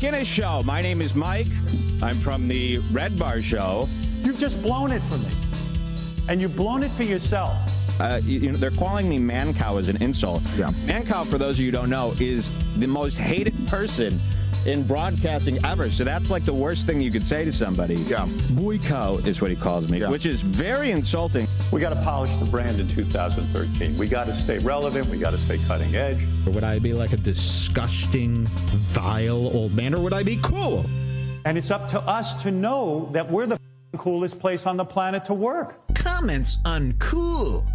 In a show. My name is Mike. I'm from the REDBAR show. You've just blown it for me. And you've blown it for yourself. You know, they're calling me man cow as an insult. Yeah. Man cow, for those of you who don't know, is the most hated person in broadcasting ever. So that's like the worst thing you could say to somebody. Yeah. Boy cow is what he calls me, which is very insulting. We got to polish the brand in 2013. We got to stay relevant. We got to stay cutting edge. Or would I be like a disgusting, vile old man, or would I be cool? And it's up to us to know that we're the coolest place on the planet to work. Comments uncool.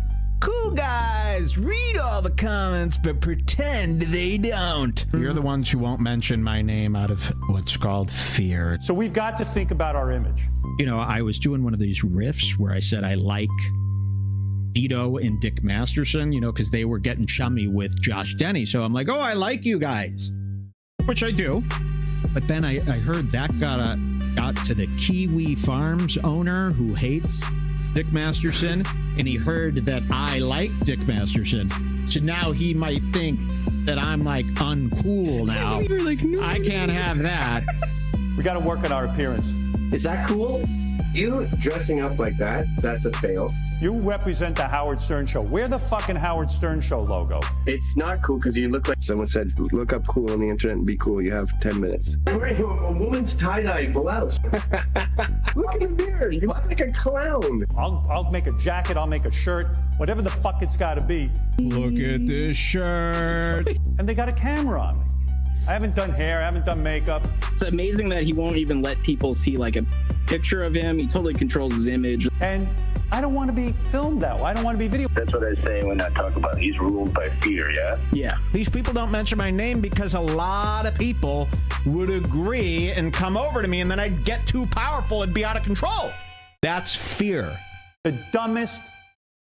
Cool guys read all the comments but pretend they don't. You're the ones who won't mention my name out of what's called fear. So we've got to think about our image. You know, I was doing one of these riffs where I said I like Vito and Dick Masterson, you know, because they were getting chummy with Josh Denny. So I'm like, oh, I like you guys, which I do. But then I heard that got to the Kiwi Farms owner who hates Dick Masterson, and he heard that I like Dick Masterson. So now he might think that I'm like uncool now. You're like, no, I can't have that. We got to work on our appearance. Is that cool? You dressing up like that, that's a fail. You represent the Howard Stern Show. We're the fucking Howard Stern Show logo. It's not cool because you look like someone said, look up cool on the internet and be cool. You have 10 minutes. You're wearing a woman's tie-dye blouse. Look in the mirror. You look like a clown. I'll make a jacket. I'll make a shirt. Whatever the fuck it's got to be. Look at this shirt. And they got a camera on me. I haven't done hair. I haven't done makeup. It's amazing that he won't even let people see like a picture of him. He totally controls his image. And I don't want to be filmed that way. I don't want to be video. That's what I say when I talk about he's ruled by fear, yeah? Yeah. These people don't mention my name because a lot of people would agree and come over to me, and then I'd get too powerful and be out of control. That's fear. The dumbest,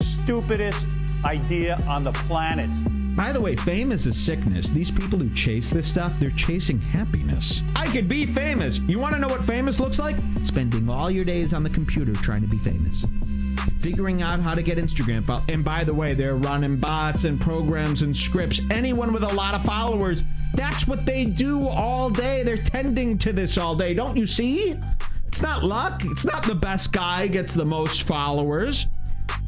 stupidest idea on the planet. By the way, fame is a sickness. These people who chase this stuff, they're chasing happiness. I could be famous. You want to know what famous looks like? Spending all your days on the computer trying to be famous. Figuring out how to get Instagram followers. And by the way, they're running bots and programs and scripts. Anyone with a lot of followers, that's what they do all day. They're tending to this all day. Don't you see? It's not luck. It's not the best guy gets the most followers.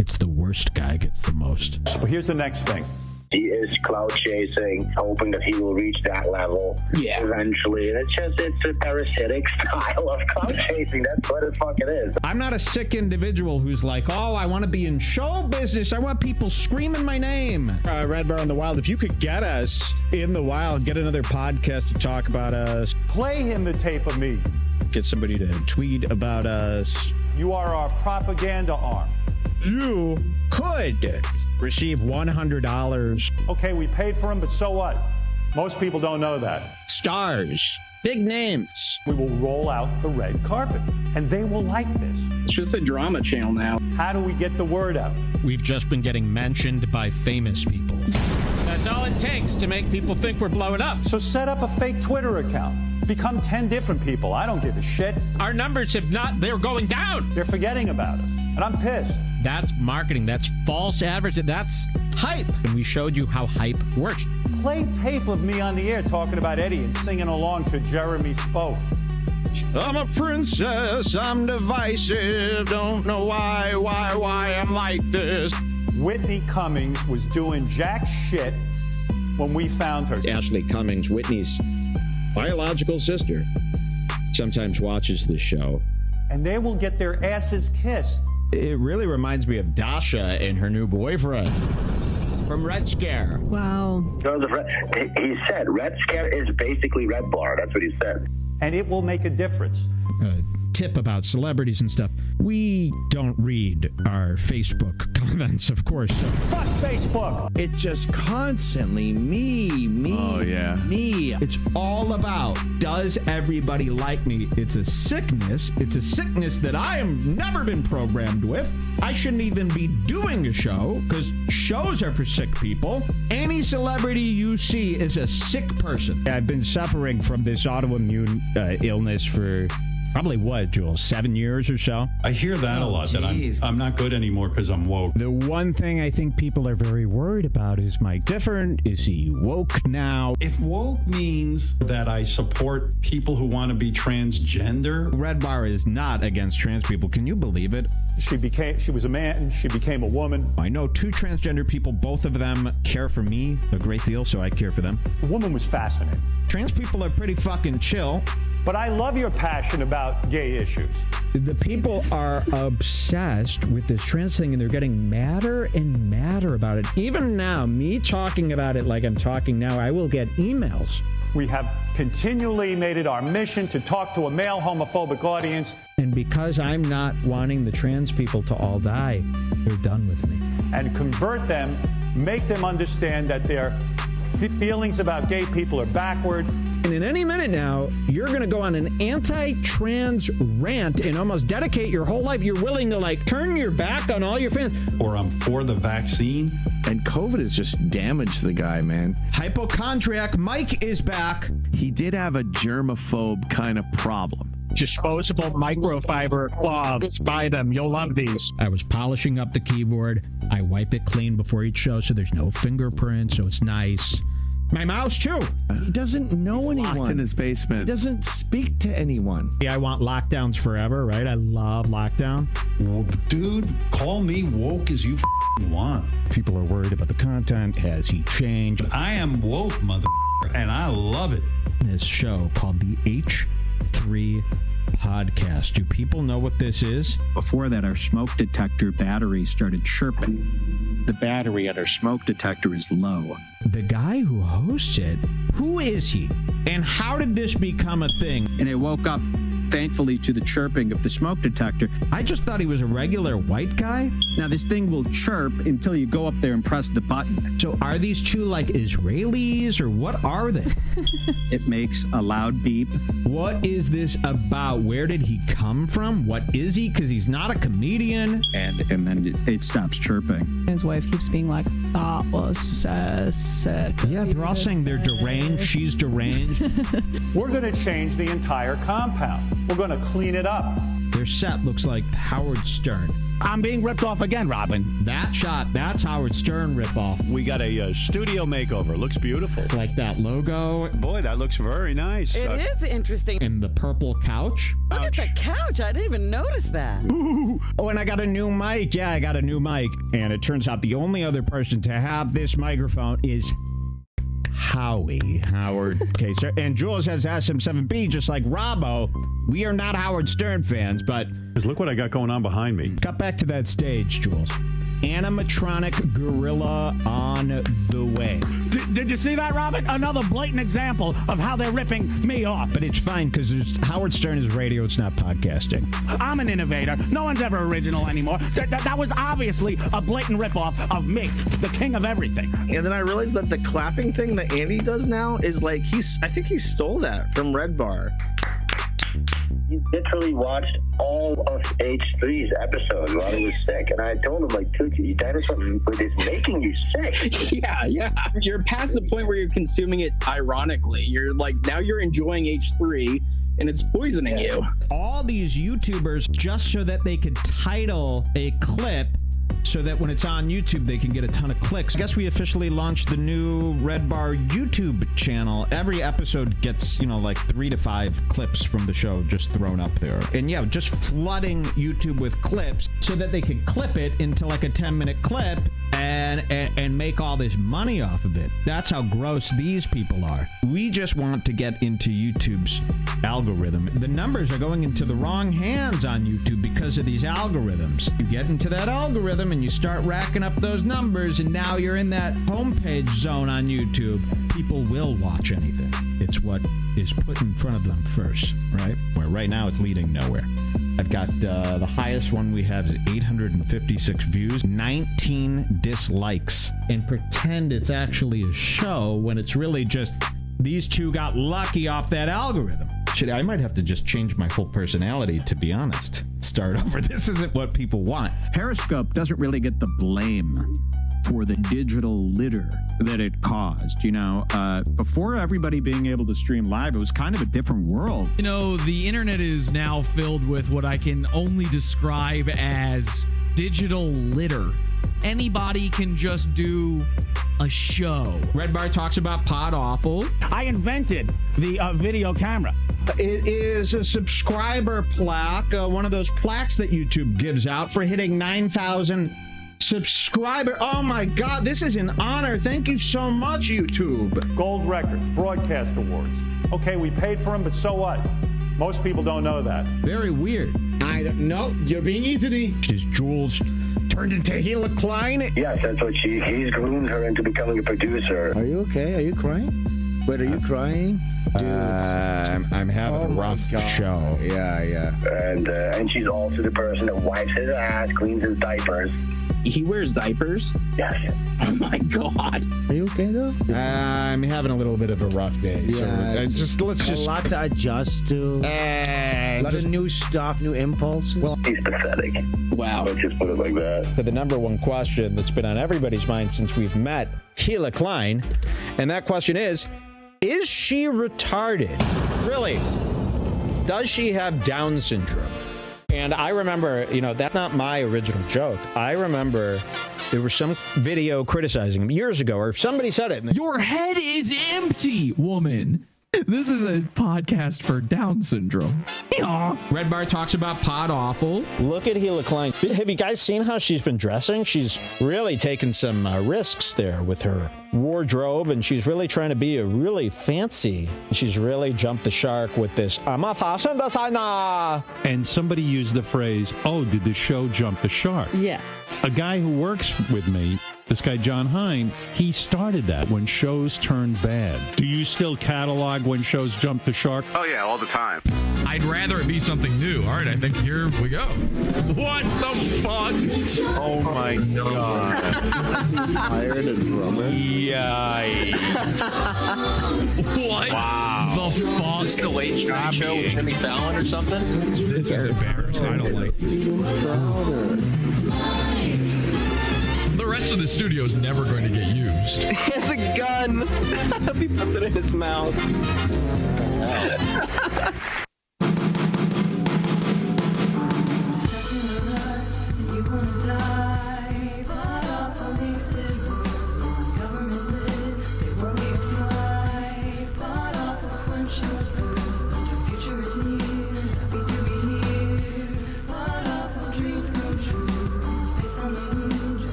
It's the worst guy gets the most. But here's the next thing. He is cloud chasing, hoping that he will reach that level eventually. And it's a parasitic style of cloud chasing. That's what the fuck it is. I'm not a sick individual who's like, oh, I want to be in show business. I want people screaming my name. REDBAR in the wild. If you could get us in the wild, get another podcast to talk about us. Play him the tape of me. Get somebody to tweet about us. You are our propaganda arm. You could receive $100. Okay, we paid for him, but so what? Most people don't know that. Stars. Big names. We will roll out the red carpet, and they will like this. It's just a drama channel now. How do we get the word out? We've just been getting mentioned by famous people. That's all it takes to make people think we're blowing up. So set up a fake Twitter account. Become 10 different people. I don't give a shit. Our numbers have not, they're going down. They're forgetting about us, and I'm pissed. That's marketing. That's false advertising. That's hype. And we showed you how hype works. Play tape of me on the air talking about Eddie and singing along to Jeremy Spoke. I'm a princess, I'm divisive, don't know why I'm like this. Whitney Cummings was doing jack shit when we found her. Ashley Cummings, Whitney's biological sister, sometimes watches this show. And they will get their asses kissed. It really reminds me of Dasha and her new boyfriend from Red Scare. Wow. He said Red Scare is basically REDBAR. That's what he said. And it will make a difference. Tip about celebrities and stuff. We don't read our Facebook comments, of course. Fuck Facebook! It's just constantly me. Oh, yeah. Me. It's all about, does everybody like me? It's a sickness. It's a sickness that I have never been programmed with. I shouldn't even be doing a show, because shows are for sick people. Any celebrity you see is a sick person. I've been suffering from this autoimmune illness for Probably what, Jules, 7 years or so? I hear that a lot, that I'm not good anymore because I'm woke. The one thing I think people are very worried about is Mike different? Is he woke now? If woke means that I support people who want to be transgender, REDBAR is not against trans people. Can you believe it? she was a man, she became a woman. I know 2 transgender people. Both of them care for me a great deal, so I care for them. The woman was fascinating. Trans people are pretty fucking chill. But I love your passion about gay issues. The people are obsessed with this trans thing, and they're getting madder and madder about it. Even now, me talking about it like I'm talking now, I will get emails. We have continually made it our mission to talk to a male homophobic audience. And because I'm not wanting the trans people to all die, they're done with me. And convert them, make them understand that their feelings about gay people are backward. And in any minute now, you're going to go on an anti-trans rant and almost dedicate your whole life. You're willing to like turn your back on all your fans. Or I'm for the vaccine. And COVID has just damaged the guy, man. Hypochondriac Mike is back. He did have a germaphobe kind of problem. Disposable microfiber gloves. Buy them. You'll love these. I was polishing up the keyboard. I wipe it clean before each show so there's no fingerprints, so it's nice. My mouse, too. He doesn't know anyone. Locked in his basement. He doesn't speak to anyone. Yeah, I want lockdowns forever, right? I love lockdown. Well, dude, call me woke as you want. People are worried about the content. Has he changed? I am woke, and I love it. This show called the H3 Podcast. Do people know what this is? Before that, our smoke detector battery started chirping. The battery at our smoke detector is low. The guy who hosts it, who is he? And how did this become a thing? And it woke up, thankfully, to the chirping of the smoke detector. I just thought he was a regular white guy. Now, this thing will chirp until you go up there and press the button. So are these 2 like Israelis, or what are they? It makes a loud beep. What is this about? Where did he come from? What is he? Because he's not a comedian. And then it stops chirping. His wife keeps being like, that was so sick. Yeah, they're all saying they're deranged. She's deranged. We're going to change the entire compound. We're going to clean it up. Their set looks like Howard Stern. I'm being ripped off again, Robin. That shot, that's Howard Stern ripoff. We got a studio makeover. Looks beautiful. Like that logo. Boy, that looks very nice. It is interesting. And the purple couch. Look at the couch. I didn't even notice that. Oh, and I got a new mic. Yeah, I got a new mic. And it turns out the only other person to have this microphone is Howie. Howard K. Stern. And Jules has SM7B, just like Robbo. We are not Howard Stern fans, but... Look what I got going on behind me. Cut back to that stage, Jules. Animatronic gorilla on the way. Did you see that, Robin? Another blatant example of how they're ripping me off. But it's fine, because Howard Stern is radio, it's not podcasting. I'm an innovator. No one's ever original anymore. That was obviously a blatant ripoff of me, the king of everything. And then I realized that the clapping thing that Andy does now is like, I think he stole that from REDBAR. He literally watched all of H3's episodes while he was sick. And I told him, like, dude, you dinosaur is making you sick. Yeah. You're past the point where you're consuming it ironically. You're like, now you're enjoying H3 and it's poisoning you. All these YouTubers, just so that they could title a clip so that when it's on YouTube, they can get a ton of clicks. I guess we officially launched the new REDBAR YouTube channel. Every episode gets, like 3 to 5 clips from the show just thrown up there. And yeah, just flooding YouTube with clips so that they could clip it into like a 10-minute clip and make all this money off of it. That's how gross these people are. We just want to get into YouTube's algorithm. The numbers are going into the wrong hands on YouTube because of these algorithms. You get into that algorithm and you start racking up those numbers, and now you're in that homepage zone on YouTube. People will watch anything. It's what is put in front of them first, right? Where right now it's leading nowhere. I've got the highest one we have is 856 views, 19 dislikes. And pretend it's actually a show when it's really just these 2 got lucky off that algorithm. Shit, I might have to just change my whole personality, to be honest. Start over. This isn't what people want. Periscope doesn't really get the blame for the digital litter that it caused. You know, before everybody being able to stream live, it was kind of a different world. You know, the internet is now filled with what I can only describe as digital litter. Anybody can just do a show. REDBAR talks about PODAWFUL. I invented the video camera. It is a subscriber plaque, one of those plaques that YouTube gives out for hitting 9,000 subscribers. Oh my God, this is an honor. Thank you so much, YouTube. Gold records, broadcast awards. Okay, we paid for them, but so what? Most people don't know that. Very weird. I don't know. You're being easy. His Jules turned into Hila Klein. Yes, that's what he's groomed her into becoming a producer. Are you okay? Are you crying? Wait, are you crying? Dude. I'm having a rough show. Yeah. And she's also the person that wipes his ass, cleans his diapers. He wears diapers? Yes. Oh my God. Are you okay though? I'm having a little bit of a rough day. Yeah, so let's just a lot to adjust to. A lot of new stuff, new impulses. Well, he's pathetic. Wow. Let's just put it like that. To the number one question that's been on everybody's mind since we've met Hila Klein, and that question is she retarded? Really? Does she have Down syndrome? And I remember, you know, that's not my original joke. I remember there was some video criticizing him years ago, or somebody said it. Your head is empty, woman. This is a podcast for Down syndrome. REDBAR talks about PODAWFUL. Look at Hila Klein. Have you guys seen how she's been dressing? She's really taken some risks there with her wardrobe, and she's really trying to be a really fancy. She's really jumped the shark with this. I'm a fashion designer. And somebody used the phrase, oh, did the show jump the shark? Yeah. A guy who works with me, this guy John Hine, he started that when shows turned bad. Do you still catalog when shows jump the shark? Oh yeah, all the time. I'd rather it be something new. All right, I think here we go. What the fuck? Oh my God. Hired a drummer. Yikes. What? Wow. The fuck? Is this the Late Night Show with Jimmy Fallon or something? This is embarrassing. I don't like this. The rest of the studio is never going to get used. He has a gun. He puts it in his mouth.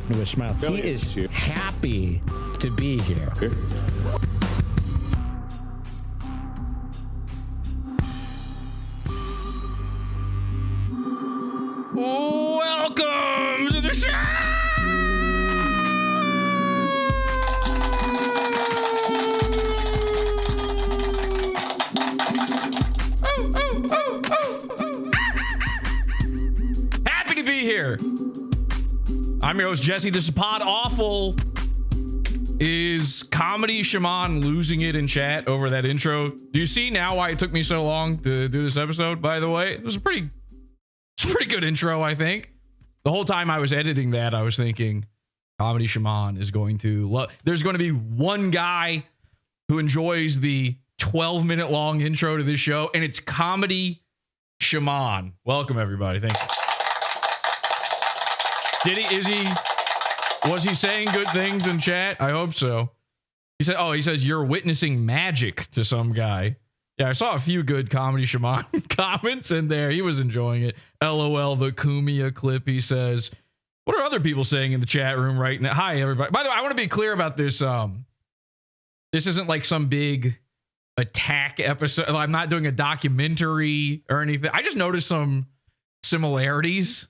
With a smile. He is happy to be here. Welcome to the show! Happy to be here. I'm your host, Jesse. This is PODAWFUL. Is Comedy Shaman losing it in chat over that intro? Do you see now why it took me so long to do this episode, by the way? It was a pretty good intro, I think. The whole time I was editing that, I was thinking, Comedy Shaman is going to there's going to be one guy who enjoys the 12-minute long intro to this show, and it's Comedy Shaman. Welcome, everybody. Thank you. Was he saying good things in chat? I hope so. He says you're witnessing magic to some guy. Yeah, I saw a few good Comedy Shaman comments in there. He was enjoying it. LOL, the Kumia clip, he says. What are other people saying in the chat room right now? Hi, everybody. By the way, I want to be clear about this. This isn't like some big attack episode. I'm not doing a documentary or anything. I just noticed some similarities.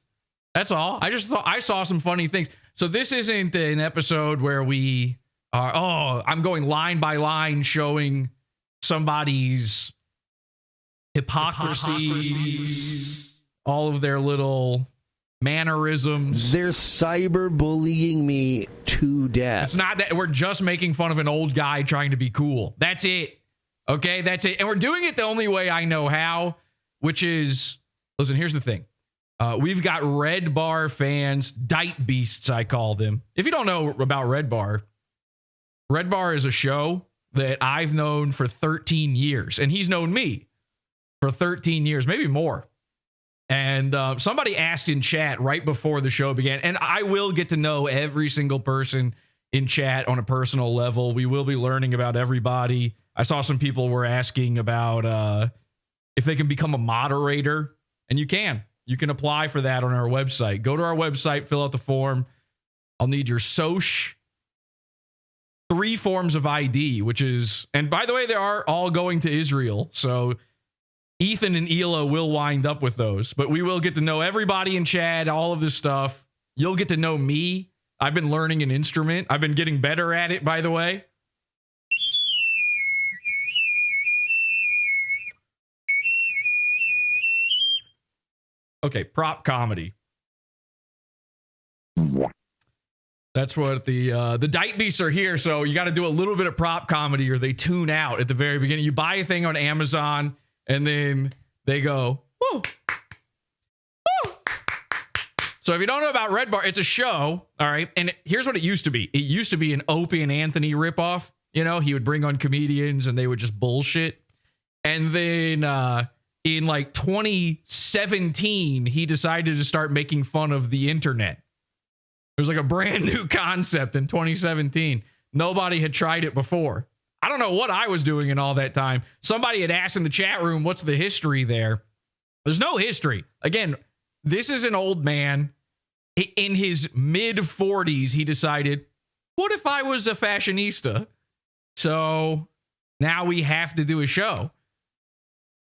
That's all. I just thought I saw some funny things. So this isn't an episode where we are, I'm going line by line showing somebody's hypocrisy, all of their little mannerisms. They're cyberbullying me to death. It's not that we're just making fun of an old guy trying to be cool. That's it. Okay, that's it. And we're doing it the only way I know how, which is, listen, here's the thing. We've got REDBAR fans, DIAPEBEASTS, I call them. If you don't know about REDBAR, REDBAR is a show that I've known for 13 years, and he's known me for 13 years, maybe more. And somebody asked in chat right before the show began, and I will get to know every single person in chat on a personal level. We will be learning about everybody. I saw some people were asking about if they can become a moderator, and you can. You can apply for that on our website. Go to our website, fill out the form. I'll need your SOCH, 3 forms of ID, which is, and by the way, they are all going to Israel. So Ethan and Ela will wind up with those, but we will get to know everybody in chat, all of this stuff. You'll get to know me. I've been learning an instrument. I've been getting better at it, by the way. Okay, prop comedy. That's what the DIAPEBEASTS are here. So you got to do a little bit of prop comedy or they tune out at the very beginning. You buy a thing on Amazon and then they go, woo, woo. So if you don't know about REDBAR, it's a show. All right. And here's what it used to be. It used to be an Opie and Anthony ripoff. You know, he would bring on comedians and they would just bullshit. And then in like 2017, he decided to start making fun of the internet. It was like a brand new concept in 2017. Nobody had tried it before. I don't know what I was doing in all that time. Somebody had asked in the chat room, what's the history there? There's no history. Again, this is an old man. In his mid 40s, he decided, what if I was a fashionista? So now we have to do a show.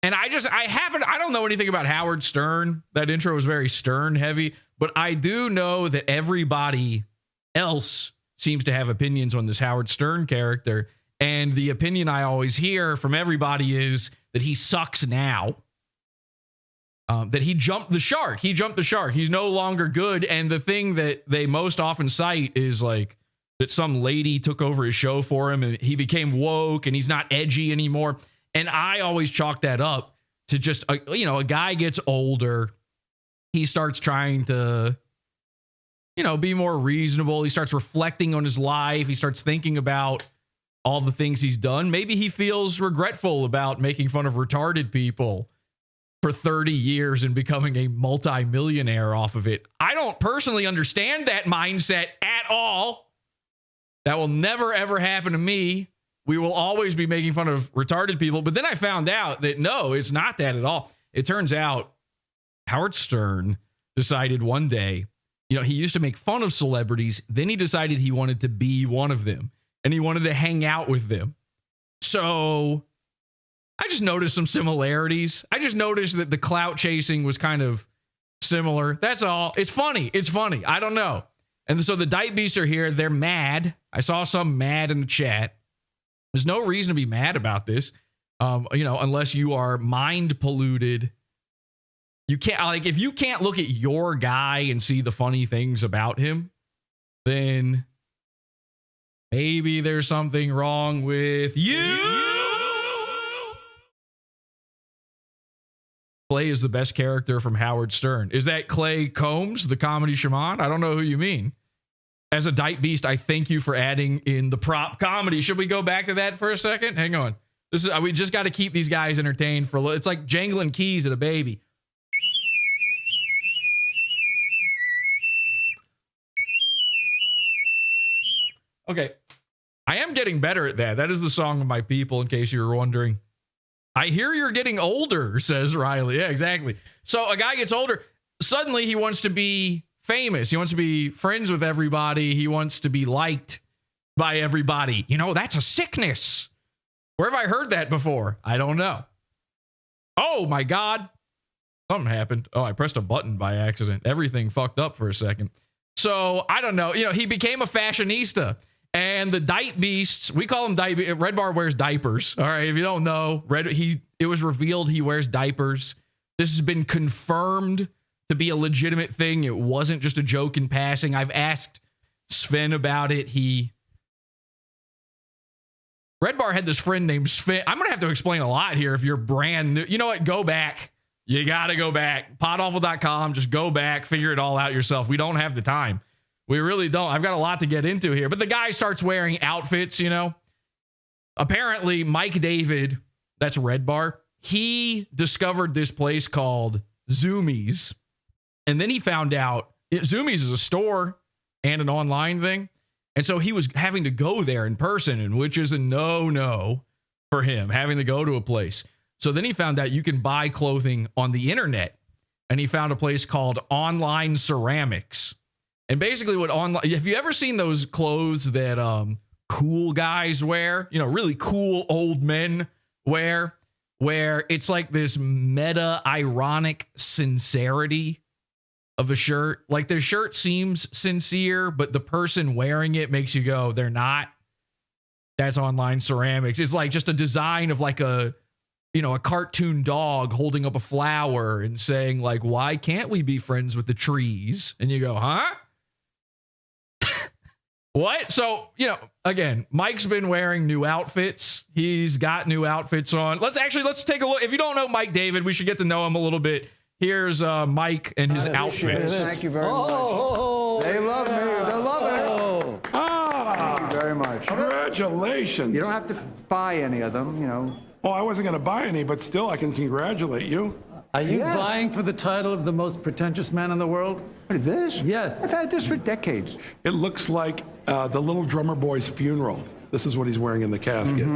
And I don't know anything about Howard Stern. That intro was very Stern heavy, but I do know that everybody else seems to have opinions on this Howard Stern character. And the opinion I always hear from everybody is that he sucks now. That he jumped the shark. He jumped the shark. He's no longer good. And the thing that they most often cite is like that some lady took over his show for him and he became woke and he's not edgy anymore. And I always chalk that up to just, a guy gets older. He starts trying to, be more reasonable. He starts reflecting on his life. He starts thinking about all the things he's done. Maybe he feels regretful about making fun of retarded people for 30 years and becoming a multimillionaire off of it. I don't personally understand that mindset at all. That will never, ever happen to me. We will always be making fun of retarded people. But then I found out that no, it's not that at all. It turns out Howard Stern decided one day, he used to make fun of celebrities. Then he decided he wanted to be one of them and he wanted to hang out with them. So I just noticed some similarities. I just noticed that the clout chasing was kind of similar. That's all. It's funny. It's funny. I don't know. And so the DIAPEBEASTS are here. They're mad. I saw some mad in the chat. There's no reason to be mad about this, unless you are mind polluted. You can't, if you can't look at your guy and see the funny things about him, then maybe there's something wrong with you. Clay is the best character from Howard Stern. Is that Clay Combs, the comedy shaman? I don't know who you mean. As a DIAPEBEAST, I thank you for adding in the prop comedy. Should we go back to that for a second? Hang on. We just got to keep these guys entertained for a little. It's like jangling keys at a baby. Okay. I am getting better at that. That is the song of my people, in case you were wondering. I hear you're getting older, says Riley. Yeah, exactly. So a guy gets older. Suddenly he wants to be famous. He wants to be friends with everybody. He wants to be liked by everybody. That's a sickness. Where have I heard that before? I don't know. Oh my God. Something happened. Oh, I pressed a button by accident. Everything fucked up for a second. So I don't know. He became a fashionista. And the DIAPEBEASTS, we call him DIAPEBEASTS. REDBAR wears diapers. All right. If you don't know, it was revealed he wears diapers. This has been confirmed to be a legitimate thing. It wasn't just a joke in passing. I've asked Sven about it. REDBAR had this friend named Sven. I'm going to have to explain a lot here if you're brand new. You know what? Go back. You got to go back. PODAWFUL.com. Just go back, figure it all out yourself. We don't have the time. We really don't. I've got a lot to get into here. But the guy starts wearing outfits, you know. Apparently, Mike David, that's REDBAR, he discovered this place called Zoomies. And then he found out Zoomies is a store and an online thing. And so he was having to go there in person, and which is a no-no for him, having to go to a place. So then he found out you can buy clothing on the internet. And he found a place called Online Ceramics. And basically what online, have you ever seen those clothes that cool guys wear? You know, really cool old men wear, where it's like this meta ironic sincerity of a shirt. Like the shirt seems sincere, but the person wearing it makes you go, they're not. That's Online Ceramics. It's like just a design of like a, you know, a cartoon dog holding up a flower and saying like, why can't we be friends with the trees? And you go, huh? What? So, you know, again, Mike's been wearing new outfits. He's got new outfits on. Let's take a look. If you don't know Mike David, we should get to know him a little bit. Here's Mike and his outfits. Thank you very much. They love me. They love it. Thank you very much. Congratulations. You don't have to buy any of them, you know. Well, I wasn't going to buy any, but still, I can congratulate you. Are you vying for the title of the most pretentious man in the world? This? Yes. I've had this for decades. It looks like the little drummer boy's funeral. This is what he's wearing in the casket.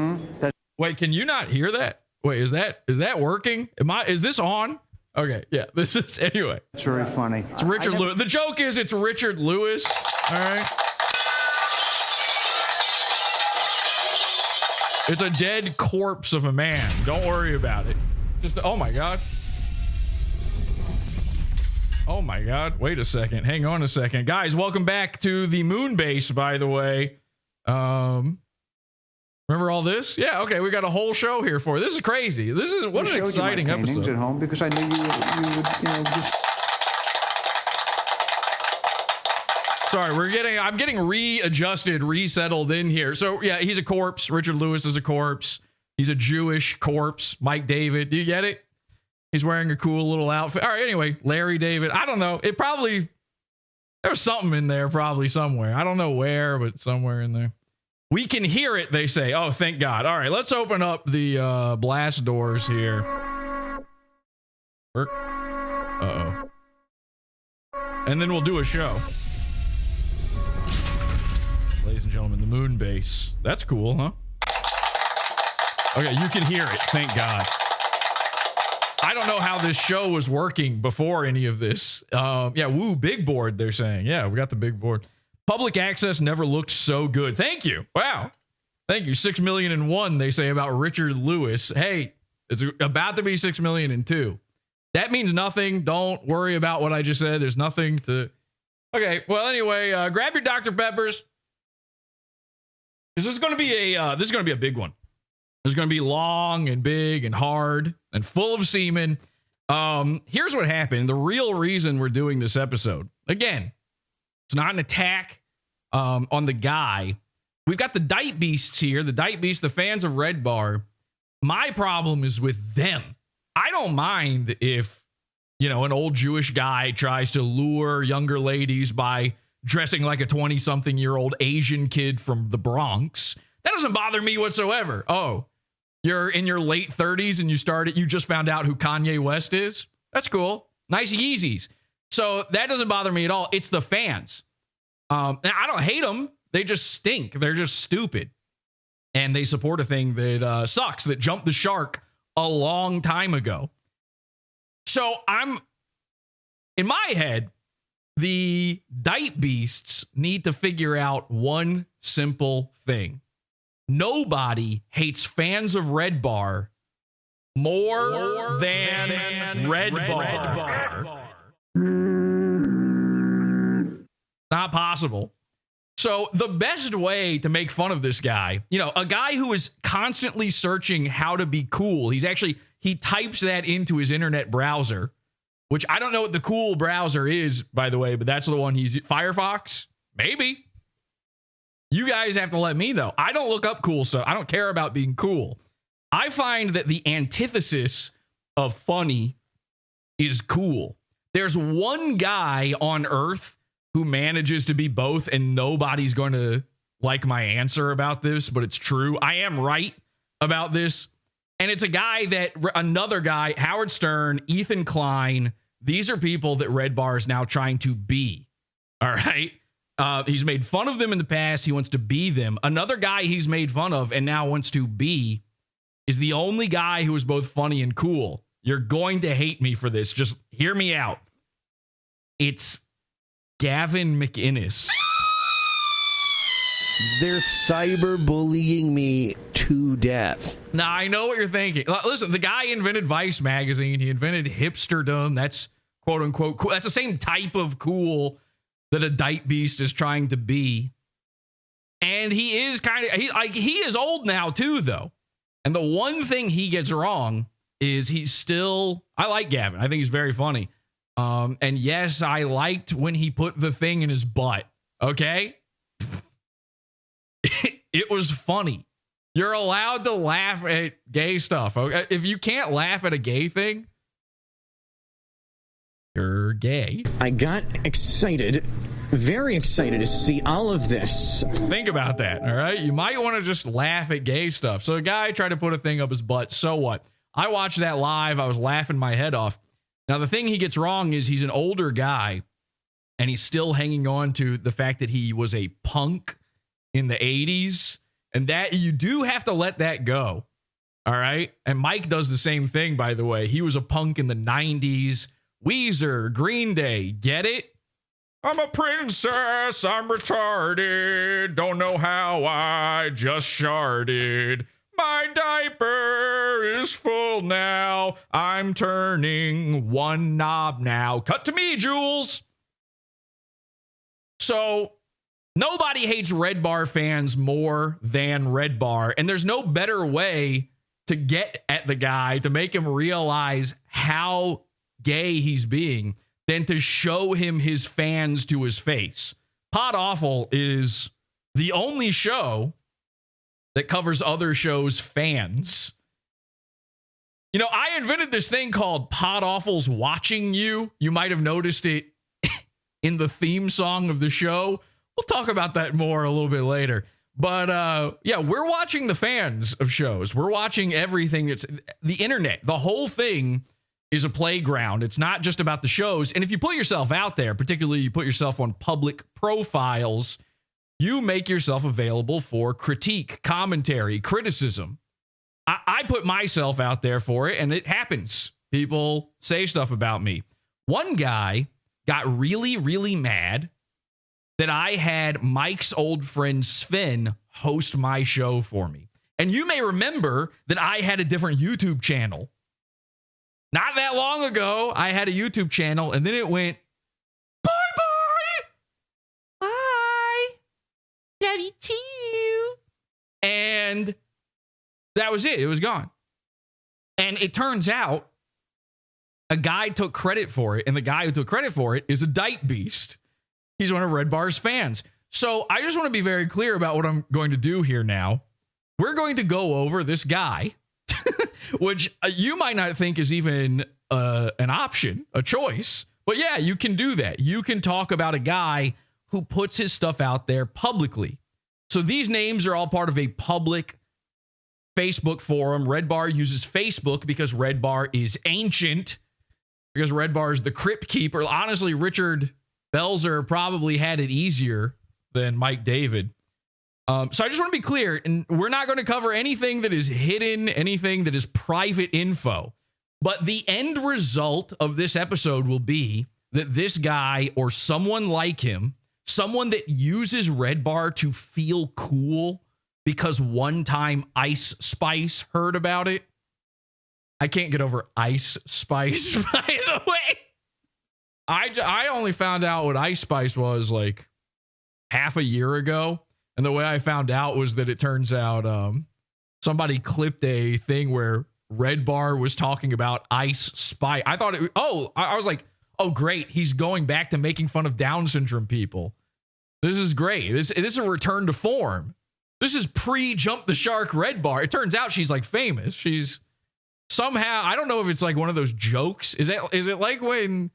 Wait, can you not hear that? Wait, is that working? Is this on? Okay, yeah, this is, anyway. It's very funny. It's Richard Lewis. The joke is it's Richard Lewis. All right. It's a dead corpse of a man. Don't worry about it. Just, oh my God. Oh my God. Wait a second. Hang on a second. Guys, welcome back to the moon base, by the way. Remember all this? Yeah, okay. We got a whole show here for you. This is crazy. This is, what an exciting episode. At home because I knew you would, just... Sorry, I'm getting readjusted, resettled in here. So yeah, he's a corpse. Richard Lewis is a corpse. He's a Jewish corpse. Mike David. Do you get it? He's wearing a cool little outfit. All right, anyway, Larry David. I don't know. There's something in there probably somewhere. I don't know where, but somewhere in there. We can hear it, they say. Oh, thank God. All right, let's open up the blast doors here. Uh-oh. And then we'll do a show. Ladies and gentlemen, the moon base. That's cool, huh? Okay, you can hear it. Thank God. I don't know how this show was working before any of this. Yeah, woo, big board, they're saying. Yeah, we got the big board. Public access never looked so good. Thank you. Wow. Thank you. 6,000,001, they say about Richard Lewis. Hey, it's about to be 6,000,002. That means nothing. Don't worry about what I just said. There's nothing to... Okay, well, anyway, grab your Dr. Peppers. This is going to be a big one. It's going to be long and big and hard and full of semen. Here's what happened. The real reason we're doing this episode, again, it's not an attack on the guy. We've got the DIAPEBEASTS here. The DIAPEBEASTS, the fans of REDBAR. My problem is with them. I don't mind if, an old Jewish guy tries to lure younger ladies by dressing like a 20-something-year-old Asian kid from the Bronx. That doesn't bother me whatsoever. Oh, you're in your late 30s and you just found out who Kanye West is? That's cool. Nice Yeezys. So that doesn't bother me at all. It's the fans. And I don't hate them. They just stink. They're just stupid. And they support a thing that sucks, that jumped the shark a long time ago. So in my head, the DIAPEBEASTS need to figure out one simple thing. Nobody hates fans of REDBAR more than REDBAR. Not possible. So the best way to make fun of this guy, a guy who is constantly searching how to be cool. He types that into his internet browser, which I don't know what the cool browser is, by the way, but that's the one Firefox? Maybe. You guys have to let me know. I don't look up cool stuff. I don't care about being cool. I find that the antithesis of funny is cool. There's one guy on Earth who manages to be both, and nobody's going to like my answer about this, but it's true. I am right about this. And it's a guy that another guy, Howard Stern, Ethan Klein, these are people that Red Bar is now trying to be. All right. He's made fun of them in the past. He wants to be them. Another guy he's made fun of and now wants to be is the only guy who is both funny and cool. You're going to hate me for this. Just hear me out. It's Gavin McInnes. They're cyberbullying me to death. Now, I know what you're thinking. Listen, the guy invented Vice magazine. He invented hipsterdom. That's quote unquote cool. That's the same type of cool that a Diet Beast is trying to be. And he is he is old now too, though. And the one thing he gets wrong is I like Gavin. I think he's very funny. And yes, I liked when he put the thing in his butt. Okay. It was funny. You're allowed to laugh at gay stuff. Okay? If you can't laugh at a gay thing, you're gay. I got excited, very excited to see all of this. Think about that, all right? You might want to just laugh at gay stuff. So a guy tried to put a thing up his butt. So what? I watched that live. I was laughing my head off. Now, the thing he gets wrong is he's an older guy, and he's still hanging on to the fact that he was a punk in the 80s, and that you do have to let that go. All right. And Mike does the same thing, by the way. He was a punk in the 90s. Weezer, Green Day, get it? I'm a princess, I'm retarded, don't know how I just sharded. My diaper is full now, I'm turning one knob now. Cut to me, Jules. So nobody hates Red Bar fans more than Red Bar, and there's no better way to get at the guy to make him realize how gay he's being than to show him his fans to his face. PodAWFUL is the only show that covers other shows' fans. You know, I invented this thing called PodAWFUL's Watching You. You might have noticed it in the theme song of the show. We'll talk about that more a little bit later. But yeah, we're watching the fans of shows. We're watching everything that's the internet. The whole thing is a playground. It's not just about the shows. And if you put yourself out there, particularly you put yourself on public profiles, you make yourself available for critique, commentary, criticism. I put myself out there for it, and it happens. People say stuff about me. One guy got really, really mad that I had Mike's old friend Sven host my show for me. And you may remember that I had a different YouTube channel. Not that long ago, I had a YouTube channel, and then it went, bye-bye. Bye. Love you too. And that was it. It was gone. And it turns out a guy took credit for it, and the guy who took credit for it is a Diet Beast. He's one of Red Bar's fans. So I just want to be very clear about what I'm going to do here now. We're going to go over this guy, which you might not think is even an option, a choice. But yeah, you can do that. You can talk about a guy who puts his stuff out there publicly. So these names are all part of a public Facebook forum. Red Bar uses Facebook because Red Bar is ancient, because Red Bar is the crypt keeper. Honestly, Richard Belzer probably had it easier than Mike David. So I just want to be clear, and we're not going to cover anything that is hidden, anything that is private info. But the end result of this episode will be that this guy or someone like him, someone that uses Red Bar to feel cool because one time Ice Spice heard about it. I can't get over Ice Spice, by the way. I only found out what Ice Spice was like half a year ago. And the way I found out was that it turns out somebody clipped a thing where Red Bar was talking about Ice Spice. I thought I was like, oh, great. He's going back to making fun of Down syndrome people. This is great. This is a return to form. This is pre-Jump the Shark Red Bar. It turns out she's like famous. She's somehow, I don't know if it's like one of those jokes. Is it like when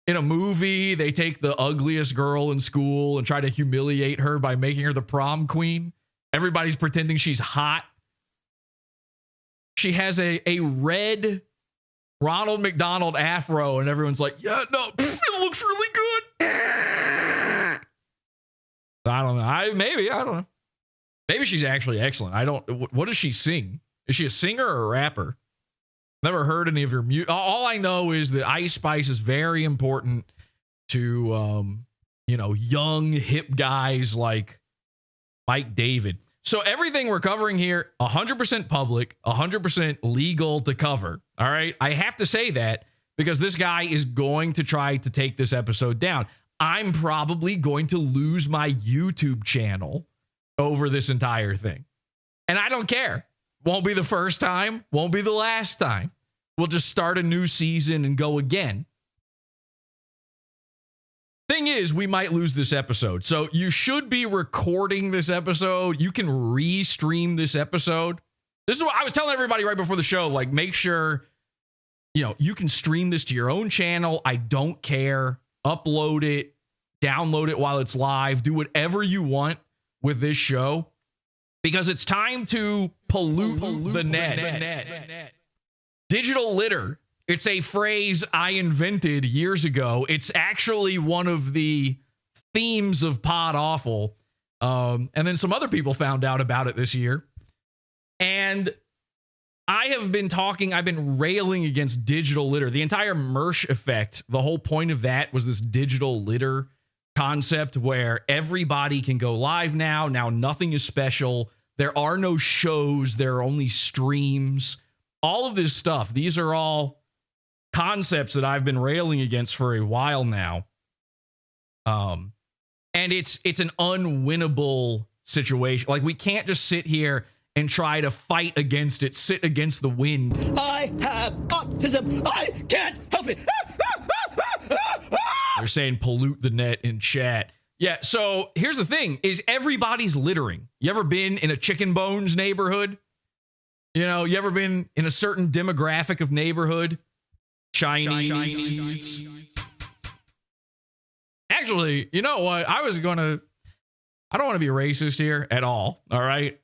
in a movie they take the ugliest girl in school and try to humiliate her by making her the prom queen? Everybody's pretending she's hot. She has a red Ronald McDonald afro, and everyone's like, yeah, no, it looks really good. I don't know. I don't know. Maybe she's actually excellent. What does she sing? Is she a singer or a rapper? Never heard any of her music. All I know is that Ice Spice is very important to, young, hip guys like Mike David. So everything we're covering here, 100% public, 100% legal to cover. All right. I have to say that because this guy is going to try to take this episode down. I'm probably going to lose my YouTube channel over this entire thing. And I don't care. Won't be the first time. Won't be the last time. We'll just start a new season and go again. Thing is, we might lose this episode. So you should be recording this episode. You can restream this episode. This is what I was telling everybody right before the show. Like, make sure, you can stream this to your own channel. I don't care. Upload it, download it while it's live. Do whatever you want with this show because it's time to pollute the net. Digital litter. It's a phrase I invented years ago. It's actually one of the themes of PodAwful. And then some other people found out about it this year. And I've been railing against digital litter. The entire Mersh effect, the whole point of that was this digital litter concept where everybody can go live now. Now nothing is special. There are no shows. There are only streams. All of this stuff. These are all concepts that I've been railing against for a while now. And it's an unwinnable situation. Like, we can't just sit here and try to fight against it, sit against the wind. I have autism. I can't help it. They're saying pollute the net in chat. Yeah, so here's the thing, is everybody's littering. You ever been in a Chicken Bones neighborhood? You ever been in a certain demographic of neighborhood? Chinese. Actually, you know what? I don't want to be racist here at all. All right.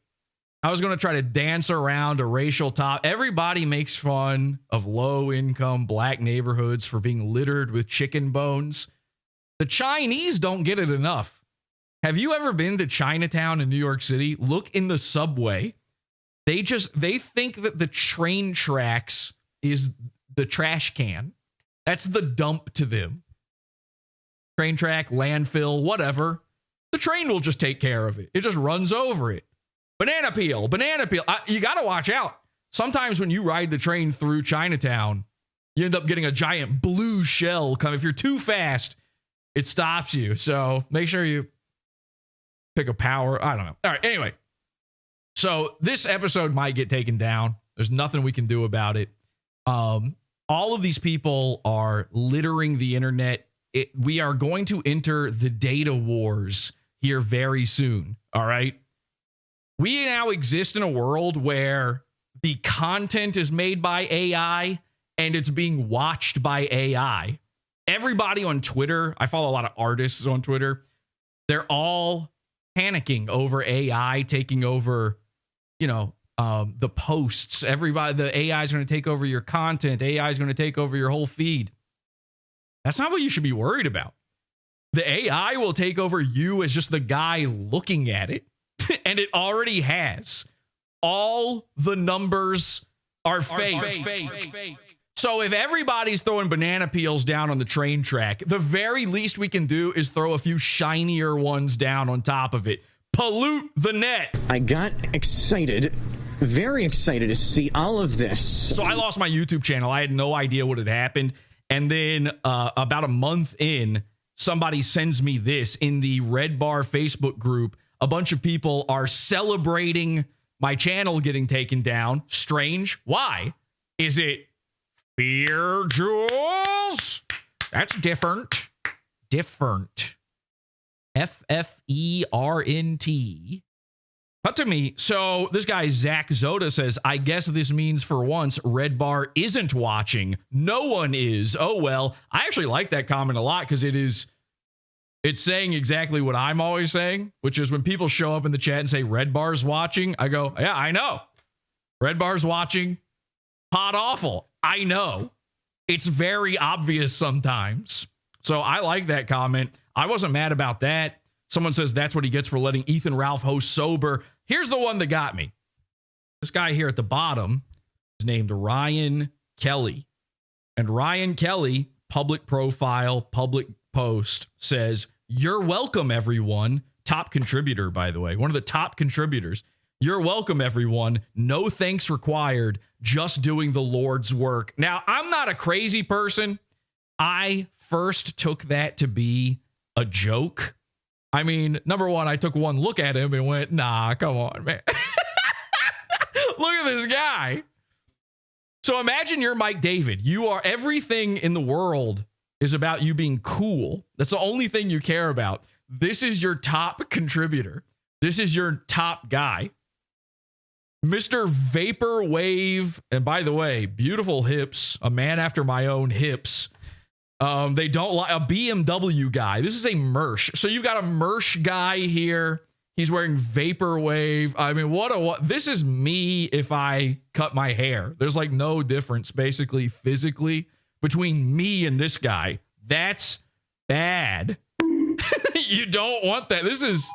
I was going to try to dance around a racial top. Everybody makes fun of low income black neighborhoods for being littered with chicken bones. The Chinese don't get it enough. Have you ever been to Chinatown in New York City? Look in the subway. They think that the train tracks is the trash can. That's the dump to them. Train track, landfill, whatever. The train will just take care of it. It just runs over it. Banana peel. You got to watch out. Sometimes when you ride the train through Chinatown, you end up getting a giant blue shell come. If you're too fast, it stops you. So make sure you pick a power. I don't know. All right. Anyway. So this episode might get taken down. There's nothing we can do about it. All of these people are littering the internet. We are going to enter the data wars here very soon. All right. We now exist in a world where the content is made by AI and it's being watched by AI. Everybody on Twitter, I follow a lot of artists on Twitter. They're all panicking over AI taking over, the posts. Everybody, the AI is going to take over your content. AI is going to take over your whole feed. That's not what you should be worried about. The AI will take over you as just the guy looking at it. And it already has. All the numbers are fake. So if everybody's throwing banana peels down on the train track, the very least we can do is throw a few shinier ones down on top of it. Pollute the net. I got excited, very excited to see all of this. So I lost my YouTube channel. I had no idea what had happened. And then about a month in, somebody sends me this in the REDBAR Facebook group. A bunch of people are celebrating my channel getting taken down. Strange. Why? Is it fear, Jules? That's different. Different. FFERNT. Up to me. So this guy, Zach Zoda, says, I guess this means for once REDBAR isn't watching. No one is. Oh, well. I actually like that comment a lot because it's saying exactly what I'm always saying, which is when people show up in the chat and say REDBAR's watching, I go, yeah, I know. REDBAR's watching. PODAWFUL. I know. It's very obvious sometimes. So I like that comment. I wasn't mad about that. Someone says that's what he gets for letting Ethan Ralph host sober. Here's the one that got me. This guy here at the bottom is named Ryan Kelly. And Ryan Kelly, public profile, public post, says, you're welcome, everyone. Top contributor, by the way. One of the top contributors. You're welcome, everyone. No thanks required. Just doing the Lord's work. Now, I'm not a crazy person. I first took that to be a joke. I mean, number one, I took one look at him and went, nah, come on, man. Look at this guy. So imagine you're Mike David. You are, everything in the world is about you being cool. That's the only thing you care about. This is your top contributor. This is your top guy. Mr. Vaporwave. And by the way, beautiful hips. A man after my own hips. They don't like a BMW guy. This is a Mersh. So you've got a Mersh guy here. He's wearing Vaporwave. I mean, what? This is me if I cut my hair. There's like no difference basically physically between me and this guy. That's bad. You don't want that. This is,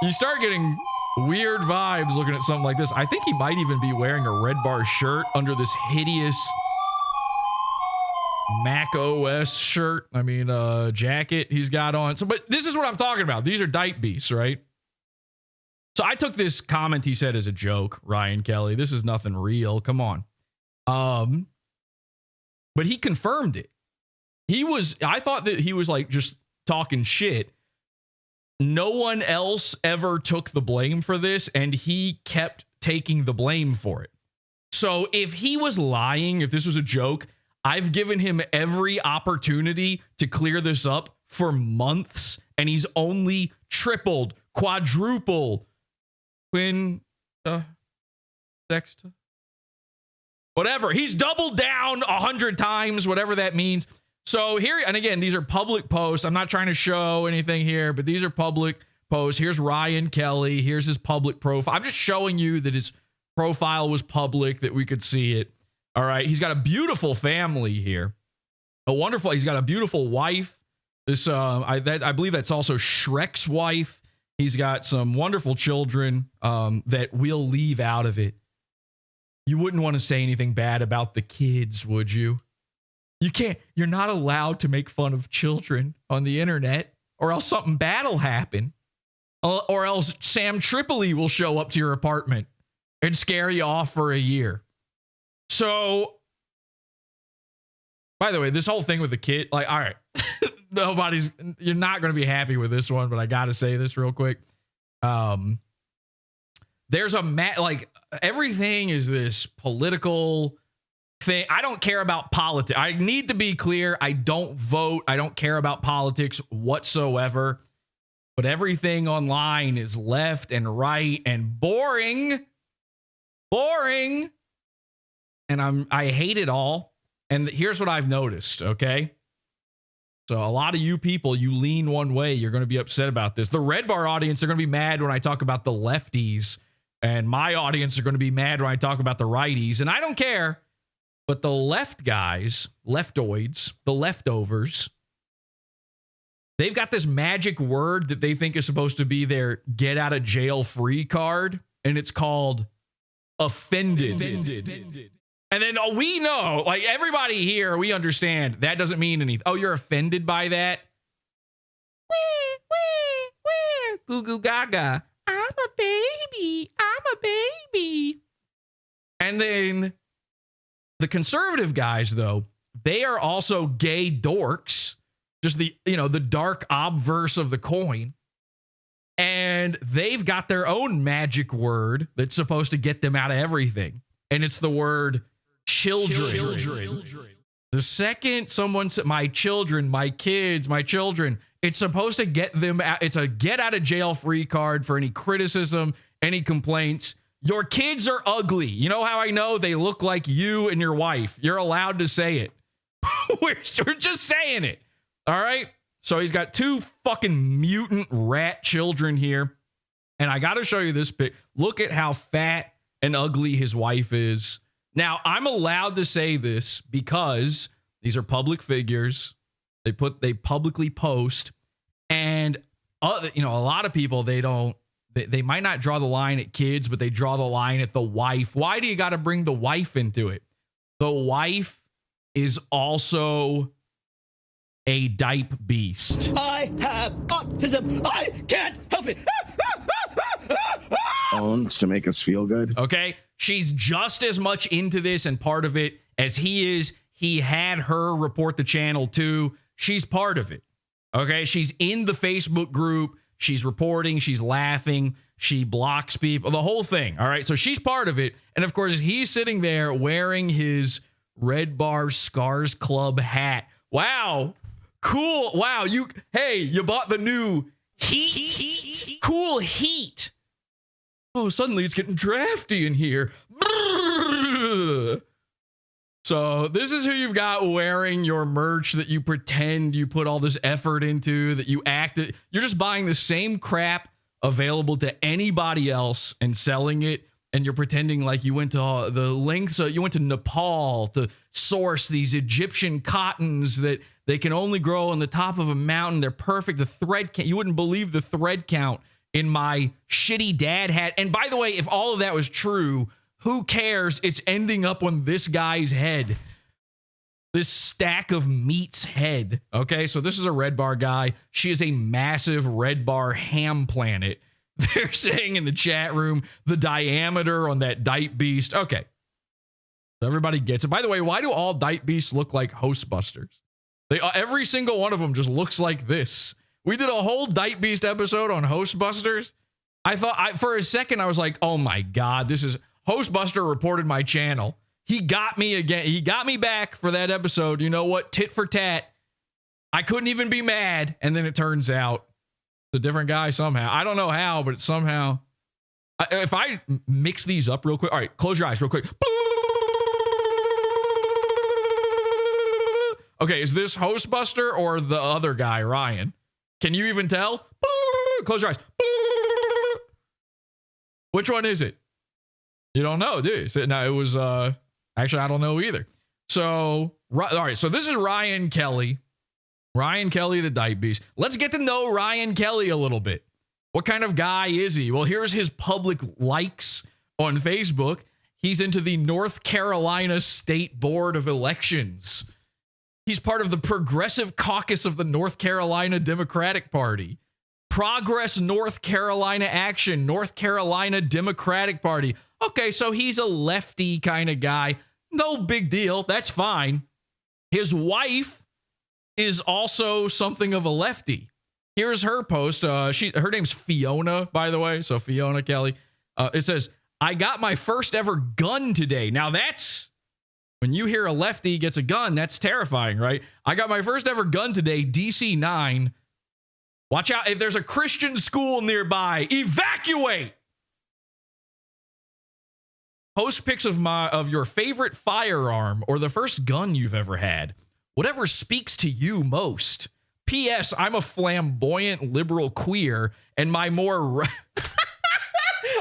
you start getting weird vibes looking at something like this. I think he might even be wearing a REDBAR shirt under this hideous Mac OS shirt. I mean, jacket he's got on. So, but this is what I'm talking about. These are DIAPEBEASTS, right? So I took this comment he said as a joke, Ryan Kelly. This is nothing real. Come on. But he confirmed it. I thought that he was like just talking shit. No one else ever took the blame for this, and he kept taking the blame for it. So if he was lying, if this was a joke, I've given him every opportunity to clear this up for months, and he's only tripled, quadrupled, sexta, whatever. He's doubled down 100 times, whatever that means. So here, and again, these are public posts. I'm not trying to show anything here, but these are public posts. Here's Ryan Kelly. Here's his public profile. I'm just showing you that his profile was public, that we could see it. All right. He's got a beautiful family here. He's got a beautiful wife. This, I believe that's also Shrek's wife. He's got some wonderful children that we'll leave out of it. You wouldn't want to say anything bad about the kids, would you? You're not allowed to make fun of children on the internet, or else something bad will happen. Or else Sam Tripoli will show up to your apartment and scare you off for a year. So, by the way, this whole thing with the kid, like, all right, you're not going to be happy with this one, but I got to say this real quick. There's like everything is this political thing. I don't care about politics. I need to be clear. I don't vote. I don't care about politics whatsoever, but everything online is left and right and boring. And I hate it all. And here's what I've noticed, okay? So a lot of you people, you lean one way. You're going to be upset about this. The REDBAR audience are going to be mad when I talk about the lefties. And my audience are going to be mad when I talk about the righties. And I don't care. But the left guys, leftoids, the leftovers, they've got this magic word that they think is supposed to be their get out of jail free card. And it's called offended. And then we know, like everybody here, we understand that doesn't mean anything. Oh, you're offended by that? Goo goo gaga. I'm a baby. And then the conservative guys, though, they are also gay dorks. Just the dark obverse of the coin. And they've got their own magic word that's supposed to get them out of everything. And it's the word children. The second someone said, my children, my kids, my children, It's supposed to get them out. It's a get out of jail free card for any criticism, any complaints. Your kids are ugly. You know how I know? They look like you and your wife. You're allowed to say it. We're just saying it. All right. So he's got 2 fucking mutant rat children here. And I got to show you this pic. Look at how fat and ugly his wife is. Now, I'm allowed to say this because these are public figures. They publicly post. And, a lot of people, they might not draw the line at kids, but they draw the line at the wife. Why do you got to bring the wife into it? The wife is also a diaper beast. I have autism. I can't help it. Owns to make us feel good. Okay. She's just as much into this and part of it as he is. He had her report the channel too. She's part of it. Okay. She's in the Facebook group. She's reporting. She's laughing. She blocks people. The whole thing. All right. So she's part of it. And of course, he's sitting there wearing his REDBAR Scars Club hat. Wow. Cool. Wow. You bought the new heat. Cool heat. Oh, suddenly it's getting drafty in here. So this is who you've got wearing your merch that you pretend you put all this effort into, that you acted. You're just buying the same crap available to anybody else and selling it. And you're pretending like you went to the lengths. You went to Nepal to source these Egyptian cottons that they can only grow on the top of a mountain. They're perfect. The thread count, you wouldn't believe the thread count in my shitty dad hat. And by the way, if all of that was true, who cares? It's ending up on this guy's head. This stack of meat's head. Okay, so this is a REDBAR guy. She is a massive REDBAR ham planet. They're saying in the chat room the diameter on that Diaper Beast. Okay. So everybody gets it. By the way, why do all Diaper Beasts look like Hostbusters? Every single one of them just looks like this. We did a whole Diaper Beast episode on Hostbusters. I thought for a second, I was like, oh my God, this is Hostbuster reported my channel. He got me again. He got me back for that episode. You know what? Tit for tat. I couldn't even be mad. And then it turns out it's a different guy somehow. I don't know how, but somehow. If I mix these up real quick. All right, close your eyes real quick. Okay, is this Hostbuster or the other guy, Ryan? Can you even tell? Close your eyes. Which one is it? You don't know, do you? No, it was, actually, I don't know either. So, all right, so this is Ryan Kelly. Ryan Kelly, the Diaper Beast. Let's get to know Ryan Kelly a little bit. What kind of guy is he? Well, here's his public likes on Facebook. He's into the North Carolina State Board of Elections. He's part of the Progressive Caucus of the North Carolina Democratic Party. Progress North Carolina Action, North Carolina Democratic Party. Okay, so he's a lefty kind of guy. No big deal. That's fine. His wife is also something of a lefty. Here's her post. Her name's Fiona, by the way. So Fiona Kelly. It says, I got my first ever gun today. Now that's, when you hear a lefty gets a gun, that's terrifying, right? I got my first ever gun today, DC 9. Watch out. If there's a Christian school nearby, evacuate. Post pics of your favorite firearm or the first gun you've ever had. Whatever speaks to you most. P.S. I'm a flamboyant liberal queer, and my more...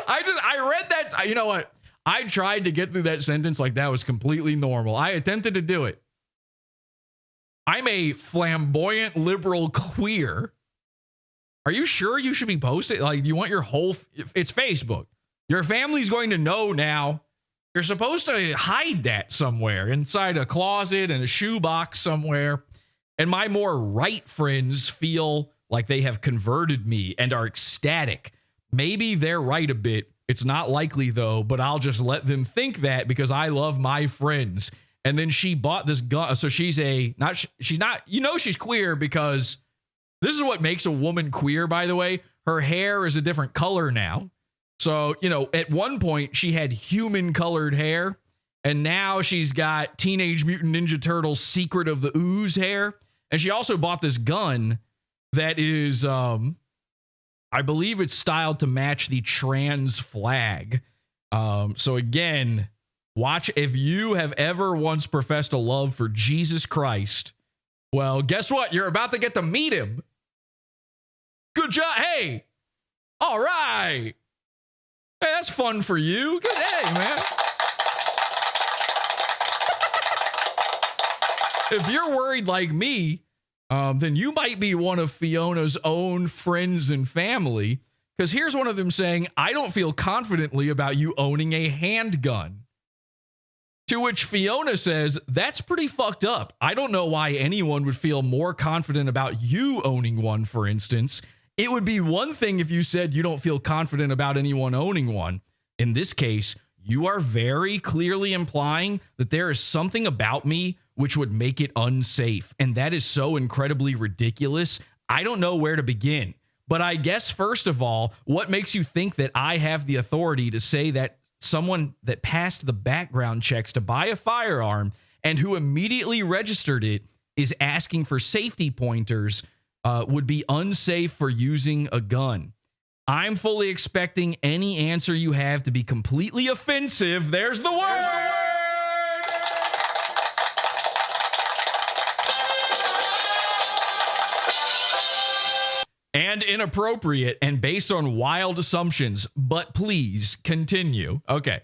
I read that. You know what? I tried to get through that sentence like that was completely normal. I attempted to do it. I'm a flamboyant liberal queer. Are you sure you should be posting? Like, you want your whole... It's Facebook. Your family's going to know now. You're supposed to hide that somewhere inside a closet and a shoebox somewhere. And my more right friends feel like they have converted me and are ecstatic. Maybe they're right a bit. It's not likely, though, but I'll just let them think that because I love my friends. And then she bought this gun. So she's not, she's queer because this is what makes a woman queer, by the way. Her hair is a different color now. So, at one point she had human colored hair, and now she's got Teenage Mutant Ninja Turtles Secret of the Ooze hair. And she also bought this gun that is, I believe it's styled to match the trans flag. So again, watch if you have ever once professed a love for Jesus Christ. Well, guess what? You're about to get to meet him. Good job. Hey, all right. Hey, that's fun for you. Good day, man. If you're worried like me, then you might be one of Fiona's own friends and family. Because here's one of them saying, I don't feel confidently about you owning a handgun. To which Fiona says, that's pretty fucked up. I don't know why anyone would feel more confident about you owning one, for instance. It would be one thing if you said you don't feel confident about anyone owning one. In this case, you are very clearly implying that there is something about me which would make it unsafe. And that is so incredibly ridiculous. I don't know where to begin. But I guess, first of all, what makes you think that I have the authority to say that someone that passed the background checks to buy a firearm and who immediately registered it is asking for safety pointers would be unsafe for using a gun? I'm fully expecting any answer you have to be completely offensive. There's the word! And inappropriate and based on wild assumptions, but please continue. Okay,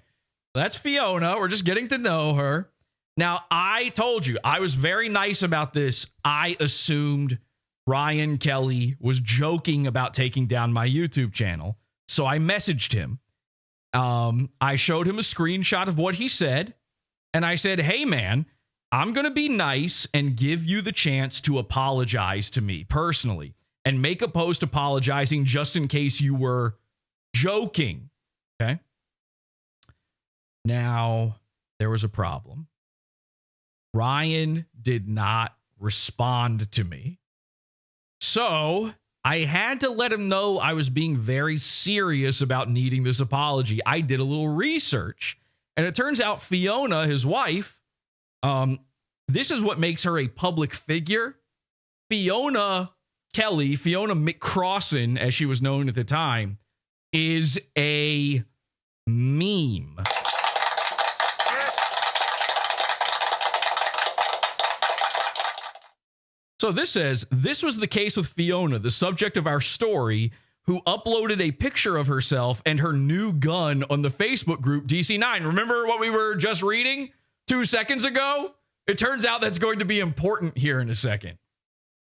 that's Fiona. We're just getting to know her. Now, I told you, I was very nice about this. I assumed Ryan Kelly was joking about taking down my YouTube channel. So I messaged him. I showed him a screenshot of what he said. And I said, hey, man, I'm going to be nice and give you the chance to apologize to me personally and make a post apologizing just in case you were joking. Okay. Now, there was a problem. Ryan did not respond to me. So I had to let him know I was being very serious about needing this apology. I did a little research, and it turns out Fiona, his wife, this is what makes her a public figure. Fiona Kelly, Fiona McCrossan, as she was known at the time, is a meme. So this says, this was the case with Fiona, the subject of our story, who uploaded a picture of herself and her new gun on the Facebook group DC9. Remember what we were just reading 2 seconds ago? It turns out that's going to be important here in a second.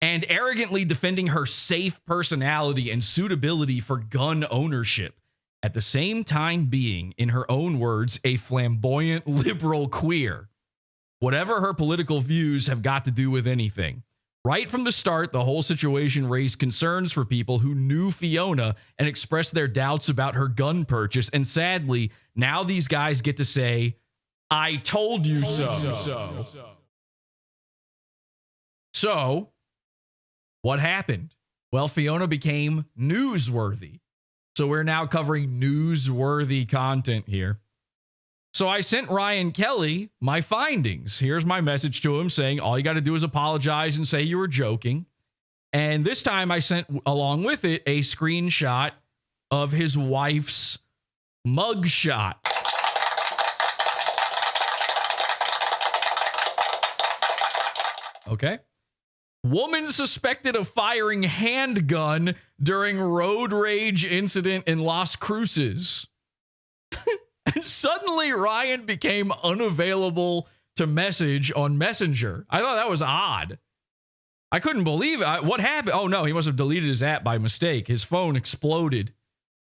And arrogantly defending her safe personality and suitability for gun ownership, at the same time being, in her own words, a flamboyant liberal queer. Whatever her political views have got to do with anything. Right from the start, the whole situation raised concerns for people who knew Fiona and expressed their doubts about her gun purchase. And sadly, now these guys get to say, I told you so. So, what happened? Well, Fiona became newsworthy. So we're now covering newsworthy content here. So I sent Ryan Kelly my findings. Here's my message to him saying, all you got to do is apologize and say you were joking. And this time I sent along with it a screenshot of his wife's mugshot. Okay. Woman suspected of firing handgun during road rage incident in Las Cruces. And suddenly Ryan became unavailable to message on Messenger. I thought that was odd. I couldn't believe it. What happened? Oh no, he must have deleted his app by mistake. His phone exploded.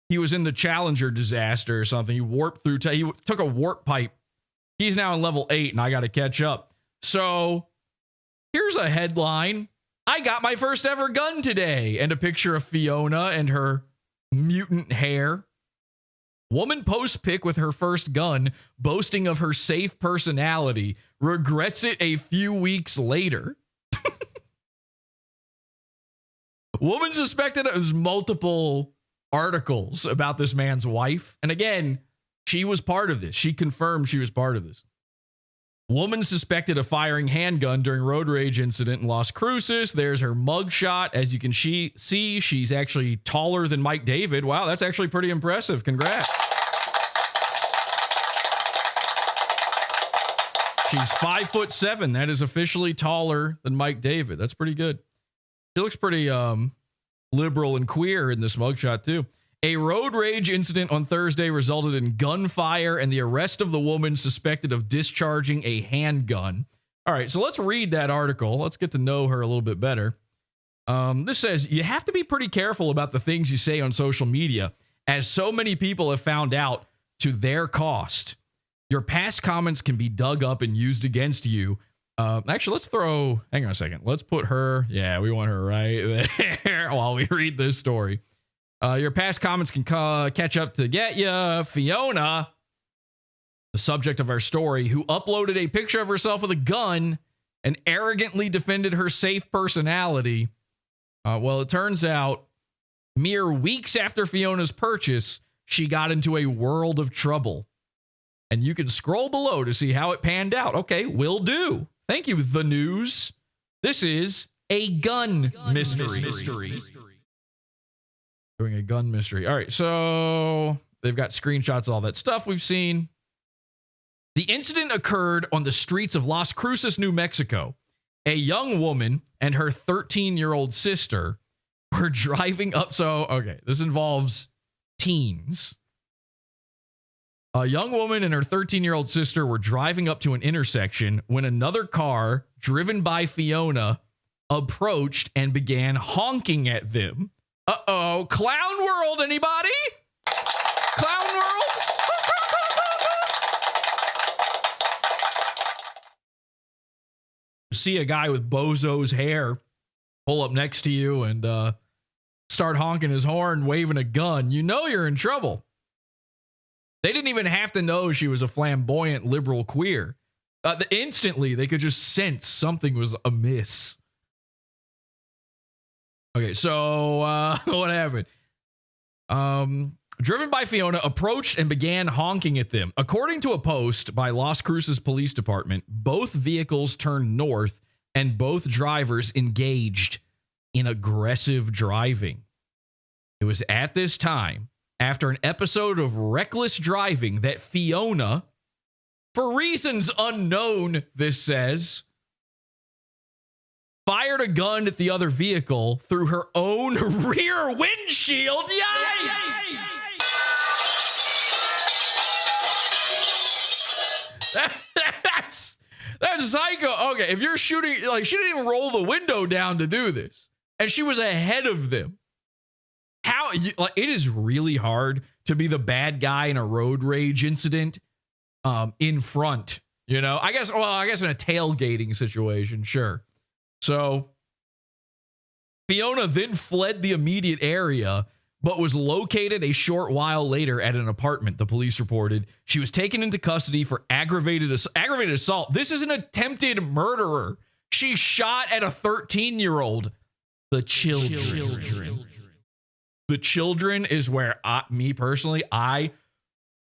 He was in the Challenger disaster or something. He warped through. He took a warp pipe. He's now in level 8 and I got to catch up. So here's a headline. I got my first ever gun today. And a picture of Fiona and her mutant hair. Woman posts pic with her first gun, boasting of her safe personality, regrets it a few weeks later. Woman suspected. There's multiple articles about this man's wife. And again, she was part of this. She confirmed she was part of this. Woman suspected of firing handgun during road rage incident in Las Cruces. There's her mugshot. As you can see, she's actually taller than Mike David. Wow, that's actually pretty impressive. Congrats. She's 5'7". That is officially taller than Mike David. That's pretty good. She looks pretty liberal and queer in this mugshot too. A road rage incident on Thursday resulted in gunfire and the arrest of the woman suspected of discharging a handgun. All right, so let's read that article. Let's get to know her a little bit better. This says, you have to be pretty careful about the things you say on social media, as so many people have found out to their cost. Your past comments can be dug up and used against you. Actually, hang on a second. Let's put her, we want her right there while we read this story. Your past comments can catch up to get ya. Fiona, the subject of our story, who uploaded a picture of herself with a gun and arrogantly defended her safe personality. Well, it turns out mere weeks after Fiona's purchase, she got into a world of trouble. And you can scroll below to see how it panned out. Okay, will do. Thank you, The News. This is a gun mystery. Doing a gun mystery. All right, so they've got screenshots of all that stuff we've seen. The incident occurred on the streets of Las Cruces, New Mexico. A young woman and her 13-year-old sister were driving up. So, okay, this involves teens. A young woman and her 13-year-old sister were driving up to an intersection when another car, driven by Fiona, approached and began honking at them. Uh-oh. Clown World, anybody? Clown World? See a guy with bozo's hair pull up next to you and start honking his horn, waving a gun. You know you're in trouble. They didn't even have to know she was a flamboyant liberal queer. Instantly, they could just sense something was amiss. Okay, so what happened? Driven by Fiona, approached and began honking at them. According to a post by Las Cruces Police Department, both vehicles turned north and both drivers engaged in aggressive driving. It was at this time, after an episode of reckless driving, that Fiona, for reasons unknown, this says, fired a gun at the other vehicle through her own rear windshield. Yikes! That's psycho. Okay, if you're shooting, like, she didn't even roll the window down to do this, and she was ahead of them. How, like, it is really hard to be the bad guy in a road rage incident in front, you know? I guess in a tailgating situation, sure. So Fiona then fled the immediate area, but was located a short while later at an apartment, the police reported. She was taken into custody for aggravated assault. This is an attempted murderer. She shot at a 13-year-old. The children. The children is where me personally, I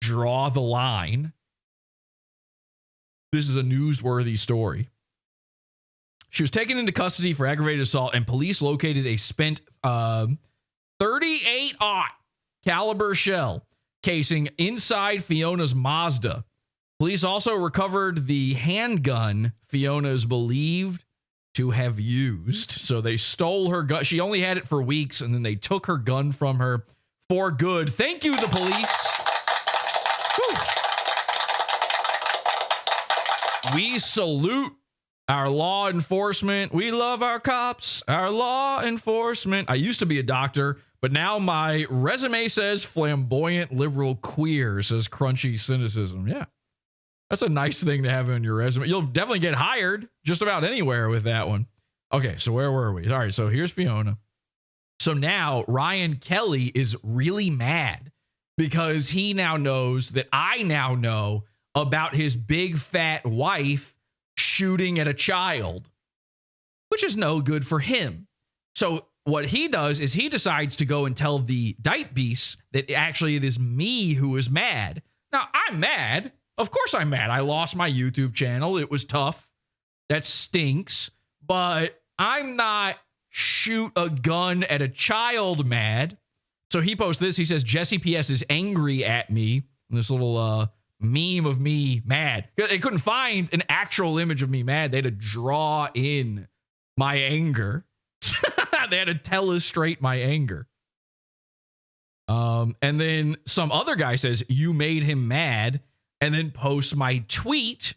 draw the line. This is a newsworthy story. She was taken into custody for aggravated assault, and police located a spent 38-aught caliber shell casing inside Fiona's Mazda. Police also recovered the handgun Fiona is believed to have used. So they stole her gun. She only had it for weeks, and then they took her gun from her for good. Thank you, the police. Whew. We salute our law enforcement. We love our cops, our law enforcement. I used to be a doctor, but now my resume says flamboyant liberal queer, says crunchy cynicism. Yeah. That's a nice thing to have on your resume. You'll definitely get hired just about anywhere with that one. Okay, so where were we? All right, so here's Fiona. So now Ryan Kelly is really mad because he now knows that I now know about his big fat wife shooting at a child, which is no good for him. So what he does is he decides to go and tell the DIAPEBEASTS that actually it is me who is mad. Now, I'm mad. Of course I'm mad. I lost my YouTube channel. It was tough. That stinks. But I'm not shoot a gun at a child mad. So he posts this. He says, Jesse PS is angry at me. And this little meme of me mad. They couldn't find an actual image of me mad. They had to draw in my anger. They had to telestrate my anger. And then some other guy says, you made him mad, and then posts my tweet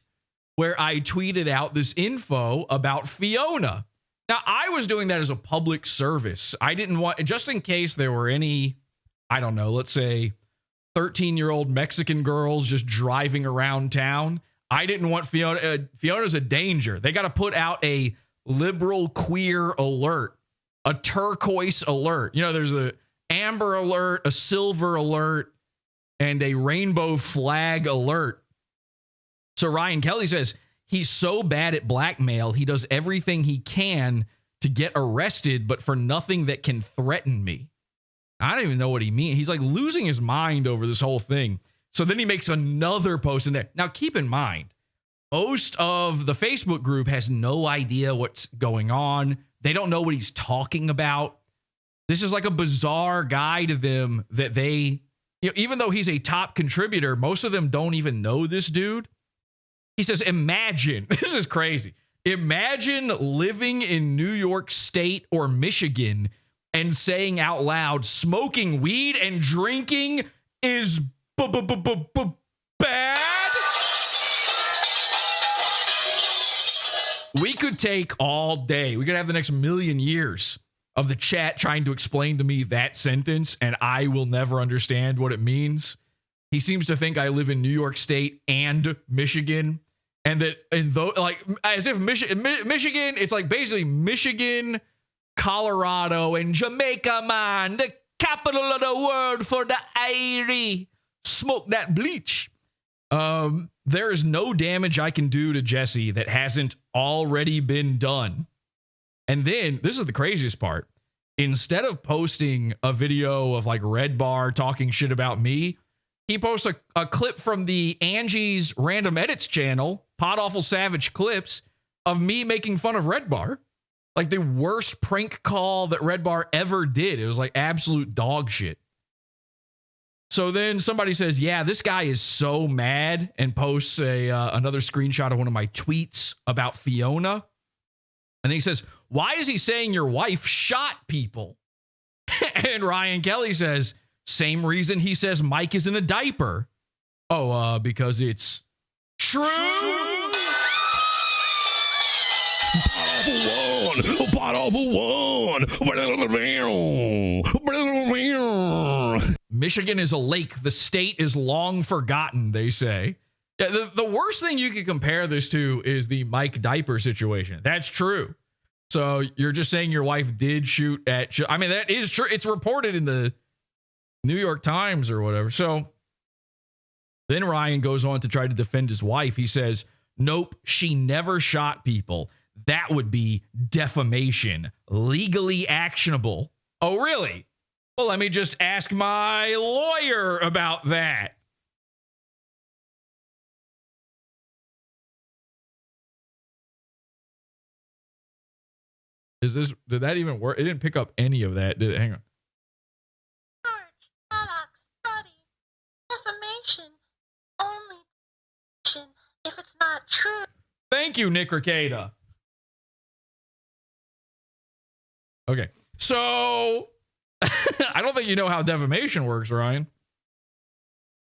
where I tweeted out this info about Fiona. Now, I was doing that as a public service. I didn't want, just in case there were any, I don't know, let's say 13-year-old Mexican girls just driving around town. I didn't want Fiona. Fiona's a danger. They got to put out a liberal queer alert, a turquoise alert. You know, there's a amber alert, a silver alert, and a rainbow flag alert. So Ryan Kelly says he's so bad at blackmail, he does everything he can to get arrested, but for nothing that can threaten me. I don't even know what he means. He's like losing his mind over this whole thing. So then he makes another post in there. Now, keep in mind, most of the Facebook group has no idea what's going on. They don't know what he's talking about. This is like a bizarre guy to them that they, you know, even though he's a top contributor, most of them don't even know this dude. He says, imagine, this is crazy. Imagine living in New York State or Michigan and saying out loud, smoking weed and drinking is bad. We could take all day. We could have the next million years of the chat trying to explain to me that sentence, and I will never understand what it means. He seems to think I live in New York State and Michigan, and that in like as if Michigan, it's like basically Michigan, Colorado, and Jamaica, man, the capital of the world for the Irie. Smoke that bleach. There is no damage I can do to Jesse that hasn't already been done. And then, this is the craziest part. Instead of posting a video of like REDBAR talking shit about me, he posts a clip from the Angie's Random Edits channel, PODAWFUL Savage Clips, of me making fun of REDBAR. Like the worst prank call that REDBAR ever did. It was like absolute dog shit. So then somebody says, yeah, this guy is so mad, and posts another screenshot of one of my tweets about Fiona. And then he says, why is he saying your wife shot people? And Ryan Kelly says, same reason he says Mike is in a diaper. Oh, because it's true. Michigan is a lake. The state is long forgotten, they say. Yeah, the worst thing you could compare this to is the Mike diaper situation. That's true. So you're just saying your wife did shoot at... I mean, that is true. It's reported in the New York Times or whatever. So then Ryan goes on to try to defend his wife. He says, nope, she never shot people. That would be defamation. Legally actionable. Oh, really? Well, let me just ask my lawyer about that. Did that even work? It didn't pick up any of that, did it? Hang on. Defamation. Only if it's not true. Thank you, Nick Ricada. Okay, so I don't think you know how defamation works, Ryan.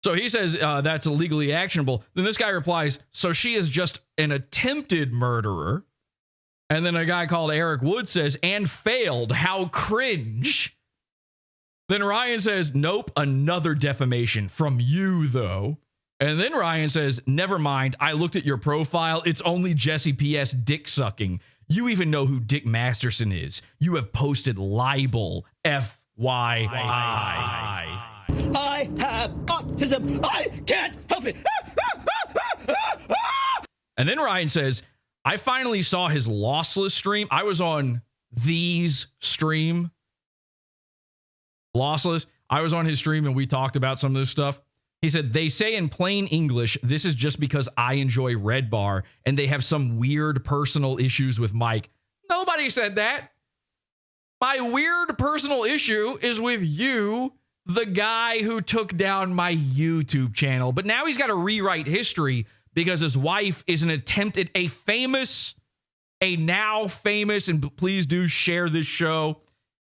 So he says that's illegally actionable. Then this guy replies, so she is just an attempted murderer. And then a guy called Eric Wood says, and failed. How cringe. Then Ryan says, nope, another defamation from you, though. And then Ryan says, never mind. I looked at your profile. It's only Jesse PS dick sucking. You even know who Dick Masterson is. You have posted libel. FYI. I have autism. I can't help it. And then Ryan says, I finally saw his lossless stream. I was on these stream. Lossless. I was on his stream and we talked about some of this stuff. He said, they say in plain English, this is just because I enjoy Red Bar and they have some weird personal issues with Mike. Nobody said that. My weird personal issue is with you, the guy who took down my YouTube channel. But now he's got to rewrite history because his wife is an attempted, a now famous, and please do share this show,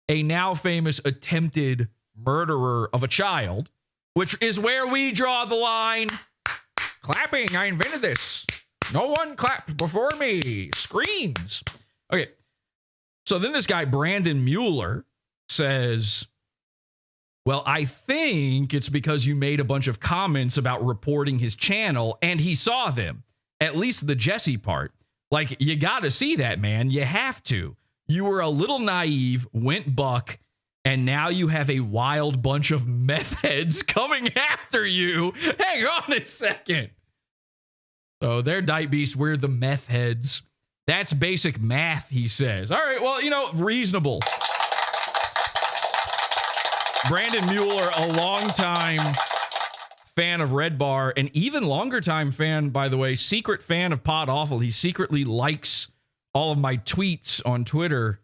a now famous attempted murderer of a child, which is where we draw the line. Clapping, I invented this. No one clapped before me. Screens. Okay. So then this guy, Brandon Mueller, says, well, I think it's because you made a bunch of comments about reporting his channel and he saw them, at least the Jesse part. Like, you got to see that, man. You have to. You were a little naive, went buck, and now you have a wild bunch of meth heads coming after you. Hang on a second. So they're Diet Beasts. We're the meth heads. That's basic math, he says. All right, well, you know, reasonable. Brandon Mueller, a longtime fan of Red Bar, and even longer time fan, by the way, secret fan of PodAWFUL. He secretly likes all of my tweets on Twitter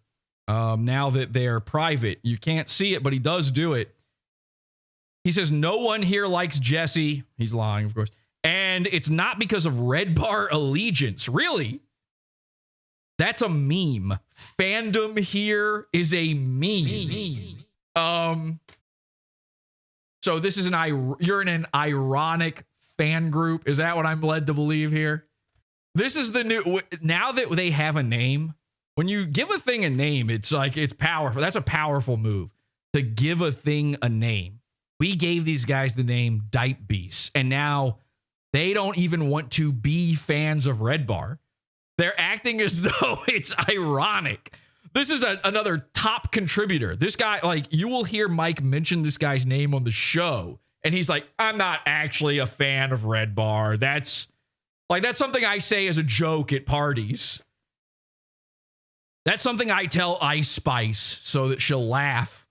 now that they're private. You can't see it, but he does do it. He says, no one here likes Jesse. He's lying, of course. And it's not because of Red Bar allegiance. Really? That's a meme. Fandom here is a meme. So this is you're in an ironic fan group. Is that what I'm led to believe here? This is the new, now that they have a name, when you give a thing a name, it's like, it's powerful. That's a powerful move, to give a thing a name. We gave these guys the name Diet Beasts, and now they don't even want to be fans of Red Bar. They're acting as though it's ironic. This is another top contributor. This guy, like, you will hear Mike mention this guy's name on the show, and he's like, I'm not actually a fan of Red Bar. That's something I say as a joke at parties. That's something I tell Ice Spice so that she'll laugh.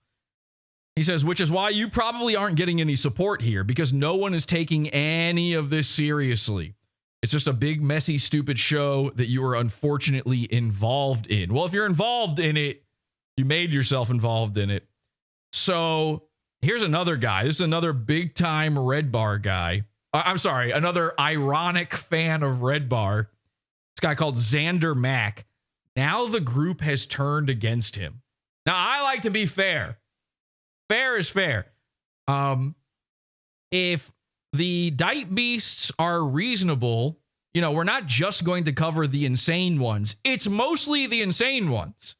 He says, which is why you probably aren't getting any support here, because no one is taking any of this seriously. It's just a big, messy, stupid show that you are unfortunately involved in. Well, if you're involved in it, you made yourself involved in it. So here's another guy. This is another big-time Red Bar guy. I'm sorry, another ironic fan of Red Bar. This guy called Xander Mack. Now the group has turned against him. Now, I like to be fair. Fair is fair. If the Diet Beasts are reasonable, you know, we're not just going to cover the insane ones. It's mostly the insane ones.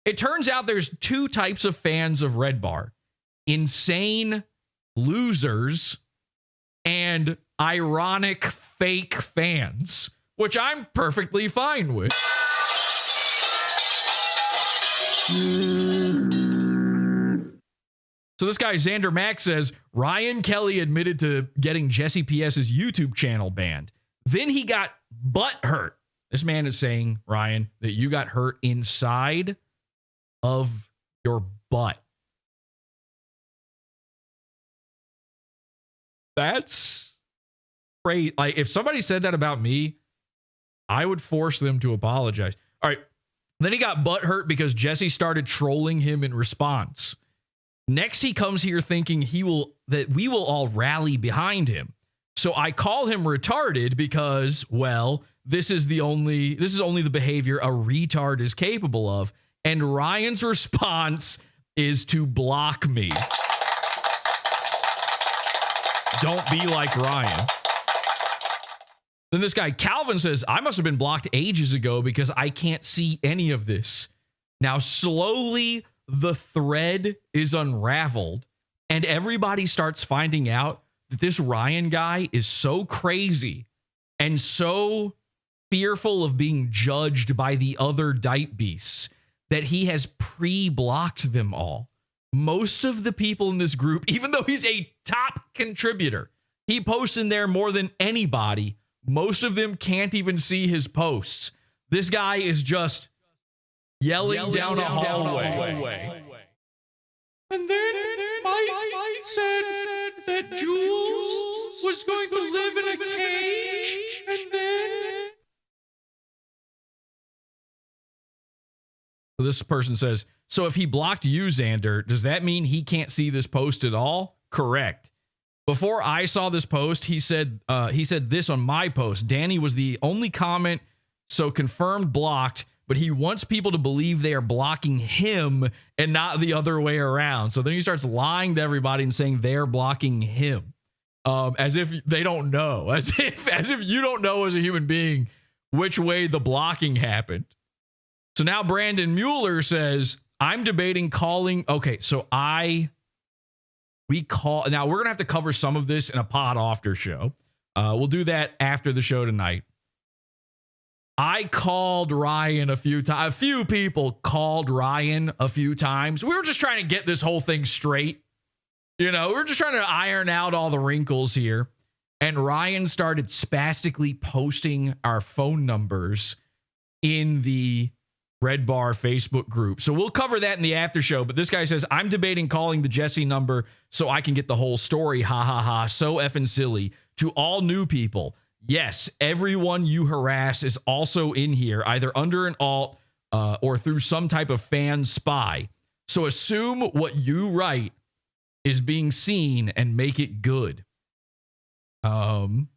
It turns out there's two types of fans of Red Bar: insane losers and ironic fake fans, which I'm perfectly fine with. So this guy, Xander Mack, says, Ryan Kelly admitted to getting Jesse PS's YouTube channel banned. Then he got butt hurt. This man is saying, Ryan, that you got hurt inside of your butt. That's great. Like, if somebody said that about me, I would force them to apologize. All right. Then he got butt hurt because Jesse started trolling him in response. Next, he comes here thinking that we will all rally behind him. So I call him retarded because, well, this is only the behavior a retard is capable of. And Ryan's response is to block me. Don't be like Ryan. Then this guy, Calvin, says, I must have been blocked ages ago because I can't see any of this. Now, slowly, the thread is unraveled, and everybody starts finding out that this Ryan guy is so crazy and so fearful of being judged by the other Diet Beasts that he has pre-blocked them all. Most of the people in this group, even though he's a top contributor, he posts in there more than anybody. Most of them can't even see his posts. This guy is just yelling down a hallway. And then Mike said that Jules was going to live in a cage, and then... So this person says, so if he blocked you, Xander, does that mean he can't see this post at all? Correct. Before I saw this post, he said this on my post. Danny was the only comment, so confirmed blocked, but he wants people to believe they are blocking him and not the other way around. So then he starts lying to everybody and saying they're blocking him, as if they don't know, as if you don't know as a human being which way the blocking happened. So now Brandon Mueller says, I'm debating calling. Okay, so now we're going to have to cover some of this in a pod after show. We'll do that after the show tonight. I called Ryan a few times. A few people called Ryan a few times. We were just trying to get this whole thing straight. You know, we're just trying to iron out all the wrinkles here. And Ryan started spastically posting our phone numbers in the REDBAR Facebook group. So we'll cover that in the after show. But this guy says, I'm debating calling the Jesse number so I can get the whole story. Ha ha ha. So effing silly. To all new people, yes, everyone you harass is also in here, either under an alt or through some type of fan spy. So assume what you write is being seen and make it good. And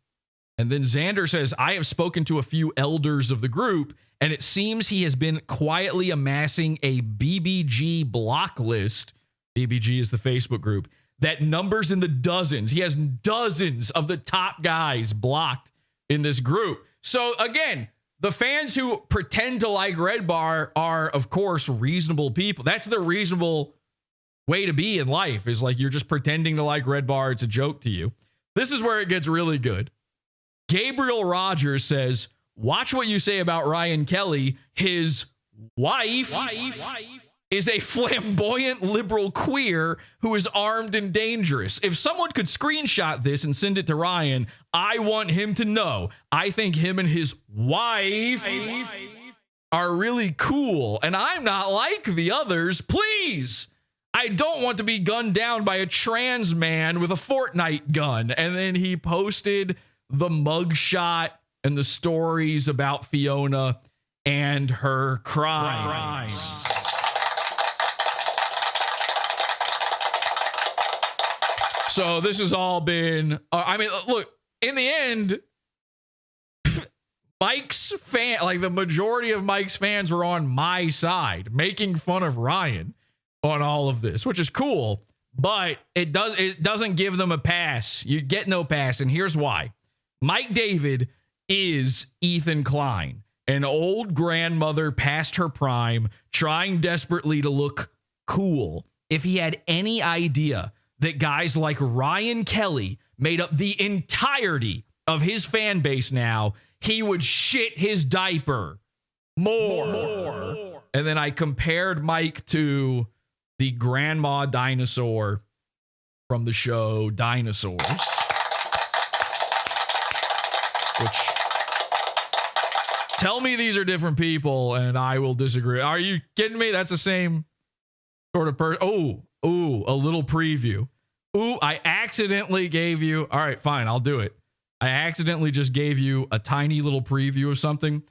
then Xander says, I have spoken to a few elders of the group, and it seems he has been quietly amassing a BBG block list. BBG is the Facebook group that numbers in the dozens. He has dozens of the top guys blocked in this group. So again, the fans who pretend to like REDBAR are, of course, reasonable people. That's the reasonable way to be in life, is like you're just pretending to like REDBAR. It's a joke to you. This is where it gets really good. Gabriel Rogers says, watch what you say about Ryan Kelly. His wife is a flamboyant liberal queer who is armed and dangerous. If someone could screenshot this and send it to Ryan, I want him to know. I think him and his wife are really cool, and I'm not like the others. Please. I don't want to be gunned down by a trans man with a Fortnite gun. And then he posted the mugshot and the stories about Fiona and her crimes. So this has all been, I mean, look, in the end, Mike's the majority of Mike's fans were on my side, making fun of Ryan on all of this, which is cool, but it doesn't give them a pass. You get no pass, and here's why. Mike David is Ethan Klein, an old grandmother past her prime, trying desperately to look cool. If he had any idea that guys like Ryan Kelly made up the entirety of his fan base now, he would shit his diaper more. And then I compared Mike to the grandma dinosaur from the show Dinosaurs. Which, tell me these are different people and I will disagree. Are you kidding me? That's the same sort of person. Oh, a little preview. Ooh, I accidentally gave you. All right, fine, I'll do it. I accidentally just gave you a tiny little preview of something.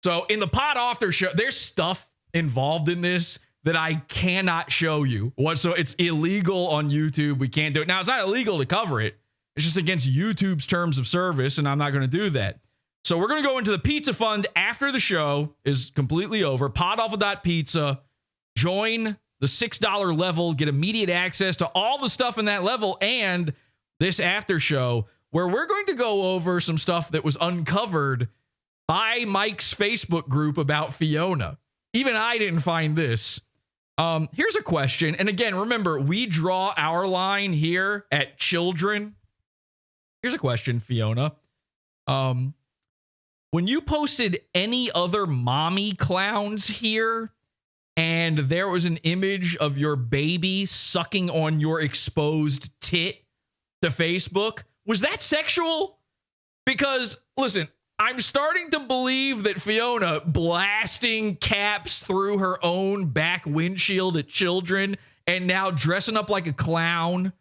So in the pod after show, there's stuff involved in this that I cannot show you. So it's illegal on YouTube. We can't do it. Now, it's not illegal to cover it. It's just against YouTube's terms of service, and I'm not going to do that. So we're going to go into the pizza fund after the show is completely over. PodAwful.pizza. Join the $6 level. Get immediate access to all the stuff in that level and this after show where we're going to go over some stuff that was uncovered by Mike's Facebook group about Fiona. Even I didn't find this. Here's a question. And again, remember, we draw our line here at children. Here's a question, Fiona. When you posted any other mommy clowns here and there was an image of your baby sucking on your exposed tit to Facebook, was that sexual? Because, listen, I'm starting to believe that Fiona blasting caps through her own back windshield at children and now dressing up like a clown,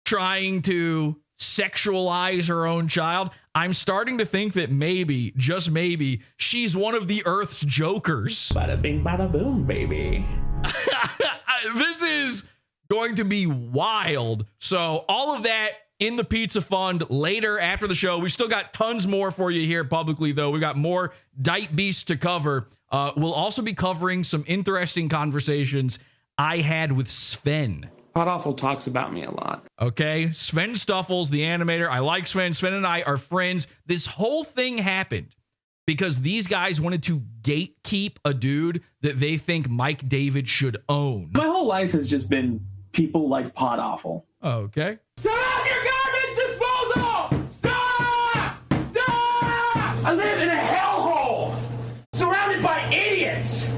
trying to sexualize her own child. I'm starting to think that maybe, just maybe, she's one of the Earth's jokers. Bada bing, bada boom, baby. This is going to be wild. So all of that in the Pizza Fund later after the show. We still got tons more for you here publicly, though. We got more DIAPEBEASTS to cover. We'll also be covering some interesting conversations I had with Sven. PODAWFUL talks about me a lot. Okay, Sven Stuffles, the animator. I like Sven. Sven and I are friends. This whole thing happened because these guys wanted to gatekeep a dude that they think Mike David should own. My whole life has just been people like PODAWFUL. Okay. Turn off your garbage disposal! Stop! Stop! I live in a hellhole, surrounded by idiots.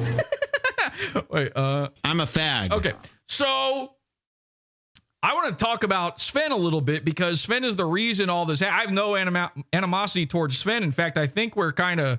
Wait, I'm a fag. Okay, so I want to talk about Sven a little bit because Sven is the reason all this. I have no animosity towards Sven. In fact, I think we're kind of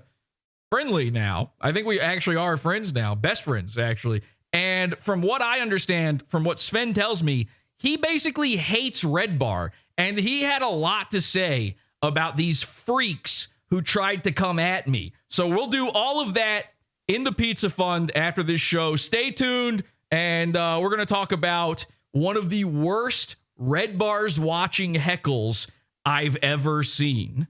friendly now. I think we actually are friends now, best friends actually. And from what I understand, from what Sven tells me, he basically hates REDBAR, and he had a lot to say about these freaks who tried to come at me. So we'll do all of that in the Pizza Fund after this show. Stay tuned, and we're going to talk about one of the worst REDBAR's watching heckles I've ever seen.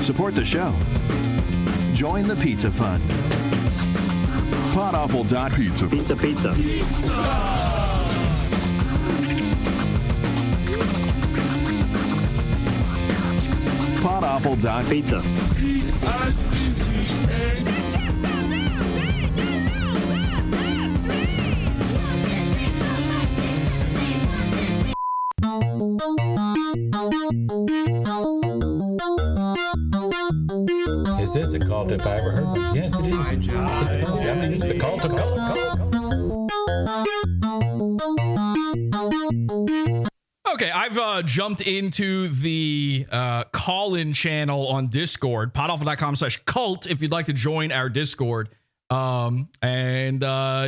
Support the show. Join the Pizza Fund. PODAWFUL.pizza. Pizza, pizza. PODAWFUL.pizza. Is this a cult if I ever heard one? Yes, it is. It's a cult. I mean, it's the cult of cult. Okay, I've jumped into the call-in channel on Discord, podawful.com/cult, if you'd like to join our Discord. And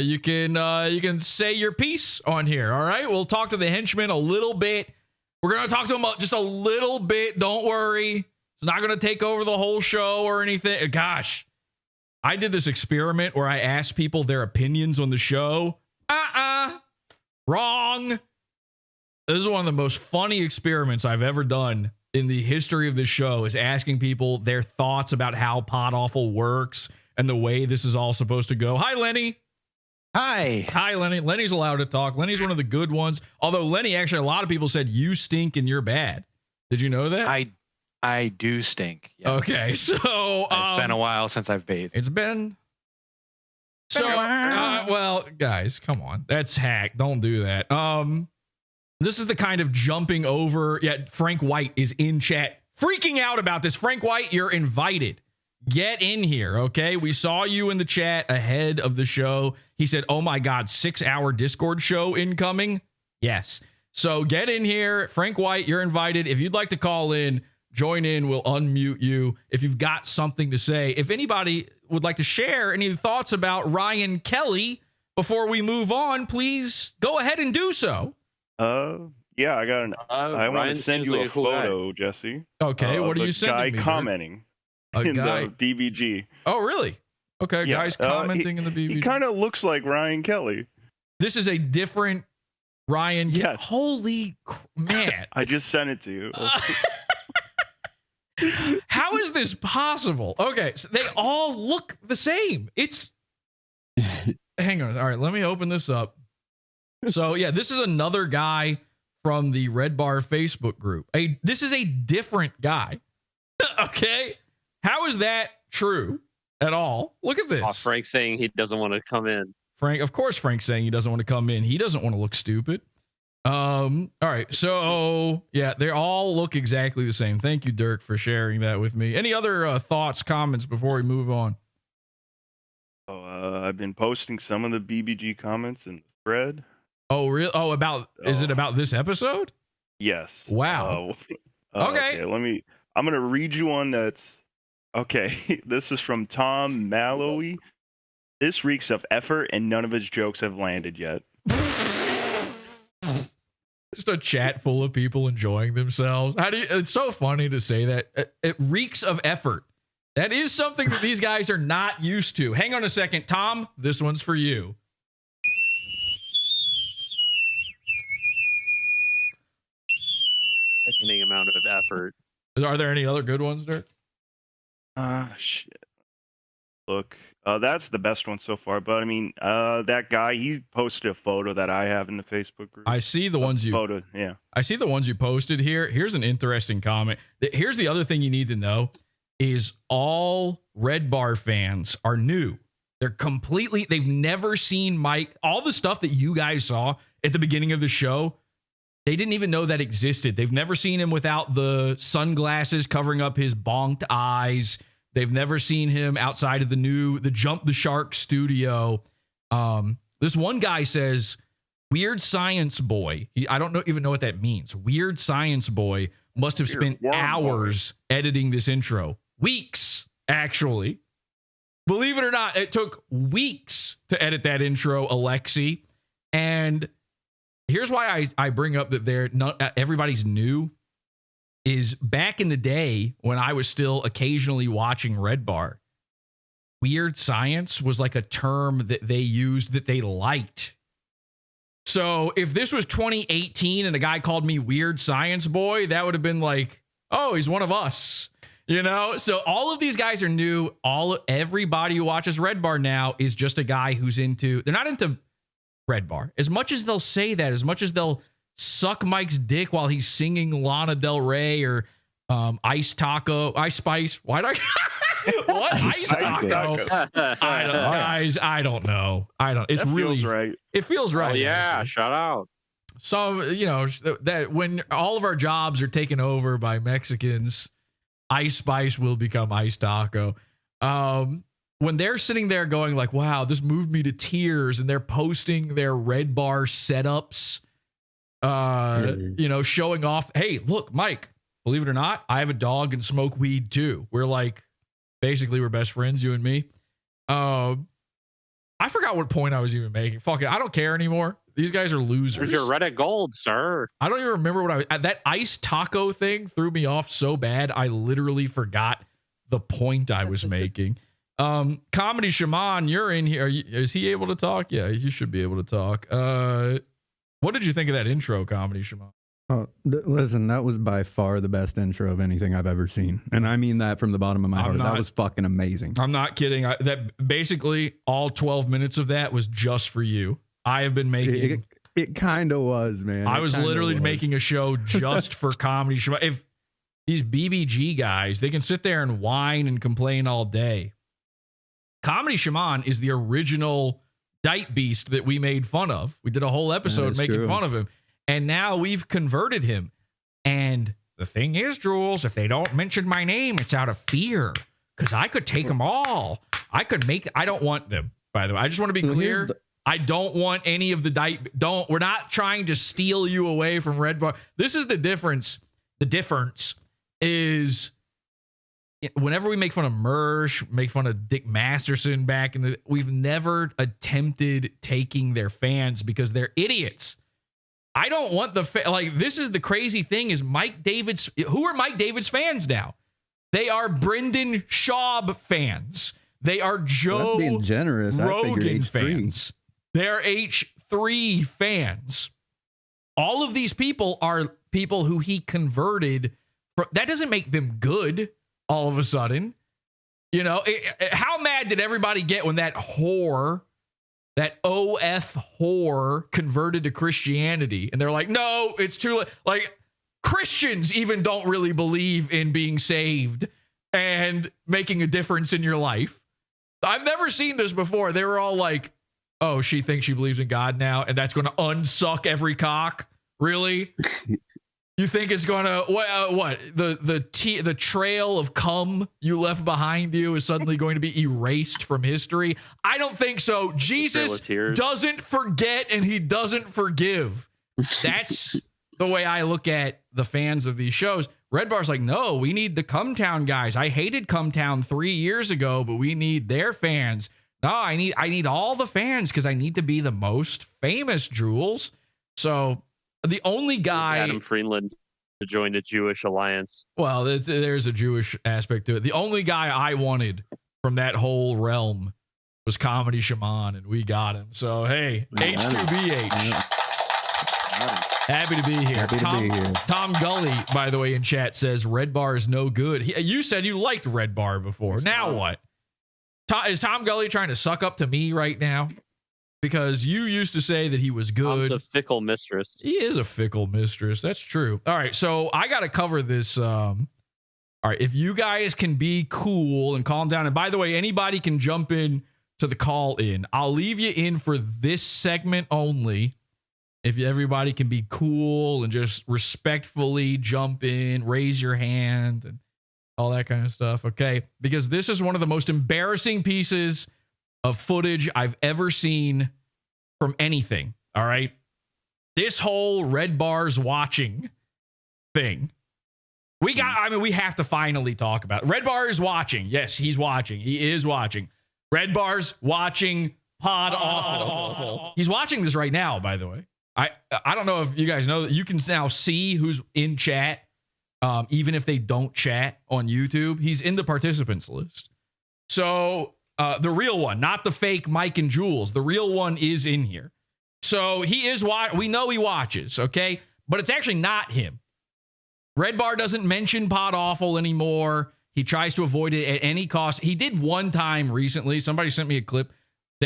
you can say your piece on here. All right, we'll talk to the henchmen a little bit. We're gonna talk to them just a little bit. Don't worry, it's not gonna take over the whole show or anything. Gosh, I did this experiment where I asked people their opinions on the show. Wrong. This is one of the most funny experiments I've ever done in the history of this show, is asking people their thoughts about how PodAwful works and the way this is all supposed to go. Hi, Lenny. Hi. Hi, Lenny. Lenny's allowed to talk. Lenny's one of the good ones. Although Lenny, actually, a lot of people said you stink and you're bad. Did you know that? I do stink. Yes. Okay, so it's been a while since I've bathed. It's been. So, well, guys, come on. That's hack. Don't do that. This is the kind of jumping over. Yeah, Frank White is in chat freaking out about this. Frank White, you're invited. Get in here, okay? We saw you in the chat ahead of the show. He said, oh my God, 6-hour Discord show incoming? Yes. So get in here. Frank White, you're invited. If you'd like to call in, join in. We'll unmute you if you've got something to say. If anybody would like to share any thoughts about Ryan Kelly before we move on, please go ahead and do so. Yeah, I got I want to send you a photo, Jesse. Okay, what are you sending me? Guy commenting in the BBG. Oh, really? Okay, yeah, guys commenting in the BBG. He kind of looks like Ryan Kelly. This is a different Ryan. Yes. Holy man! I just sent it to you. How is this possible? Okay, so they all look the same. It's. Hang on. All right, let me open this up. So yeah, this is another guy from the REDBAR Facebook group. This is a different guy. Okay, how is that true at all? Look at this. Oh, Frank's saying he doesn't want to come in. Frank, of course, Frank's saying he doesn't want to come in. He doesn't want to look stupid. All right, so yeah, they all look exactly the same. Thank you, Dirk, for sharing that with me. Any other thoughts, comments before we move on? I've been posting some of the BBG comments in the thread. Oh, really? Oh, is it about this episode? Yes. Wow. Okay. I'm going to read you one that's, okay. This is from Tom Mallowy. This reeks of effort and none of his jokes have landed yet. Just a chat full of people enjoying themselves. It's so funny to say that. It reeks of effort. That is something that these guys are not used to. Hang on a second. Tom, this one's for you. Sickening amount of effort. Are there any other good ones, Dirk? Shit. Look, that's the best one so far. But I mean, that guy, he posted a photo that I have in the Facebook group. I see the ones you photo. Yeah. I see the ones you posted here. Here's an interesting comment. Here's the other thing you need to know is all REDBAR fans are new. They've never seen Mike. All the stuff that you guys saw at the beginning of the show, they didn't even know that existed. They've never seen him without the sunglasses covering up his bonked eyes. They've never seen him outside of the Jump the Shark studio. This one guy says, Weird Science Boy. I don't even know what that means. Weird Science Boy must have spent hours editing this intro. Weeks, actually. Believe it or not, it took weeks to edit that intro, Alexi. And here's why I bring up that everybody's new is back in the day when I was still occasionally watching REDBAR, weird science was like a term that they used that they liked. So if this was 2018 and a guy called me Weird Science Boy, that would have been like, oh, he's one of us, you know? So all of these guys are new. Everybody who watches REDBAR now is just a guy they're not into REDBAR. As much as they'll say that, as much as they'll suck Mike's dick while he's singing Lana Del Rey or Ice Spice. Why did what? Ice Taco? I don't know. It's really feels right. It feels right. Oh, yeah, shout out. So, that when all of our jobs are taken over by Mexicans, Ice Spice will become Ice Taco. When they're sitting there going like, wow, this moved me to tears, and they're posting their REDBAR setups, showing off, hey, look, Mike, believe it or not, I have a dog and smoke weed too. We're best friends, you and me. I forgot what point I was even making. Fuck it, I don't care anymore. These guys are losers. You're Reddit gold, sir. I don't even remember that Ice Taco thing threw me off so bad. I literally forgot the point I was making. Comedy Shaman, you're in here. Is he able to talk? Yeah, he should be able to talk. What did you think of that intro, Comedy Shaman? Oh, listen, that was by far the best intro of anything I've ever seen. And I mean that from the bottom of my heart. That was fucking amazing. I'm not kidding. That basically all 12 minutes of that was just for you. I have been making... It kind of was, man. I was literally making a show just for Comedy Shaman. If these BBG guys, they can sit there and whine and complain all day. Comedy Shaman is the original DIAPEBEAST that we made fun of. We did a whole episode making fun of him. And now we've converted him. And the thing is, Jules, if they don't mention my name, it's out of fear. Because I could take them all. I don't want them, by the way. I just want to be clear. I don't want any of the we're not trying to steal you away from REDBAR. This is the difference. The difference is whenever we make fun of Mersh, make fun of Dick Masterson we've never attempted taking their fans because they're idiots. I don't want this is the crazy thing is who are Mike David's fans now? They are Brendan Schaub fans. They are Joe being generous. Rogan fans. They're H3 fans. All of these people are people who he converted. That doesn't make them good all of a sudden. How mad did everybody get when that whore, that OF whore, converted to Christianity? And they're like, no, it's too late. Like, Christians even don't really believe in being saved and making a difference in your life. I've never seen this before. They were all like, oh, she thinks she believes in God now, and that's going to unsuck every cock? Really? You think it's gonna what the trail of cum you left behind you is suddenly going to be erased from history? I don't think so. Jesus doesn't forget and he doesn't forgive. That's the way I look at the fans of these shows. Red Bar's like, no, we need the Cumtown guys. I hated Cumtown 3 years ago, but we need their fans. No, I need all the fans because I need to be the most famous, Jules. So the only guy, Adam Friedland, to join the Jewish Alliance. Well, there's a Jewish aspect to it. The only guy I wanted from that whole realm was Comedy Shaman, and we got him. So hey, H2BH. Happy to be here. Tom Gully, by the way, in chat says Red Bar is no good. You said you liked Red Bar before. Now what? Is Tom Gully trying to suck up to me right now? Because you used to say that he was good. Tom's a fickle mistress. He is a fickle mistress. That's true. All right, so I got to cover this. All right, if you guys can be cool and calm down. And by the way, anybody can jump in to the call in. I'll leave you in for this segment only. If everybody can be cool and just respectfully jump in, raise your hand, and all that kind of stuff, okay? Because this is one of the most embarrassing pieces of footage I've ever seen from anything, all right? This whole Red Bar's watching thing. We have to finally talk about it. Red Bar is watching. Yes, he's watching. He is watching. Red Bar's watching PODAWFUL. He's watching this right now, by the way. I don't know if you guys know that you can now see who's in chat, even if they don't chat on YouTube. He's in the participants list. So the real one, not the fake Mike and Jules. The real one is in here. So he is we know he watches, okay? But it's actually not him. Red Bar doesn't mention PODAWFUL anymore. He tries to avoid it at any cost. He did one time recently. Somebody sent me a clip